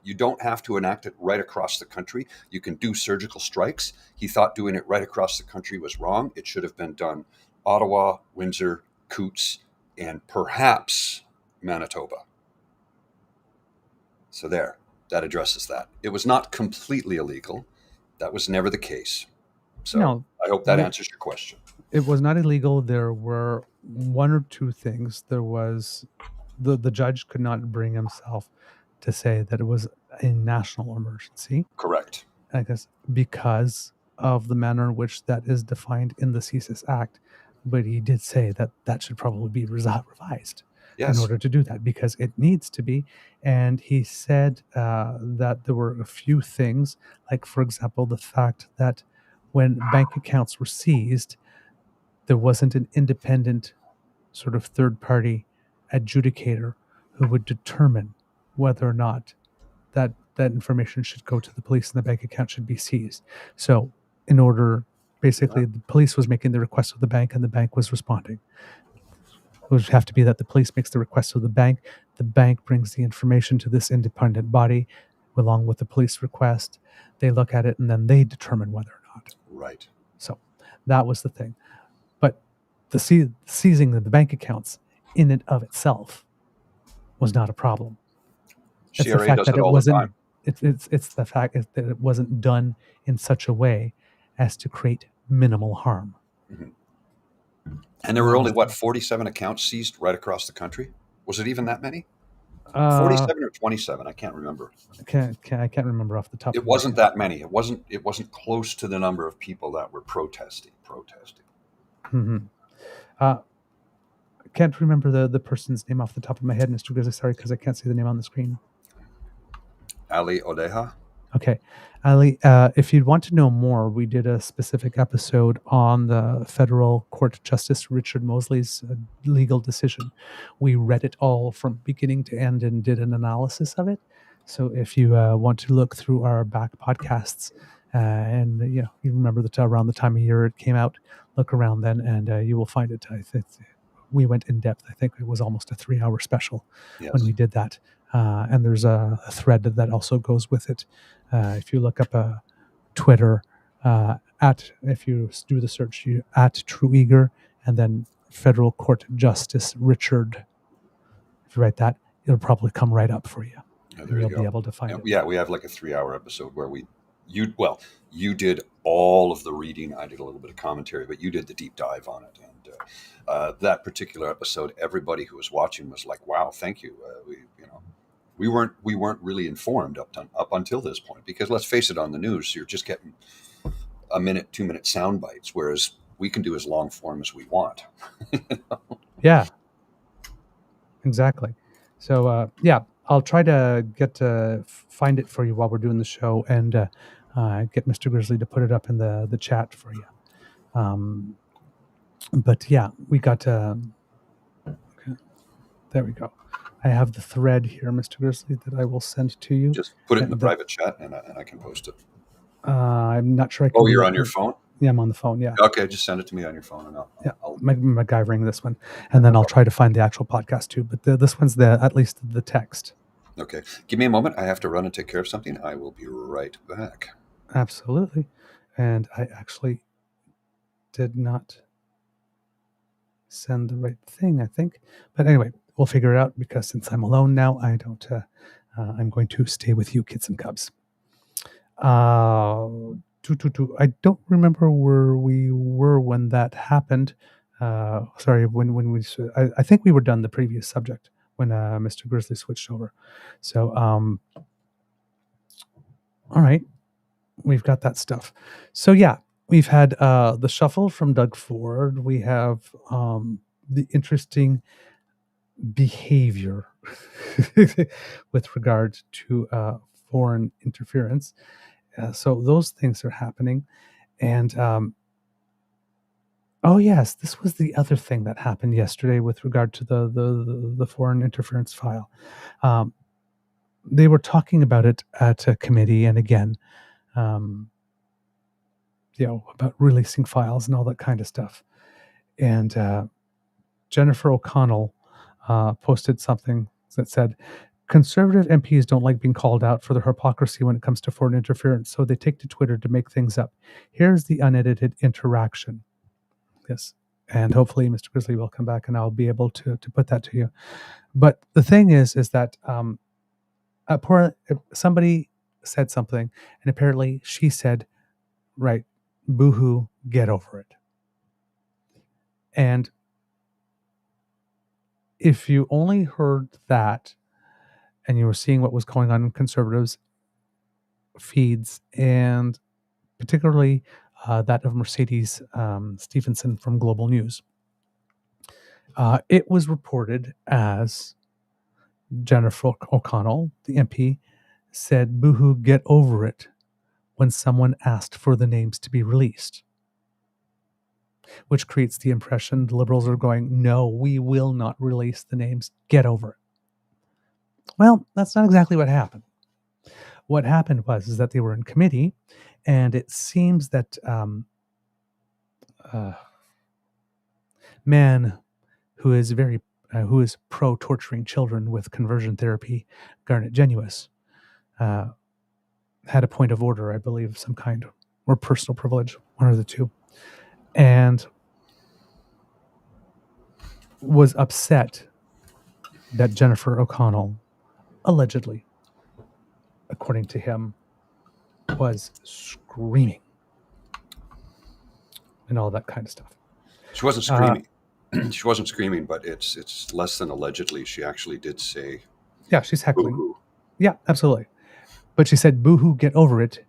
you don't have to enact it right across the country. You can do surgical strikes. He thought doing it right across the country was wrong. It should have been done Ottawa, Windsor, Coutts, and perhaps Manitoba. So there, that addresses that. It was not completely illegal. That was never the case. So no, I hope that answers your question. It was not illegal. There were one or two things. There was the judge could not bring himself to say that it was a national emergency. Correct. I guess because of the manner in which that is defined in the CSIS Act. But he did say that that should probably be revised. Yes. In order to do that, because it needs to be. And he said that there were a few things, like, for example, the fact that when bank accounts were seized, there wasn't an independent sort of third-party adjudicator who would determine whether or not that information should go to the police and the bank account should be seized. So in order, basically, the police was making the request of the bank and the bank was responding. It would have to be that the police makes the request of the bank brings the information to this independent body along with the police request. They look at it and then they determine whether or not. Right. So that was the thing. But the seizing of the bank accounts in and of itself was not a problem. It's CRA does it all the time. It's the fact that it wasn't done in such a way as to create minimal harm. And there were only, 47 accounts seized right across the country? Was it even that many? 47 or 27? I can't remember. I can't remember off the top. It wasn't that many. It wasn't close to the number of people that were protesting. Mm-hmm. I can't remember the person's name off the top of my head, Mr. Grizzly. Sorry, because I can't see the name on the screen. Ali Odeja? Okay. Ali, if you'd want to know more, we did a specific episode on the federal court justice Richard Mosley's legal decision. We read it all from beginning to end and did an analysis of it. So if you want to look through our back podcasts, and you remember around the time of year it came out, look around then, and you will find it. We went in depth. I think it was almost a 3-hour special when we did that. And there's a thread that also goes with it. If you look up Twitter, if you do the search, at True Eager, and then Federal Court Justice Richard, if you write that, it'll probably come right up for you. You'll be able to find it. Yeah, we have like a 3-hour episode where you did all of the reading. I did a little bit of commentary, but you did the deep dive on it. And that particular episode, everybody who was watching was like, "Wow, thank you." We weren't really informed up until this point, because let's face it, on the news you're just getting a minute, 2-minute sound bites, whereas we can do as long form as we want. Yeah, exactly. So I'll try to find it for you while we're doing the show, and get Mr. Grizzly to put it up in the chat for you. But yeah, we got okay, there we go. I have the thread here, Mr. Grizzly, that I will send to you. Just put it in the private chat, and I can post it. I'm not sure I can. Oh, you're on your phone? Yeah, I'm on the phone, yeah. Okay, just send it to me on your phone, and I'll MacGyvering this one, and then I'll try to find the actual podcast too. But this one's at least the text. Okay. Give me a moment. I have to run and take care of something. I will be right back. Absolutely. And I actually did not send the right thing, I think. But anyway, we'll figure it out, because since I'm alone now, I don't. I'm going to stay with you, kids and cubs. I don't remember where we were when that happened. Sorry, when we. I think we were done the previous subject when Mr. Grizzly switched over. So, all right, we've got that stuff. So yeah, we've had the shuffle from Doug Ford. We have the interesting behavior with regard to foreign interference. So those things are happening. And oh yes, this was the other thing that happened yesterday with regard to the foreign interference file. They were talking about it at a committee, and again, about releasing files and all that kind of stuff. And Jennifer O'Connell posted something that said, "Conservative MPs don't like being called out for their hypocrisy when it comes to foreign interference, so they take to Twitter to make things up. Here's the unedited interaction." Yes. And hopefully Mr. Grizzly will come back and I'll be able to put that to you. But the thing is that somebody said something, and apparently she said, right, boohoo, get over it. And if you only heard that and you were seeing what was going on in conservatives' feeds, and particularly that of Mercedes Stephenson from Global News, it was reported as Jennifer O'Connell, the MP, said, "Boohoo, get over it," when someone asked for the names to be released, which creates the impression the Liberals are going, "No, we will not release the names. Get over it." Well, that's not exactly what happened. What happened was that they were in committee, and it seems that man who is pro torturing children with conversion therapy, Garnet Genuis, had a point of order, I believe, of some kind, or personal privilege, one of the two, and was upset that Jennifer O'Connell, allegedly, according to him, was screaming and all that kind of stuff. She wasn't screaming. She wasn't screaming, but it's less than allegedly. She actually did say, Yeah, she's heckling. "Boo-hoo." Yeah, absolutely. But she said, "Boo-hoo, get over it,"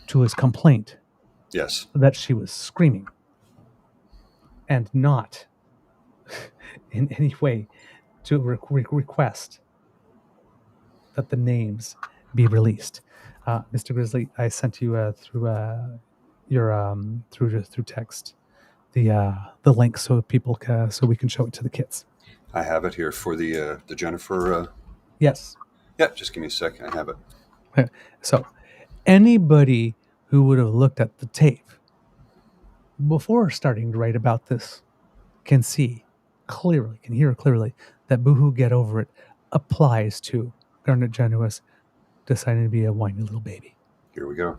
to his complaint Yes. that she was screaming and not in any way to request that the names be released. Mr. Grizzly, I sent you through through text the link so people so we can show it to the kids. I have it here for the Jennifer. Yes. Yeah, just give me a sec. I have it. So anybody who would have looked at the tape before starting to write about this can hear clearly that "Boohoo, get over it" applies to Garnet Genuis deciding to be a whiny little baby. Here we go.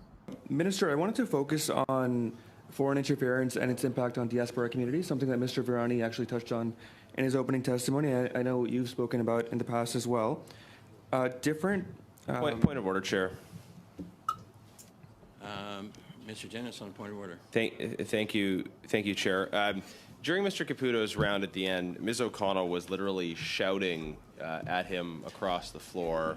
Minister, I wanted to focus on foreign interference and its impact on diaspora communities, something that Mr. Virani actually touched on in his opening testimony. I know you've spoken about in the past as well. Point of order, Chair. Mr. Dennis on point of order. Thank you, Chair. During Mr. Caputo's round at the end, Ms. O'Connell was literally shouting at him across the floor,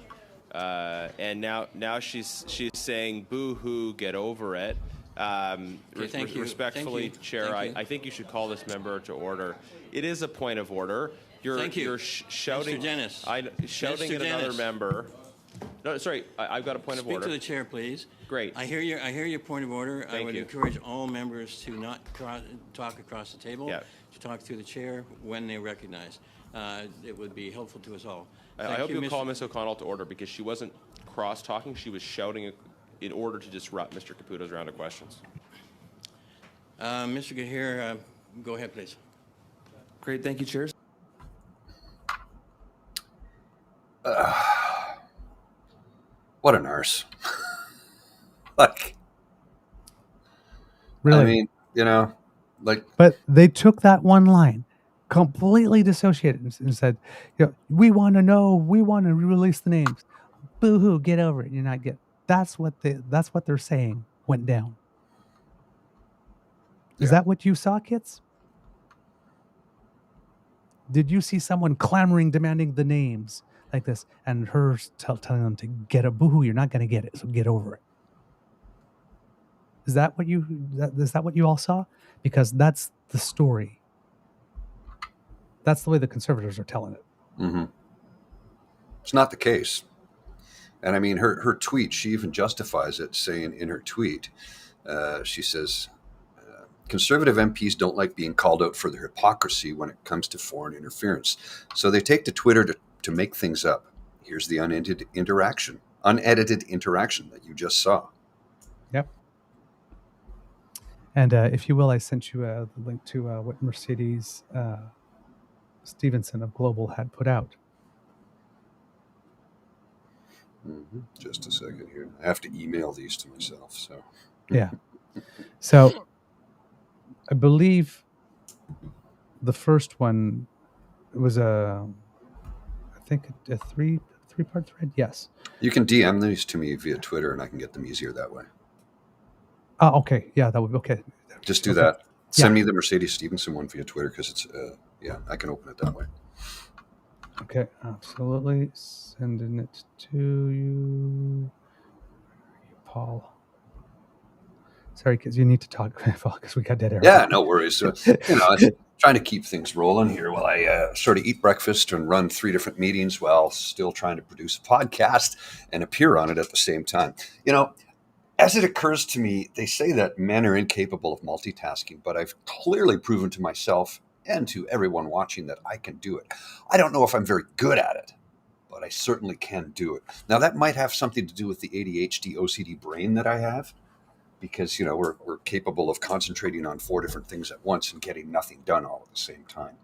and now she's saying, "Boo-hoo, get over it." Thank you. Respectfully, Thank you. Chair, Thank you. I think you should call this member to order. It is a point of order. Thank you. You're shouting. Mr. Dennis. Shouting Mr. at another Dennis. member. No, sorry, I've got a point of Speak order. to the chair, please. Great. I hear your point of order. I Thank would you. encourage all members to not talk across the table, Yeah. to talk through the chair when they recognize. It would be helpful to us all. I hope you'll call Ms. O'Connell to order because she wasn't cross-talking. She was shouting in order to disrupt Mr. Caputo's round of questions. Mr. Gahir, go ahead, please. Great, thank you, Chair. What a nurse. Like, Really? I mean, But they took that one line, completely dissociated, and said, "We want to know. We want to release the names. Boo-hoo, get over it. You're not get." That's what they're saying went down. Is Yeah. that what you saw, kids? Did you see someone clamoring, demanding the names like this, and her telling them to get a boo-hoo? You're not going to get it, so get over it. Is that what you all saw? Because that's the story. That's the way the conservatives are telling it. Mm-hmm. It's not the case. And I mean, her tweet, she even justifies it, saying in her tweet, she says, conservative MPs don't like being called out for their hypocrisy when it comes to foreign interference. So they take to Twitter to make things up. Here's the unedited interaction that you just saw. Yep. And if you will, I sent you the link to what Mercedes Stevenson of Global had put out. Mm-hmm. Just a second here. I have to email these to myself. So Yeah. So I believe the first one was I think a three-part thread. Yes. you can DM these to me via Twitter, and I can get them easier that way. Oh, okay. Yeah, that would be okay. Just do Okay. that. Send Yeah. me the Mercedes Stevenson one via Twitter because it's I can open it that way. Okay, absolutely. Sending it to you, Paul. Sorry, because you need to talk, Paul, because we got dead air. Yeah, no worries. So, trying to keep things rolling here while I sort of eat breakfast and run 3 different meetings while still trying to produce a podcast and appear on it at the same time. As it occurs to me, they say that men are incapable of multitasking, but I've clearly proven to myself and to everyone watching that I can do it. I don't know if I'm very good at it, but I certainly can do it. Now, that might have something to do with the ADHD, OCD brain that I have, because, we're capable of concentrating on 4 different things at once and getting nothing done all at the same time.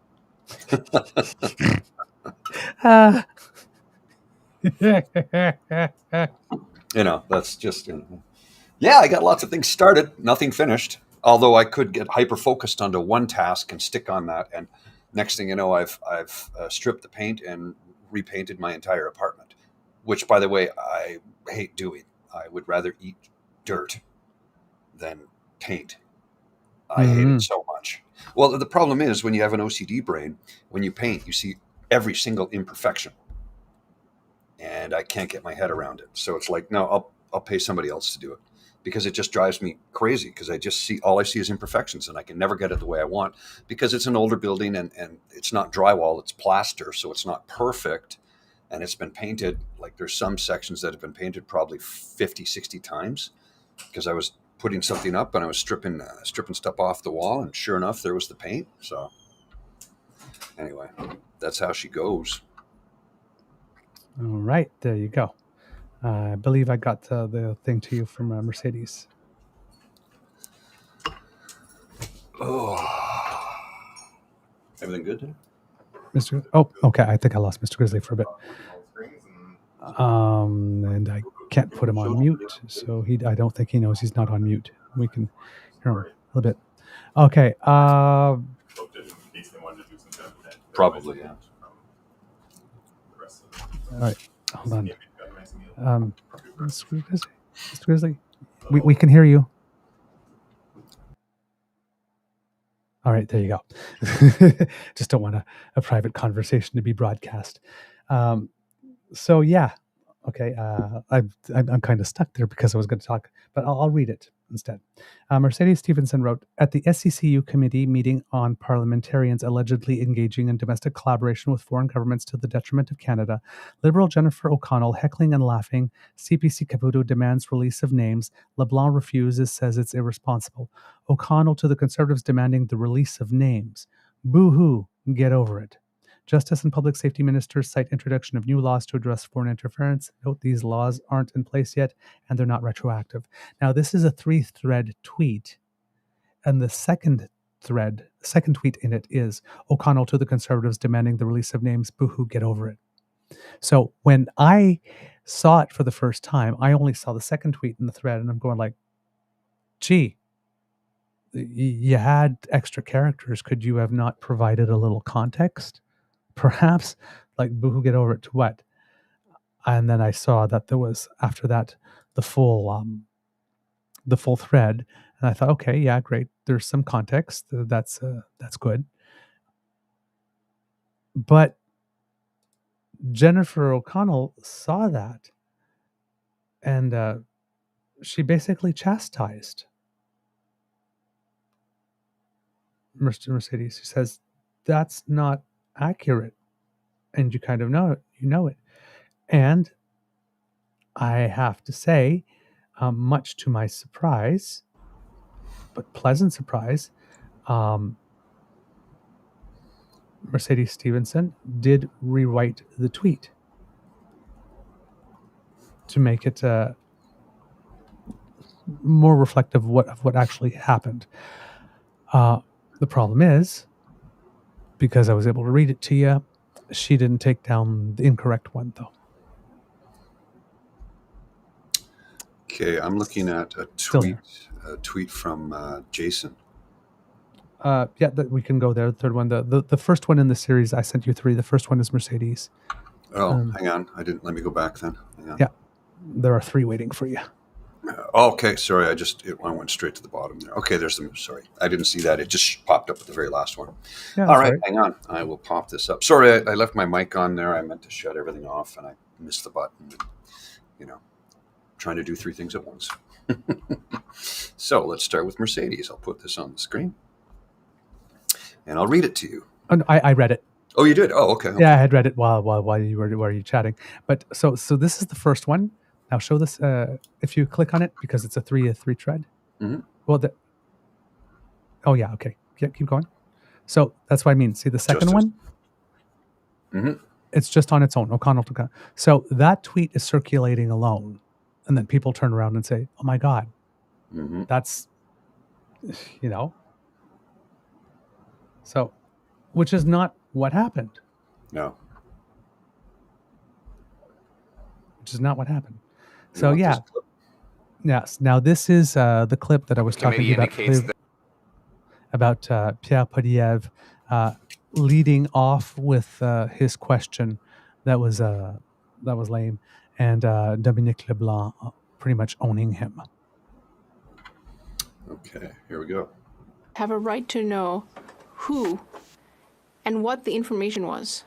That's just, yeah, I got lots of things started, nothing finished. Although I could get hyper-focused onto one task and stick on that. And next thing you know, I've stripped the paint and repainted my entire apartment, which, by the way, I hate doing. I would rather eat dirt than paint. I hate it so much. Well, the problem is when you have an OCD brain, when you paint, you see every single imperfection, and I can't get my head around it. So it's like, no, I'll pay somebody else to do it, because it just drives me crazy, because all I see is imperfections, and I can never get it the way I want, because it's an older building and it's not drywall, it's plaster, so it's not perfect, and it's been painted. Like, there's some sections that have been painted probably 50, 60 times, because I was putting something up and I was stripping stuff off the wall, and sure enough, there was the paint. So anyway, that's how she goes. All right, there you go. I believe I got the thing to you from Mercedes. Oh, everything good today? Mr. Oh, okay. I think I lost Mr. Grizzly for a bit. And I can't put him on mute, so I don't think he knows he's not on mute. We can hear him a little bit. Okay. Probably, yeah. All right. Hold on. Mr. Grizzly, we can hear you. All right, there you go. Just don't want a private conversation to be broadcast. So yeah, okay. I'm kind of stuck there because I was going to talk, but I'll read it instead. Mercedes Stevenson wrote, at the SCCU committee meeting on parliamentarians allegedly engaging in domestic collaboration with foreign governments to the detriment of Canada, Liberal Jennifer O'Connell heckling and laughing, CPC Caputo demands release of names, LeBlanc refuses, says it's irresponsible. O'Connell to the Conservatives demanding the release of names. Boo-hoo, get over it. Justice and Public Safety Ministers cite introduction of new laws to address foreign interference. Note these laws aren't in place yet, and they're not retroactive. Now, this is a 3-thread tweet, and the second tweet in it is O'Connell to the Conservatives demanding the release of names. Boo-hoo, get over it. So when I saw it for the first time, I only saw the second tweet in the thread, and I'm going like, gee, you had extra characters. Could you have not provided a little context? Perhaps, like, boohoo, get over it to what? And then I saw that there was, after that, the full thread, and I thought, okay, yeah, great. There's some context. That's good. But Jennifer O'Connell saw that, and she basically chastised Mercedes. She says, that's not accurate, and you kind of know it. And I have to say, much to my surprise, but pleasant surprise, Mercedes Stevenson did rewrite the tweet to make it more reflective of what actually happened. The problem is, because I was able to read it to you, she didn't take down the incorrect one, though. Okay, I'm looking at a tweet from Jason. Yeah, we can go there. The third one, the first one in the series, I sent you 3. The first one is Mercedes. Oh, hang on. Let me go back then. Hang on. Yeah, there are 3 waiting for you. Okay, sorry. I went straight to the bottom there. Okay, there's the. Sorry, I didn't see that. It just popped up at the very last one. Yeah, all right, hang on. I will pop this up. Sorry, I left my mic on there. I meant to shut everything off, and I missed the button. Trying to do 3 things at once. So let's start with Mercedes. I'll put this on the screen, and I'll read it to you. I read it. Oh, you did? Oh, okay. Yeah, I had read it while you were chatting. But so this is the first one. Now show this if you click on it, because it's a 3 thread. Mm-hmm. Well, oh yeah, okay. Yeah, keep going. So that's what I mean. See the second one? Mm-hmm. It's just on its own. O'Connell. So that tweet is circulating alone, and then people turn around and say, "Oh my God, that's," So, which is not what happened. No. Which is not what happened. So yeah. Yes. Now this is the clip that I was talking about Pierre Pomme leading off with his question that was lame, and Dominique LeBlanc pretty much owning him. Okay, here we go. have a right to know who and what the information was.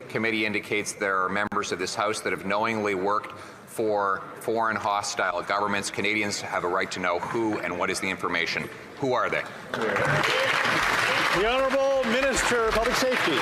Committee indicates there are members of this House that have knowingly worked for foreign hostile governments. Canadians have a right to know who and what is the information. Who are they? The Honourable Minister of Public Safety.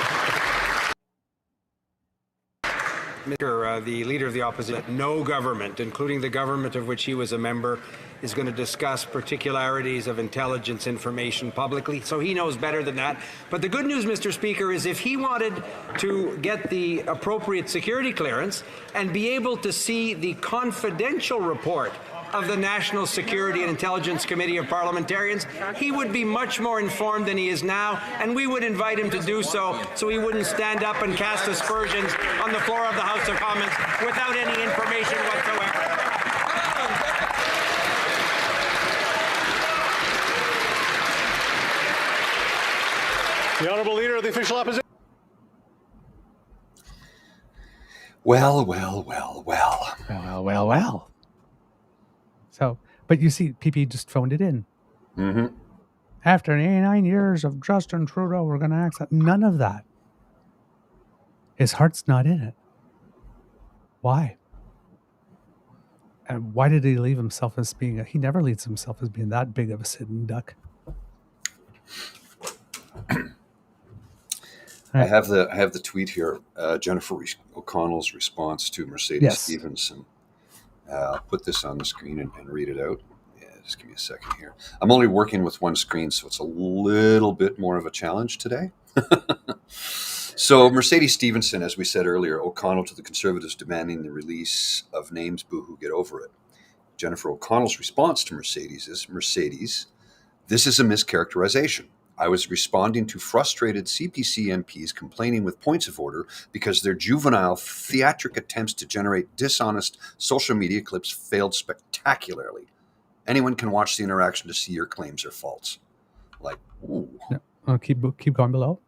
The leader of the opposition, no government, including the government of which he was a member, is going to discuss particularities of intelligence information publicly, so he knows better than that. But the good news, Mr. Speaker, is if he wanted to get the appropriate security clearance and be able to see the confidential report of the National Security and Intelligence Committee of Parliamentarians, he would be much more informed than he is now, and we would invite him to do so he wouldn't stand up and cast aspersions on the floor of the House of Commons without any information whatsoever. The Honourable Leader of the Official Opposition. Well. Well. So, but you see, PP just phoned it in. Mm-hmm. After 89 years of Justin Trudeau, we're going to accept none of that. His heart's not in it. Why? And why did he leave himself as being he never leaves himself as being that big of a sitting duck. I have the tweet here. Jennifer O'Connell's response to Mercedes Stevenson. I'll put this on the screen and read it out. Yeah, just give me a second here. I'm only working with one screen, so it's a little bit more of a challenge today. So Mercedes Stevenson, as we said earlier, O'Connell to the Conservatives demanding the release of names, boo-hoo, get over it. Jennifer O'Connell's response to Mercedes is, Mercedes, this is a mischaracterization. I was responding to frustrated CPC MPs complaining with points of order because their juvenile theatric attempts to generate dishonest social media clips failed spectacularly. Anyone can watch the interaction to see your claims are false. Like, ooh. Yeah. Keep going below.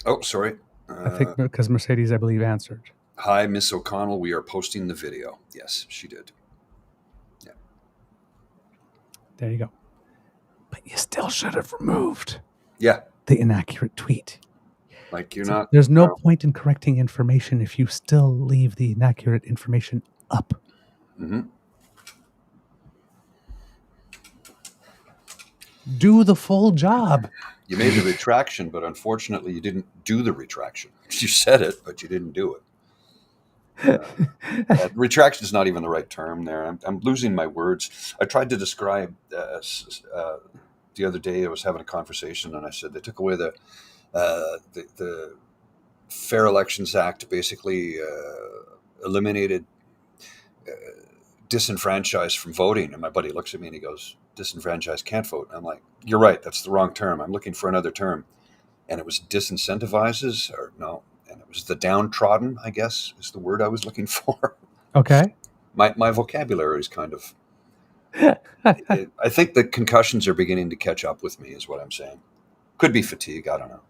Oh, sorry. I think because Mercedes, I believe, answered. Hi, Miss O'Connell. We are posting the video. Yes, she did. Yeah. There you go. But you still should have removed. Yeah. The inaccurate tweet. Like you're not. There's no point in correcting information if you still leave the inaccurate information up. Mm-hmm. Do the full job. You made the retraction, but unfortunately you didn't do the retraction. You said it, but you didn't do it. Retraction is not even the right term there. I'm losing my words. I tried to describe the other day. I was having a conversation, and I said they took away the Fair Elections Act, basically eliminated disenfranchised from voting. And my buddy looks at me and he goes, disenfranchised can't vote. I'm like, you're right. That's the wrong term. I'm looking for another term. And it was disincentivizes, or no. And it was the downtrodden, I guess, is the word I was looking for. Okay. My vocabulary is kind of, I think the concussions are beginning to catch up with me is what I'm saying. Could be fatigue. I don't know.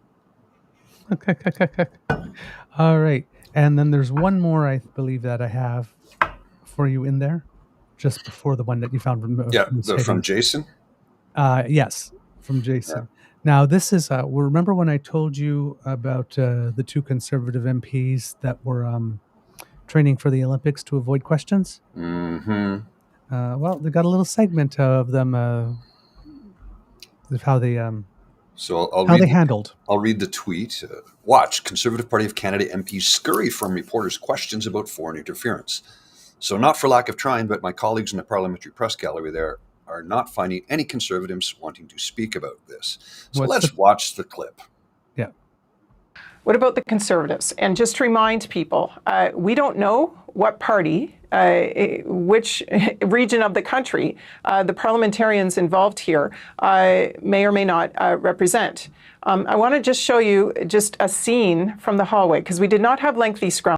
Okay. All right. And then there's one more, I believe, that I have for you in there, just before the one that you found from Jason. Yes, from Jason. Yeah. Now this is. Remember when I told you about the two Conservative MPs that were training for the Olympics to avoid questions? Mm-hmm. Well, they got a little segment of them of how they. So handled. I'll read the tweet. Watch, Conservative Party of Canada MPs scurry from reporters' questions about foreign interference. So not for lack of trying, but my colleagues in the parliamentary press gallery there are not finding any Conservatives wanting to speak about this. So let's watch the clip. Yeah. What about the Conservatives? And just to remind people, we don't know what party, which region of the country the parliamentarians involved here may or may not represent. I want to just show you just a scene from the hallway, because we did not have lengthy scrums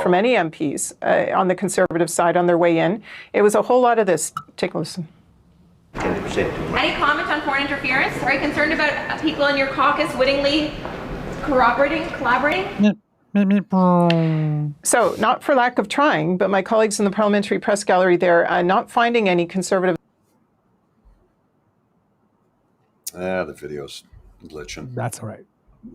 from any MPs on the Conservative side on their way in. It was a whole lot of this. Take a listen. Any comment on foreign interference? Are you concerned about people in your caucus wittingly collaborating? So, not for lack of trying, but my colleagues in the parliamentary press gallery there not finding any Conservative. The video's glitching. That's all right.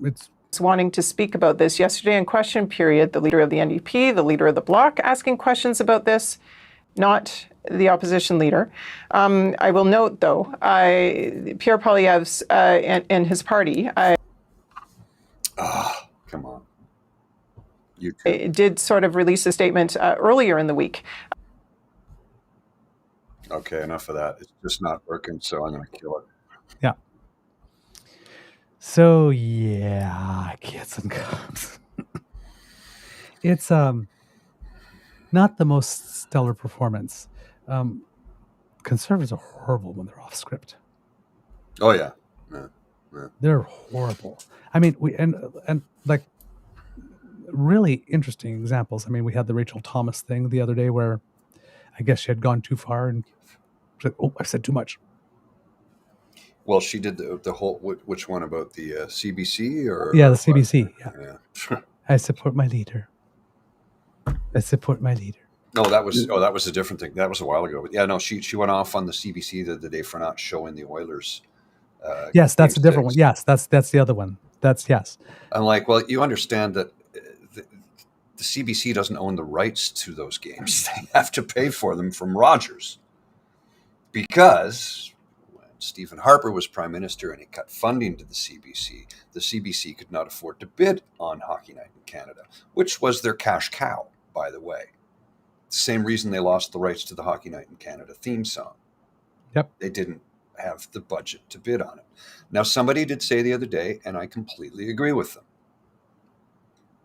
It's wanting to speak about this yesterday in question period. The leader of the NDP, the leader of the Bloc, asking questions about this, not the opposition leader. I will note, though, Pierre Poilievre's and his party. Come on. Did sort of release a statement earlier in the week. Okay, enough of that. It's just not working, so I'm going to kill it. Yeah. So yeah, kids and cubs. It's not the most stellar performance. Conservatives are horrible when they're off script. Oh yeah. They're horrible. I mean, and like really interesting examples. I mean, we had the Rachel Thomas thing the other day where I guess she had gone too far and said, "Oh, I said too much." Well, she did the whole, which one, about the CBC or? Yeah, the CBC. Yeah. I support my leader. I support my leader. No, that was a different thing. That was a while ago. But yeah, no, she went off on the CBC the day for not showing the Oilers. Yes, that's a different one. Yes, that's the other one. That's yes. I'm like, well, you understand that the CBC doesn't own the rights to those games. They have to pay for them from Rogers. Because when Stephen Harper was Prime Minister and he cut funding to the CBC could not afford to bid on Hockey Night in Canada, which was their cash cow, by the way. Same reason they lost the rights to the Hockey Night in Canada theme song. Yep. They didn't have the budget to bid on it. Now, somebody did say the other day, and I completely agree with them.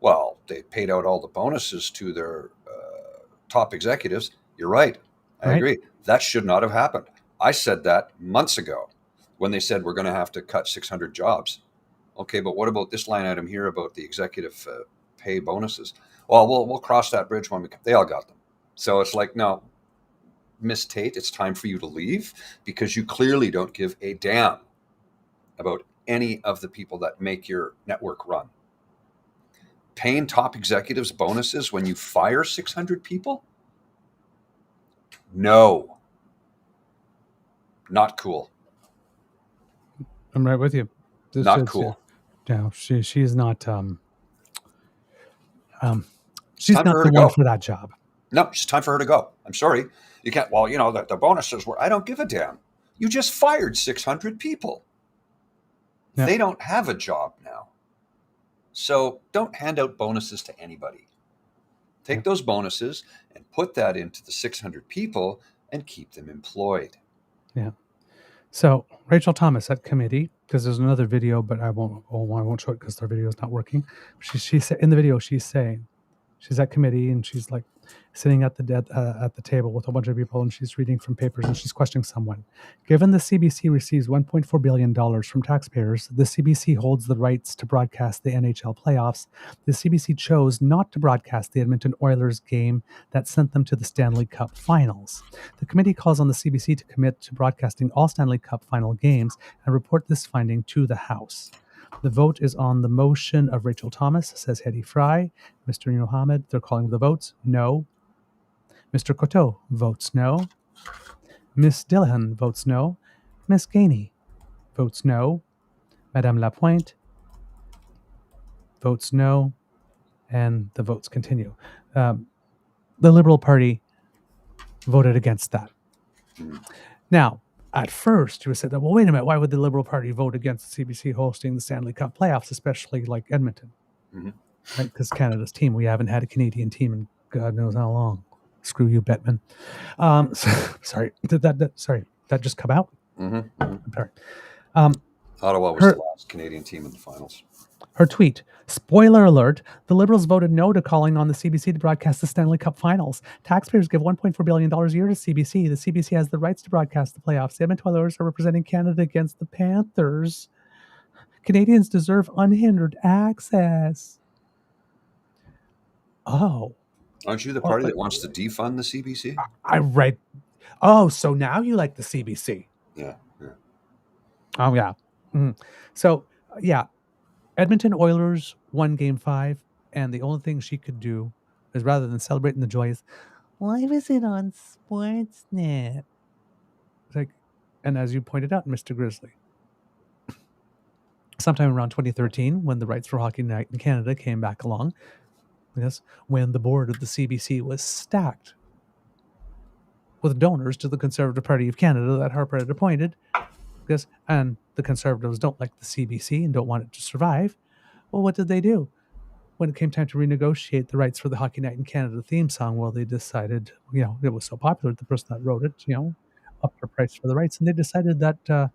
Well, they paid out all the bonuses to their top executives. You're right. I agree. That should not have happened. I said that months ago when they said we're going to have to cut 600 jobs. Okay, but what about this line item here about the executive pay bonuses? Well, we'll cross that bridge when they all got them. So it's like, no, Miss Tate, it's time for you to leave because you clearly don't give a damn about any of the people that make your network run. Paying top executives bonuses when you fire 600 people? No. Not cool. I'm right with you. Not cool. No, she's not. She's not the one for that job. No, it's time for her to go. I'm sorry. You can't. Well, you know that the bonuses were. I don't give a damn. You just fired 600 people. Yeah. They don't have a job now. So don't hand out bonuses to anybody. Take those bonuses and put that into the 600 people and keep them employed. Yeah. So Rachel Thomas at committee, because there's another video, but I won't show it because their video is not working. She said in the video, she's saying she's at committee and she's like sitting at the table with a bunch of people and she's reading from papers and she's questioning someone. Given the CBC receives $1.4 billion from taxpayers, the CBC holds the rights to broadcast the NHL playoffs. The CBC chose not to broadcast the Edmonton Oilers game that sent them to the Stanley Cup finals. The committee calls on the CBC to commit to broadcasting all Stanley Cup final games and report this finding to the House. The vote is on the motion of Rachel Thomas, says Hedy Fry. Mr. Mohammed, they're calling the votes. No. Mr. Coteau votes no. Miss Dillahan votes no. Miss Gainey votes no. Madame Lapointe votes no. And the votes continue. The Liberal Party voted against that. Now, at first, you would say that, well, wait a minute, why would the Liberal Party vote against the CBC hosting the Stanley Cup playoffs, especially like Edmonton? Mm-hmm. Right? Because Canada's team, we haven't had a Canadian team in God knows how long. Screw you, Bettman. Sorry, did that just come out? Mm-hmm. I'm sorry. Ottawa was the last Canadian team in the finals. Her tweet, spoiler alert, the Liberals voted no to calling on the CBC to broadcast the Stanley Cup finals. Taxpayers give $1.4 billion a year to CBC. The CBC has the rights to broadcast the playoffs. The Edmonton Oilers are representing Canada against the Panthers. Canadians deserve unhindered access. Oh. Aren't you the party that wants to defund the CBC? I read. Oh, so now you like the CBC? Yeah. Oh, yeah. Mm-hmm. So, yeah. Edmonton Oilers won Game 5, and the only thing she could do is rather than celebrating the joy is, why was it on Sportsnet? Like, and as you pointed out, Mr. Grizzly, sometime around 2013, when the Rights for Hockey Night in Canada came back along, yes, when the board of the CBC was stacked with donors to the Conservative Party of Canada that Harper had appointed, yes, and the Conservatives don't like the CBC and don't want it to survive. Well, what did they do? When it came time to renegotiate the rights for the Hockey Night in Canada theme song, well, they decided, it was so popular, the person that wrote it, upped their price for the rights, and they decided that,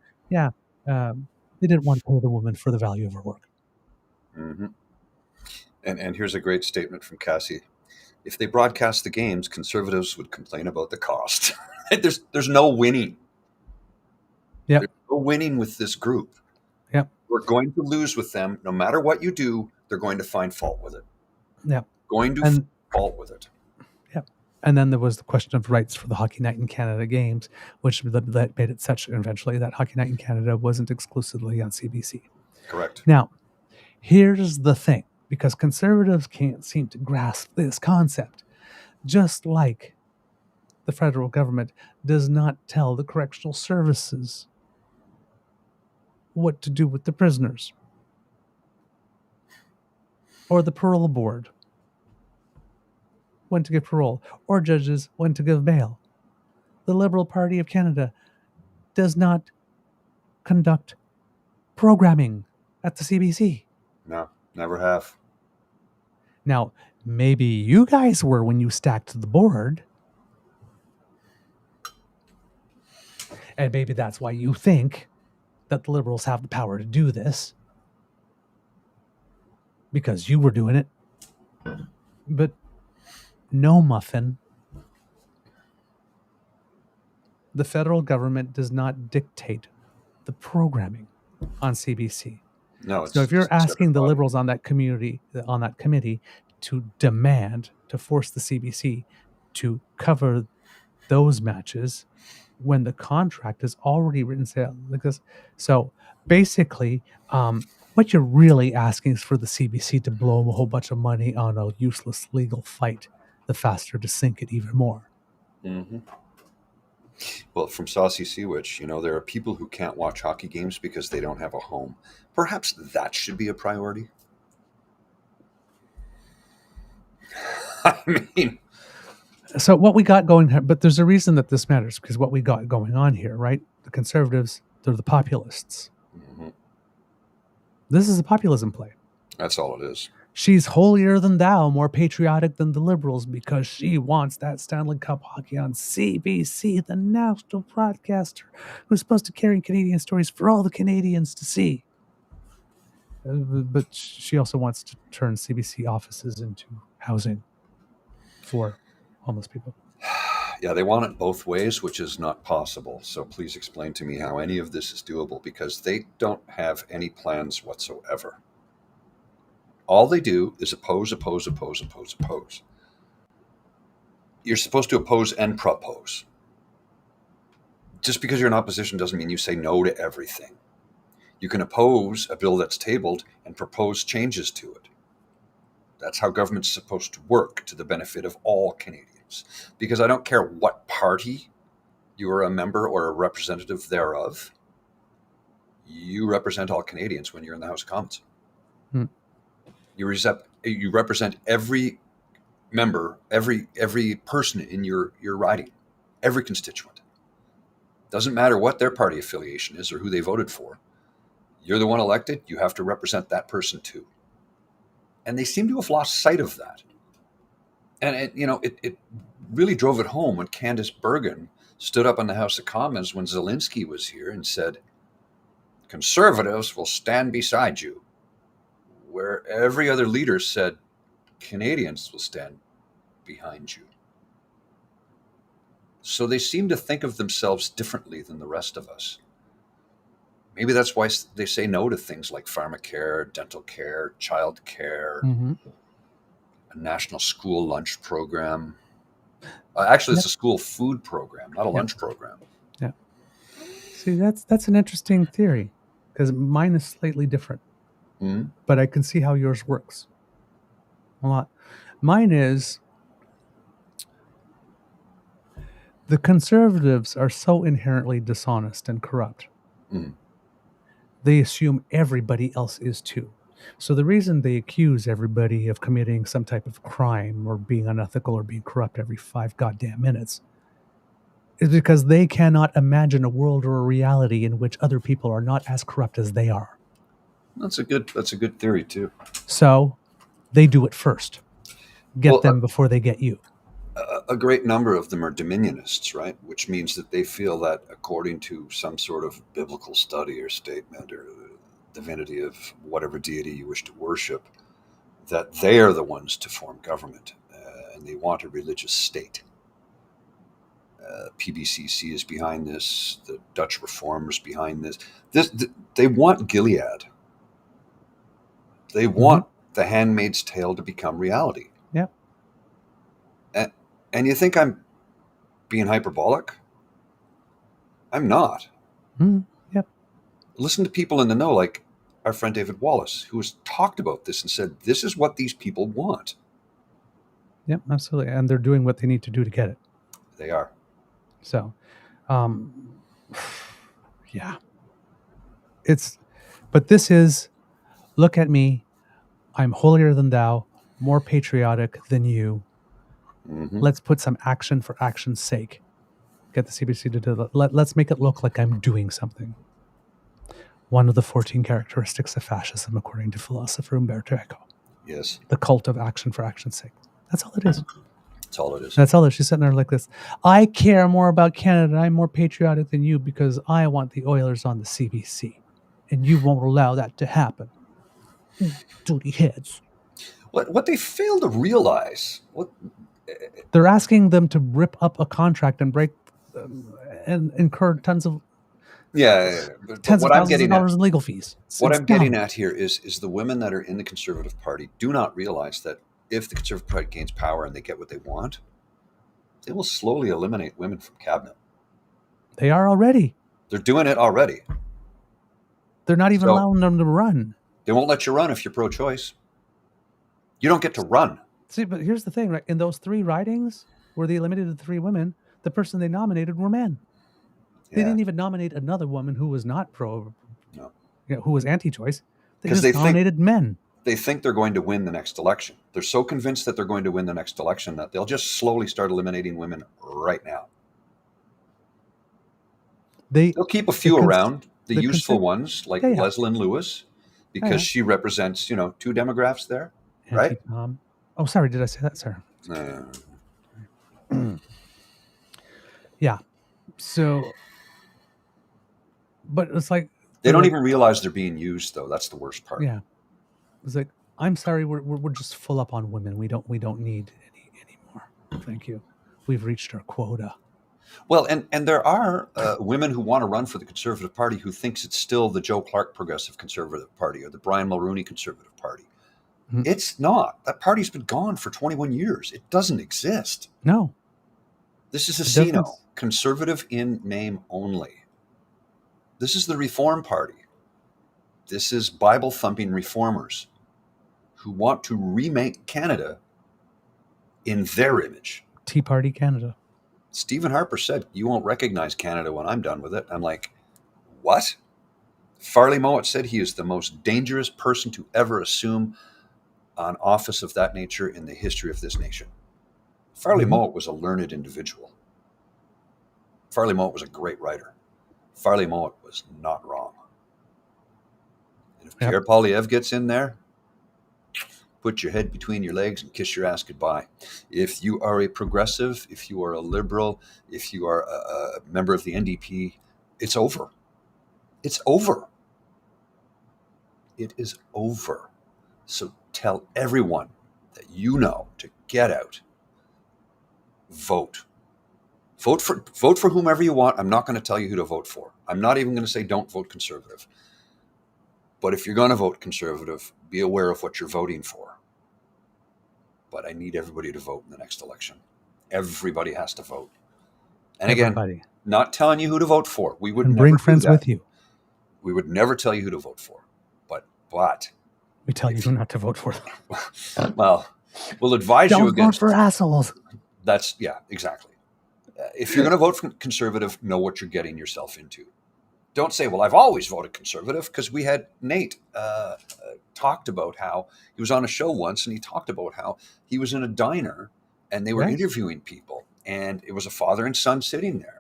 they didn't want to pay the woman for the value of her work. Mm-hmm. And here's a great statement from Cassie. If they broadcast the games, Conservatives would complain about the cost. There's no winning. Yep. There's no winning with this group. Yep. We're going to lose with them. No matter what you do, they're going to find fault with it. Yep. Going to find fault with it. Yep. And then there was the question of rights for the Hockey Night in Canada games, which that made it such eventually that Hockey Night in Canada wasn't exclusively on CBC. Correct. Now, here's the thing, because Conservatives can't seem to grasp this concept, just like the federal government does not tell the correctional services what to do with the prisoners, or the parole board when to give parole, or judges when to give bail. The Liberal Party of Canada does not conduct programming at the CBC. No, never have. Now, maybe you guys were when you stacked the board. And maybe that's why you think that the Liberals have the power to do this. Because you were doing it. But no, Muffin. The federal government does not dictate the programming on CBC. No. So if you're asking the Liberals on that committee to demand, to force the CBC to cover those matches when the contract is already written like this. So basically, what you're really asking is for the CBC to blow a whole bunch of money on a useless legal fight, the faster to sink it even more. Mm-hmm. Well, from Saucy Sea Witch, there are people who can't watch hockey games because they don't have a home. Perhaps that should be a priority. I mean, so what we got going, but there's a reason that this matters, because what we got going on here, right? The Conservatives, they're the populists. Mm-hmm. This is a populism play. That's all it is. She's holier than thou, more patriotic than the Liberals, because she wants that Stanley Cup hockey on CBC, the national broadcaster who's supposed to carry Canadian stories for all the Canadians to see. But she also wants to turn CBC offices into housing for homeless people. Yeah, they want it both ways, which is not possible. So please explain to me how any of this is doable, because they don't have any plans whatsoever. All they do is oppose. You're supposed to oppose and propose. Just because you're in opposition doesn't mean you say no to everything. You can oppose a bill that's tabled and propose changes to it. That's how government's supposed to work, to the benefit of all Canadians. Because I don't care what party you are a member or a representative thereof, you represent all Canadians when you're in the House of Commons. You represent every member, every person in your riding, every constituent. Doesn't matter what their party affiliation is or who they voted for. You're the one elected, you have to represent that person too. And they seem to have lost sight of that. And it really drove it home when Candace Bergen stood up in the House of Commons when Zelensky was here and said, Conservatives will stand beside you. Where every other leader said, Canadians will stand behind you. So they seem to think of themselves differently than the rest of us. Maybe that's why they say no to things like pharmacare, dental care, child care, a national school lunch program. Actually, it's a school food program, not a lunch program. Yeah. See, that's an interesting theory, because mine is slightly different. But I can see how yours works a lot. Mine is, the Conservatives are so inherently dishonest and corrupt they assume everybody else is too. So the reason they accuse everybody of committing some type of crime or being unethical or being corrupt every 5 goddamn minutes is because they cannot imagine a world or a reality in which other people are not as corrupt as they are. That's a good theory too. So they do it first. Get them before they get you. A great number of them are dominionists, right? Which means that they feel that according to some sort of biblical study or statement or divinity of whatever deity you wish to worship, that they are the ones to form government, and they want a religious state. PBCC is behind this. The Dutch reformers behind this. They want Gilead. They want The Handmaid's Tale to become reality. Yeah. And you think I'm being hyperbolic? I'm not. Yep. Listen to people in the know, like our friend David Wallace, who has talked about this and said, this is what these people want. Yep, absolutely. And they're doing what they need to do to get it. They are. So, yeah. But this is, look at me. I'm holier than thou, more patriotic than you. Let's put some action for action's sake. Get the CBC to do that. Let's make it look like I'm doing something. One of the 14 characteristics of fascism, according to philosopher Umberto Eco. Yes. The cult of action for action's sake. That's all it is. That's all it is. That's all it is. She's sitting there like this. I care more about Canada. I'm more patriotic than you because I want the Oilers on the CBC. And you won't allow that to happen. Duty heads. What they fail to realize... They're asking them to rip up a contract and break and incur tons of tens of thousands of dollars in legal fees. What I'm getting at here is the women that are in the Conservative Party do not realize that if the Conservative Party gains power and they get what they want, they will slowly eliminate women from cabinet. They are already. They're doing it already. They're not even allowing them to run. They won't let you run if you're pro-choice. You don't get to run. See, but here's the thing, right? In those 3 ridings where they eliminated 3 women, the person they nominated were men. Yeah. They didn't even nominate another woman who was not who was anti-choice. They just nominated men. They think they're going to win the next election. They're so convinced that they're going to win the next election that they'll just slowly start eliminating women right now. They'll keep a few around, the useful ones, like Leslyn Lewis, because she represents, 2 demographics there, right? Oh, sorry. Did I say that, sir? Yeah. So, but it's like... They don't even realize they're being used, though. That's the worst part. Yeah. It's like, I'm sorry, we're just full up on women. We don't need any more. Thank you. We've reached our quota. Well, and there are women who want to run for the Conservative Party who thinks it's still the Joe Clark Progressive Conservative Party or the Brian Mulroney Conservative Party. It's not. That party's been gone for 21 years. It doesn't exist. No. This is a CINO, conservative in name only. This is the Reform Party. This is Bible-thumping reformers who want to remake Canada in their image. Tea Party Canada. Stephen Harper said, you won't recognize Canada when I'm done with it. I'm like, what? Farley Mowat said he is the most dangerous person to ever assume an office of that nature in the history of this nation. Farley Mowat was a learned individual. Farley Mowat was a great writer. Farley Mowat was not wrong. And if Pierre Poilievre gets in there, put your head between your legs and kiss your ass goodbye. If you are a progressive, if you are a liberal, if you are a member of the NDP, it's over. It's over. It is over. So tell everyone that you know to get out. Vote. Vote for whomever you want. I'm not going to tell you who to vote for. I'm not even going to say don't vote Conservative. But if you're going to vote Conservative, be aware of what you're voting for. But I need everybody to vote in the next election. Everybody has to vote. And again, not telling you who to vote for. We would bring friends with you. We would never tell you who to vote for. But we tell you who not to vote for. Well, we'll advise you against. Don't vote for assholes. Exactly. If you're going to vote for Conservative, know what you're getting yourself into. Don't say, well, I've always voted Conservative, because we had Nate talked about how he was on a show once and he talked about how he was in a diner and they were interviewing people and it was a father and son sitting there.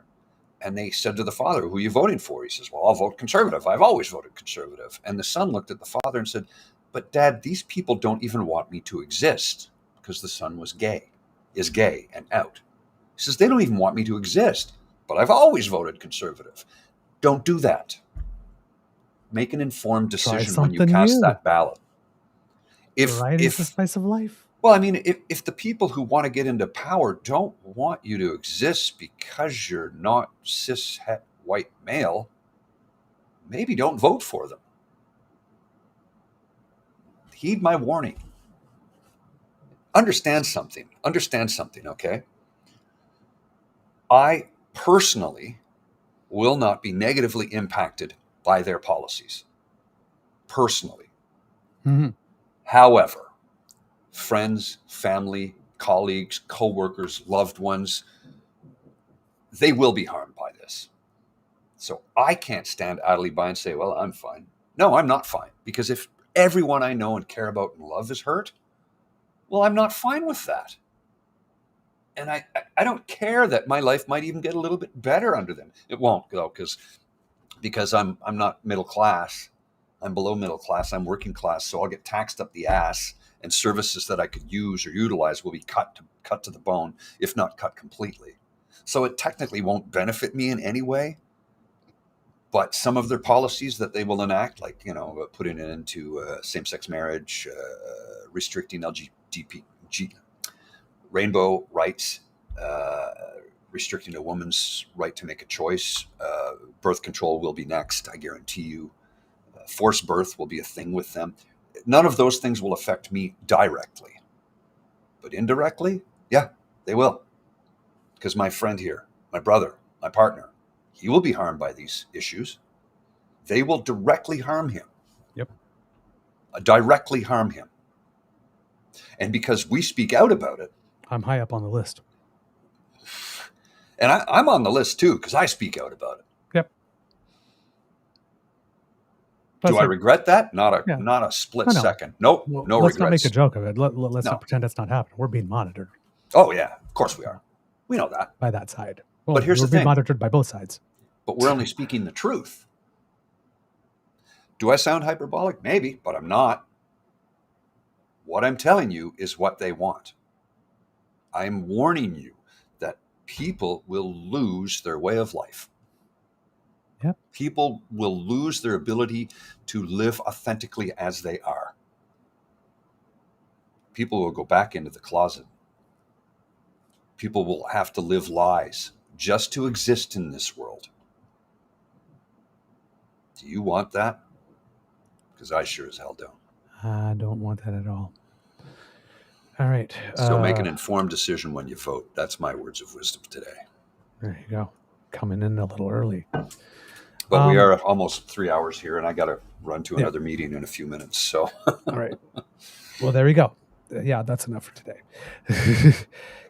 And they said to the father, who are you voting for? He says, well, I'll vote Conservative. I've always voted Conservative. And the son looked at the father and said, but Dad, these people don't even want me to exist, because the son is gay and out. He says, they don't even want me to exist, but I've always voted Conservative. Don't do that. Make an informed decision when you cast that ballot. Variety is the spice of life. Well, I mean, if the people who want to get into power don't want you to exist because you're not cis het white male, maybe don't vote for them. Heed my warning. Understand something, okay? I personally will not be negatively impacted by their policies. Personally. Mm-hmm. However, friends, family, colleagues, co-workers, loved ones, they will be harmed by this. So I can't stand idly by and say, well, I'm fine. No, I'm not fine. Because if everyone I know and care about and love is hurt, well, I'm not fine with that. And I don't care that my life might even get a little bit better under them. It won't, though, because I'm not middle class. I'm below middle class. I'm working class. So I'll get taxed up the ass, and services that I could use or utilize will be cut to the bone, if not cut completely. So it technically won't benefit me in any way. But some of their policies that they will enact, like, putting it into same-sex marriage, restricting LGBT, rainbow rights, restricting a woman's right to make a choice. Birth control will be next, I guarantee you. Forced birth will be a thing with them. None of those things will affect me directly. But indirectly, yeah, they will. Because my friend here, my brother, my partner, he will be harmed by these issues. They will directly harm him. Yep. Directly harm him. And because we speak out about it, I'm high up on the list. And I'm on the list too, because I speak out about it. Yep. Do I regret that? Not a split second. Nope. Well, no let's regrets. not make a joke of it. Let's not pretend it's not happening. We're being monitored. Oh yeah, of course we are. We know that. By that side. Well, but here's the thing. thing. We're being monitored by both sides. But we're only speaking the truth. Do I sound hyperbolic? Maybe, but I'm not. What I'm telling you is what they want. I'm warning you that people will lose their way of life. Yep. People will lose their ability to live authentically as they are. People will go back into the closet. People will have to live lies just to exist in this world. Do you want that? Because I sure as hell don't. I don't want that at all. All right. So make an informed decision when you vote. That's my words of wisdom today. There you go. Coming in a little early. But we are almost 3 hours here, and I got to run to another meeting in a few minutes. So, all right. Well, there we go. Yeah, that's enough for today.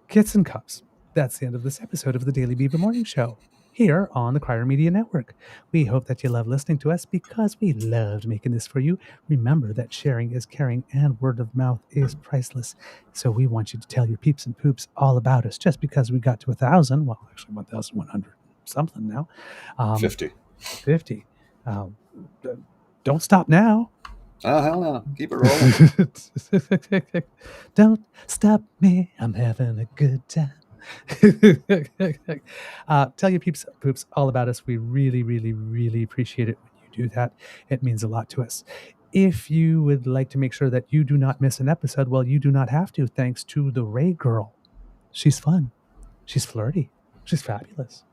Kits and cups. That's the end of this episode of the Daily Beaver Morning Show here on the Crier Media Network. We hope that you love listening to us because we loved making this for you. Remember that sharing is caring and word of mouth is priceless. So we want you to tell your peeps and poops all about us. Just because we got to 1,000, well, actually 1,100 something now. 50. Don't stop now. Oh, hell no. Keep it rolling. Don't stop me. I'm having a good time. Tell your peeps poops all about us. We really, really, really appreciate it when you do that. It means a lot to us. If you would like to make sure that you do not miss an episode, well, you do not have to, thanks to the Ray Girl. She's fun. She's flirty. She's fabulous.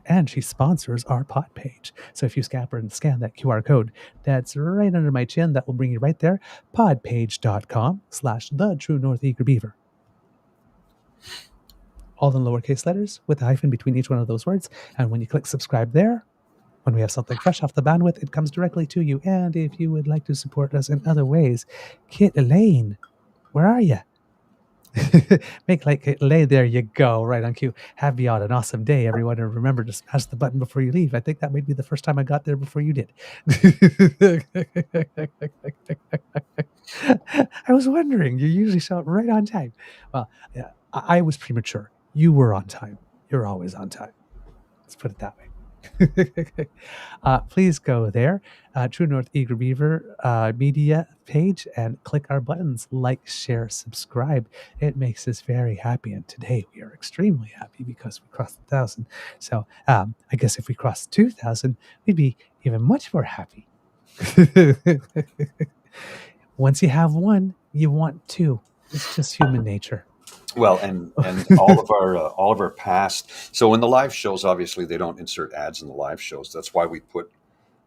And she sponsors our pod page. So if you scamper and scan that QR code, that's right under my chin. That will bring you right there. podpage.com/TheTrueNorthEagerBeaver. All in lowercase letters with a hyphen between each one of those words. And when you click subscribe there, when we have something fresh off the bandwidth, it comes directly to you. And if you would like to support us in other ways, Kit Elaine, where are you? Make like lay there you go, right on cue. Have you on an awesome day, everyone, and remember to smash the button before you leave. I think that might be the first time I got there before you did. I was wondering, you usually show up right on time. Well, yeah, I was premature. You were on time. You're always on time. Let's put it that way. Please go there, True North Eager Beaver media page, and click our buttons, like, share, subscribe. It makes us very happy, and today we are extremely happy because we crossed 1,000. So I guess if we crossed 2,000, we'd be even much more happy. Once you have one, you want two. It's just human nature. Well, and all of our past. So in the live shows, obviously they don't insert ads in the live shows. That's why we put,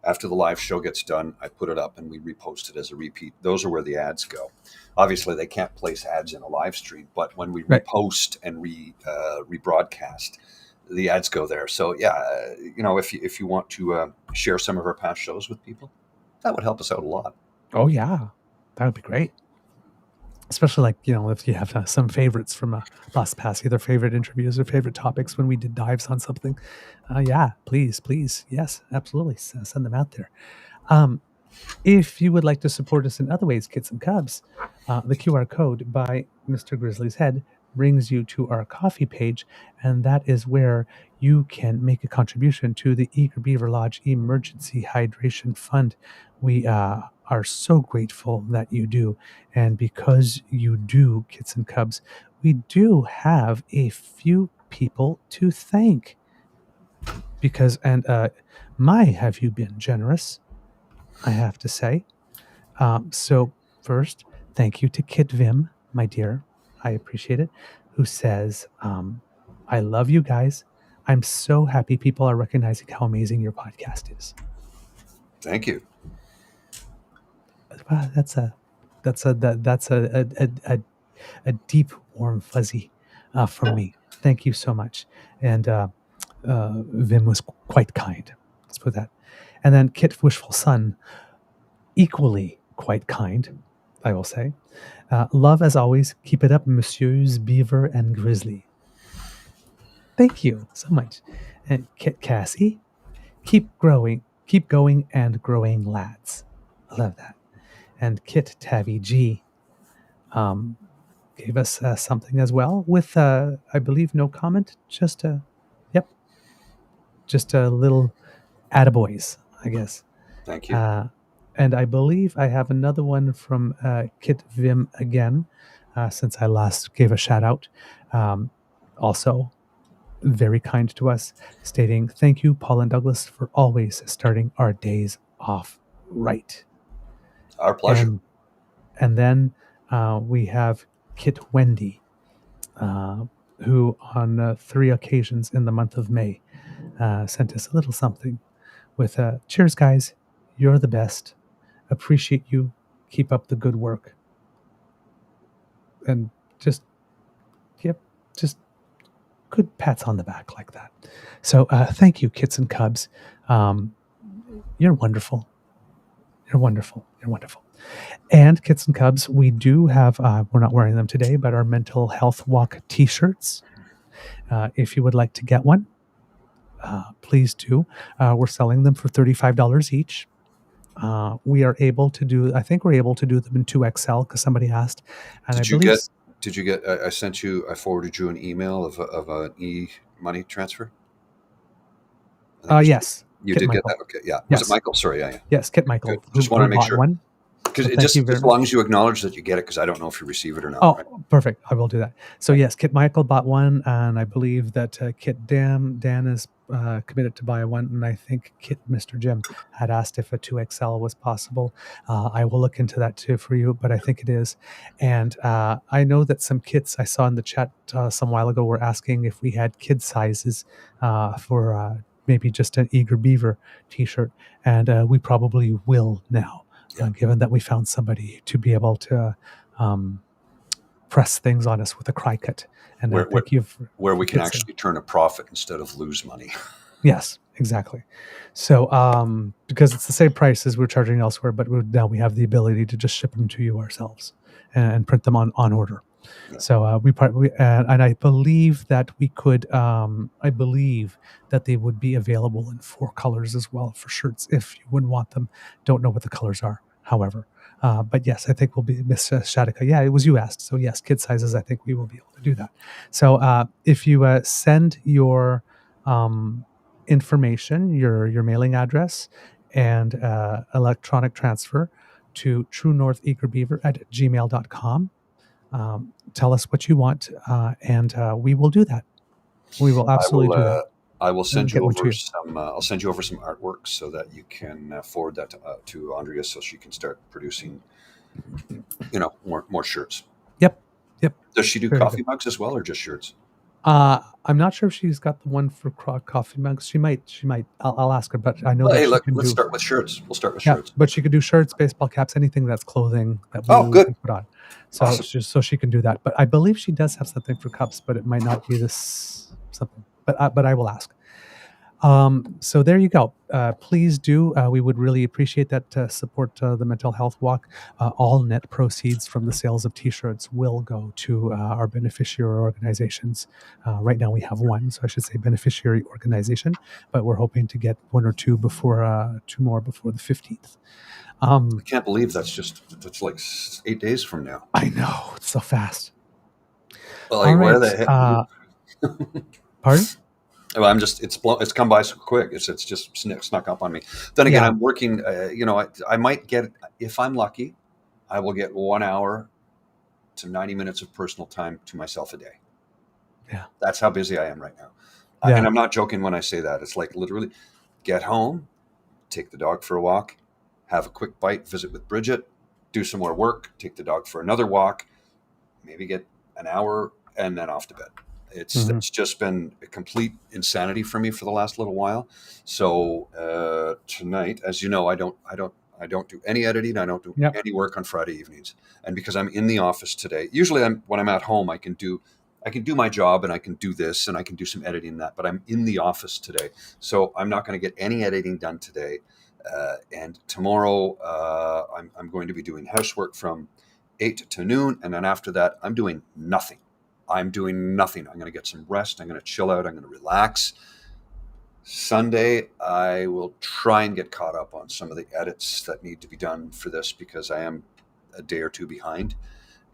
after the live show gets done, I put it up and we repost it as a repeat. Those are where the ads go. Obviously, they can't place ads in a live stream, but when we repost and rebroadcast, the ads go there. So yeah, if you want to share some of our past shows with people, that would help us out a lot. Oh yeah, that would be great. Especially if you have some favorites from last past, either favorite interviews or favorite topics when we did dives on something. Yeah, please. Yes, absolutely. Send them out there. If you would like to support us in other ways, Kits and Cubs, the QR code by Mr. Grizzly's Head brings you to our coffee page, and that is where you can make a contribution to the Eager Beaver Lodge Emergency Hydration Fund. We are so grateful that you do, and because you do, Kits and Cubs, we do have a few people to thank. Because, my, have you been generous, I have to say. So first, thank you to Kit Vim, my dear. I appreciate it. Who says, I love you guys. I'm so happy people are recognizing how amazing your podcast is. Thank you. Wow, that's a deep, warm fuzzy from me. Thank you so much. And Vim was quite kind. Let's put that. And then Kit Wishful Sun, equally quite kind, I will say. Love as always. Keep it up, Messieurs Beaver and Grizzly. Thank you so much. And Kit Cassie, keep going and growing, lads. I love that. And Kit Tavi G gave us something as well with, I believe, no comment. Just a little attaboys, I guess. Thank you. And I believe I have another one from Kit Vim again, since I last gave a shout out. Also, very kind to us, stating, thank you, Paul and Douglas, for always starting our days off right. Our pleasure. And then we have Kit Wendy, who on 3 occasions in the month of May sent us a little something with, cheers, guys. You're the best. Appreciate you. Keep up the good work. And just good pats on the back like that. So thank you, Kits and Cubs. You're wonderful. You're wonderful. And Kits and Cubs, we do have, we're not wearing them today, but our Mental Health Walk t-shirts. If you would like to get one, please do. We're selling them for $35 each. We are able to do, I think we're able to do them in 2XL because somebody asked. And Did you get, I forwarded you an email of an e-money transfer? Yes. You Kit did Michael. get that? Okay. Yeah. Yes. Was it Michael? Sorry. Yeah. Yes, Kit Michael. Just want to make sure. One. Because So just thank you as very long as you acknowledge that you get it, because I don't know if you receive it or not. Oh, right? perfect. I will do that. So yes, Kit Michael bought one, and I believe that Kit Dan is committed to buy one, and I think Kit Mr. Jim had asked if a 2XL was possible. I will look into that too for you, but I think it is. And I know that some kits I saw in the chat some while ago were asking if we had kid sizes for maybe just an Eager Beaver t-shirt, and we probably will now. Given that we found somebody to be able to press things on us with a cry cut. And where we can actually turn a profit instead of lose money. Yes, exactly. So because it's the same price as we're charging elsewhere, but now we have the ability to just ship them to you ourselves and print them on order. So and I believe that we could. I believe that they would be available in 4 colors as well for shirts if you would want them. Don't know what the colors are, however. But yes, I think we'll be Miss Shadika. Yeah, it was you asked. So yes, kid sizes. I think we will be able to do that. So if you send your information, your mailing address, and electronic transfer to truenortheagerbeaver@gmail.com. Tell us what you want, and we will do that. We will absolutely do that. I will send Get you one to over you. some. I'll send you over some artwork so that you can forward that to Andrea, so she can start producing, more shirts. Yep. Does she do Very coffee good. mugs as well, or just shirts? I'm not sure if she's got the one for coffee mugs. She might. I'll ask her, but I know that Hey, she look, can let's do. start with shirts. We'll start with Yeah, shirts. but she could do shirts, baseball caps, anything that's clothing that we Oh, good. can put on. So Awesome. so she can do that. But I believe she does have something for cups, but it might not be this something. But I will ask. So there you go. Please do. We would really appreciate that support the mental health walk. All net proceeds from the sales of T-shirts will go to our beneficiary organizations. Right now we have one, so I should say beneficiary organization, but we're hoping to get 1 or 2 before 2 more before the 15th. I can't believe that's like 8 days from now. I know, it's so fast. Well, All where right. the heck? Pardon? Well, it's come by so quick. It's just snuck up on me. Then again, Yeah. I'm working. I might get, if I'm lucky, I will get 1 hour to 90 minutes of personal time to myself a day. Yeah. That's how busy I am right now. Yeah. And I'm not joking when I say that. It's like literally get home, take the dog for a walk, have a quick bite, visit with Bridget, do some more work, take the dog for another walk, maybe get an hour, and then off to bed. It's just been a complete insanity for me for the last little while. So tonight, as you know, I don't do any editing. I don't do any work on Friday evenings. And because I'm in the office today, usually when I'm at home, I can do my job and I can do this and I can do some editing and that. But I'm in the office today, so I'm not going to get any editing done today. And tomorrow, I'm going to be doing housework from 8 to noon, and then after that, I'm doing nothing. I'm going to get some rest. I'm going to chill out. I'm going to relax. Sunday, I will try and get caught up on some of the edits that need to be done for this, because I am a day or 2 behind,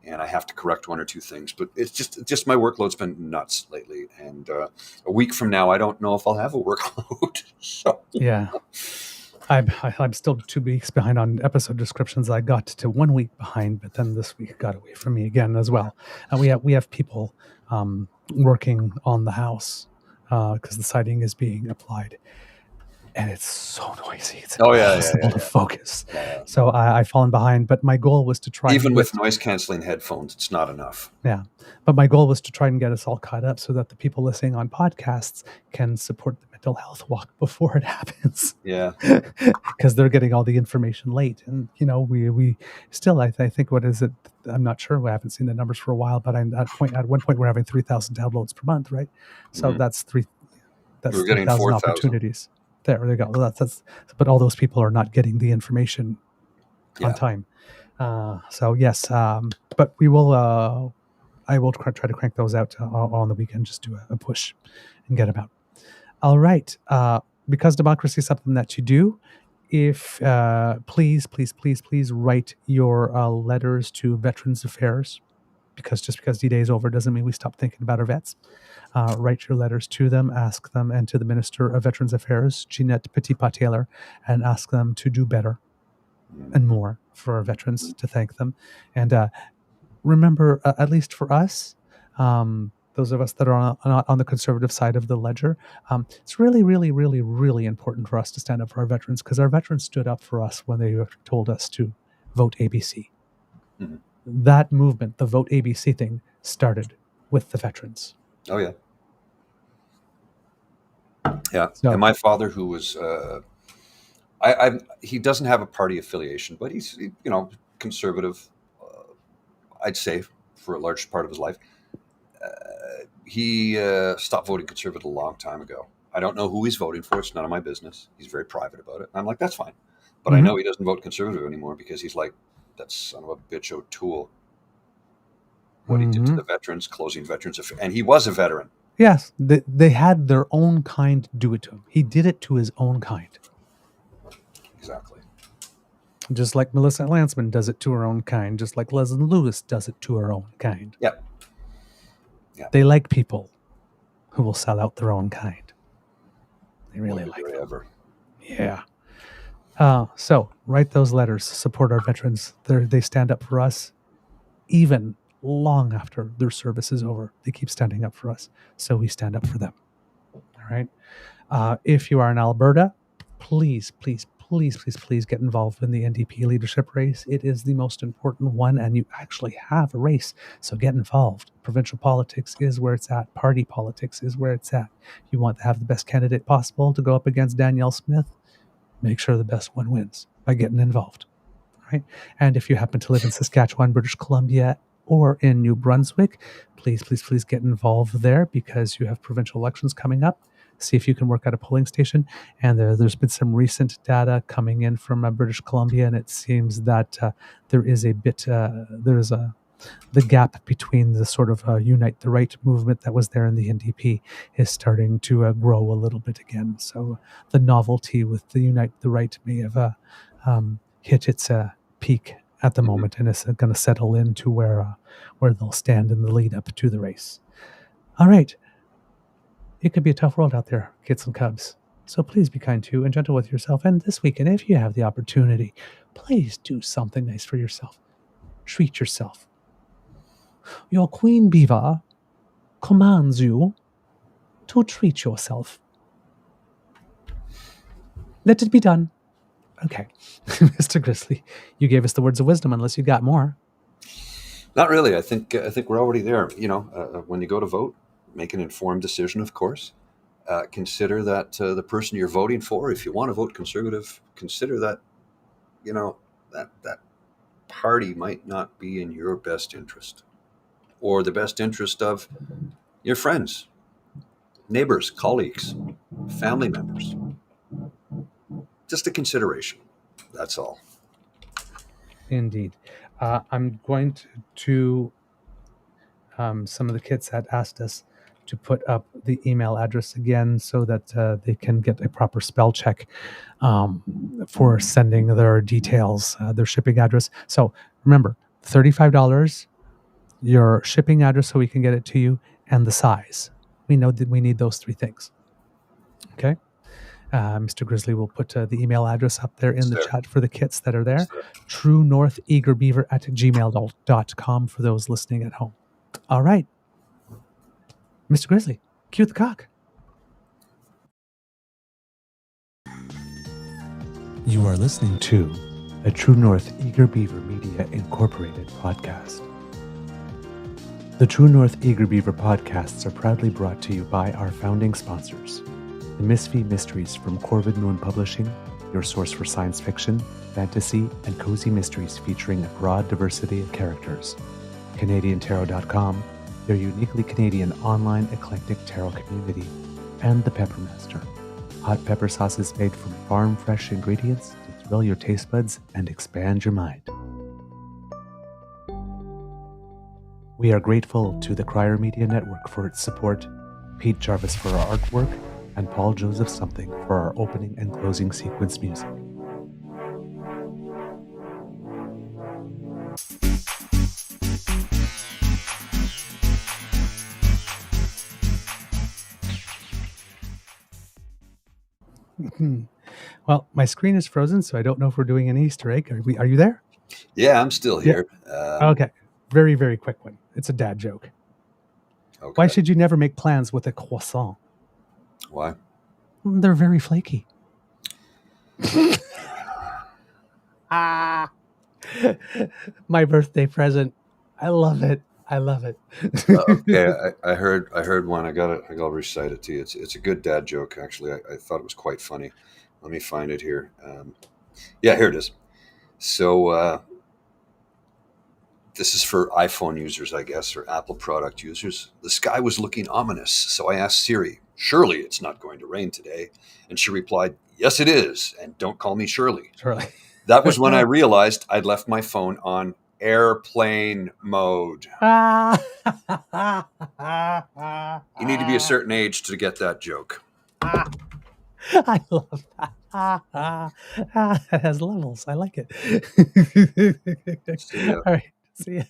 and I have to correct 1 or 2 things. But it's just my workload's been nuts lately. And a week from now, I don't know if I'll have a workload. So Yeah. I'm still 2 weeks behind on episode descriptions. I got to 1 week behind, but then this week got away from me again as well. And we have people working on the house because the siding is being applied, and it's so noisy. It's impossible to focus. Yeah. So I've fallen behind. But my goal was to try. Even with noise canceling headphones, it's not enough. Yeah. But my goal was to try and get us all caught up so that the people listening on podcasts can support the mental health walk before it happens. Yeah. Because they're getting all the information late. And, we still, I think, what is it? I'm not sure. We haven't seen the numbers for a while, but at one point we're having 3,000 downloads per month, right? So that's we're getting 3,000 4,000 opportunities. There you go. That's but all those people are not getting the information on time. So yes, but we will. I will try to crank those out on the weekend. Just do a push and get them out. All right. Because democracy is something that you do. If please write your letters to Veterans Affairs, because just because D-Day is over doesn't mean we stop thinking about our vets. Write your letters to them, ask them, and to the Minister of Veterans Affairs, Jeanette Petitpas-Taylor, and ask them to do better and more for our veterans, to thank them. And remember, at least for us, those of us that are on the conservative side of the ledger, it's really, really, really, really important for us to stand up for our veterans, because our veterans stood up for us when they told us to vote ABC. Mm-hmm. That movement, the Vote ABC thing, started with the veterans. Oh, yeah. Yeah. So, and my father, who was, he doesn't have a party affiliation, but he's, conservative, I'd say, for a large part of his life. He stopped voting conservative a long time ago. I don't know who he's voting for. It's none of my business. He's very private about it. And I'm like, that's fine. But I know he doesn't vote conservative anymore because he's like, that son of a bitch O'Toole. what he did to the veterans, closing veterans affairs. And he was a veteran. Yes, they had their own kind do it to him. He did it to his own kind. Exactly. Just like Melissa Lantzman does it to her own kind, just like Leslie Lewis does it to her own kind. Yep. Yeah. They like people who will sell out their own kind. They really like them. Ever. Yeah. So write those letters, support our veterans. They stand up for us even long after their service is over. They keep standing up for us, so we stand up for them. All right. If you are in Alberta, please get involved in the NDP leadership race. It is the most important one, and you actually have a race, so get involved. Provincial politics is where it's at. Party politics is where it's at. You want to have the best candidate possible to go up against Danielle Smith. Make sure the best one wins by getting involved. Right? And if you happen to live in Saskatchewan, British Columbia, or in New Brunswick, please get involved there, because you have provincial elections coming up. See if you can work at a polling station. And there's been some recent data coming in from British Columbia, and it seems that there is a bit, the gap between the sort of Unite the Right movement that was there in the NDP is starting to grow a little bit again. So the novelty with the Unite the Right may have hit its peak at the moment, and it's going to settle into where they'll stand in the lead up to the race. All right. It could be a tough world out there, kids and cubs. So please be kind to and gentle with yourself. And this weekend, if you have the opportunity, please do something nice for yourself. Treat yourself. Your Queen Beaver commands you to treat yourself. Let it be done. Okay. Mr. Grizzly, you gave us the words of wisdom, unless you got more. Not really. I think we're already there. When you go to vote, make an informed decision, of course. Consider that the person you're voting for, if you want to vote Conservative, consider that, that party might not be in your best interest, or the best interest of your friends, neighbors, colleagues, family members. Just a consideration. That's all. Indeed. I'm going to some of the kids had asked us to put up the email address again so that they can get a proper spell check for sending their details, their shipping address. So remember, $35, your shipping address so we can get it to you, and the size. We know that we need those three things. Okay? Mr. Grizzly will put the email address up there in the chat for the kits that are there. truenortheagerbeaver@gmail.com for those listening at home. All right. Mr. Grizzly, cue the cock. You are listening to a True North Eager Beaver Media Incorporated podcast. The True North Eager Beaver podcasts are proudly brought to you by our founding sponsors. The Misfit Mysteries from Corvid Moon Publishing, your source for science fiction, fantasy, and cozy mysteries featuring a broad diversity of characters. CanadianTarot.com, their uniquely Canadian online eclectic tarot community. And The Peppermaster, hot pepper sauces made from farm-fresh ingredients to thrill your taste buds and expand your mind. We are grateful to the Crier Media Network for its support, Pete Jarvis for our artwork, and Paul Joseph Something for our opening and closing sequence music. Well, my screen is frozen, so I don't know if we're doing an Easter egg. Are you there? Yeah, I'm still here. Yeah. Okay. Very, very quick one. It's a dad joke. Okay. Why should you never make plans with a croissant? Why? They're very flaky. My birthday present. I love it. Okay, I heard one. I gotta recite it to you. It's a good dad joke, actually. I thought it was quite funny. Let me find it here. Yeah, here it is. So this is for iPhone users, I guess, or Apple product users. The sky was looking ominous, so I asked Siri, "Surely it's not going to rain today?" And she replied, "Yes, it is. And don't call me Shirley." Shirley. That was when I realized I'd left my phone on airplane mode. You need to be a certain age to get that joke. I love that. It has levels. I like it. See ya. All right. See ya.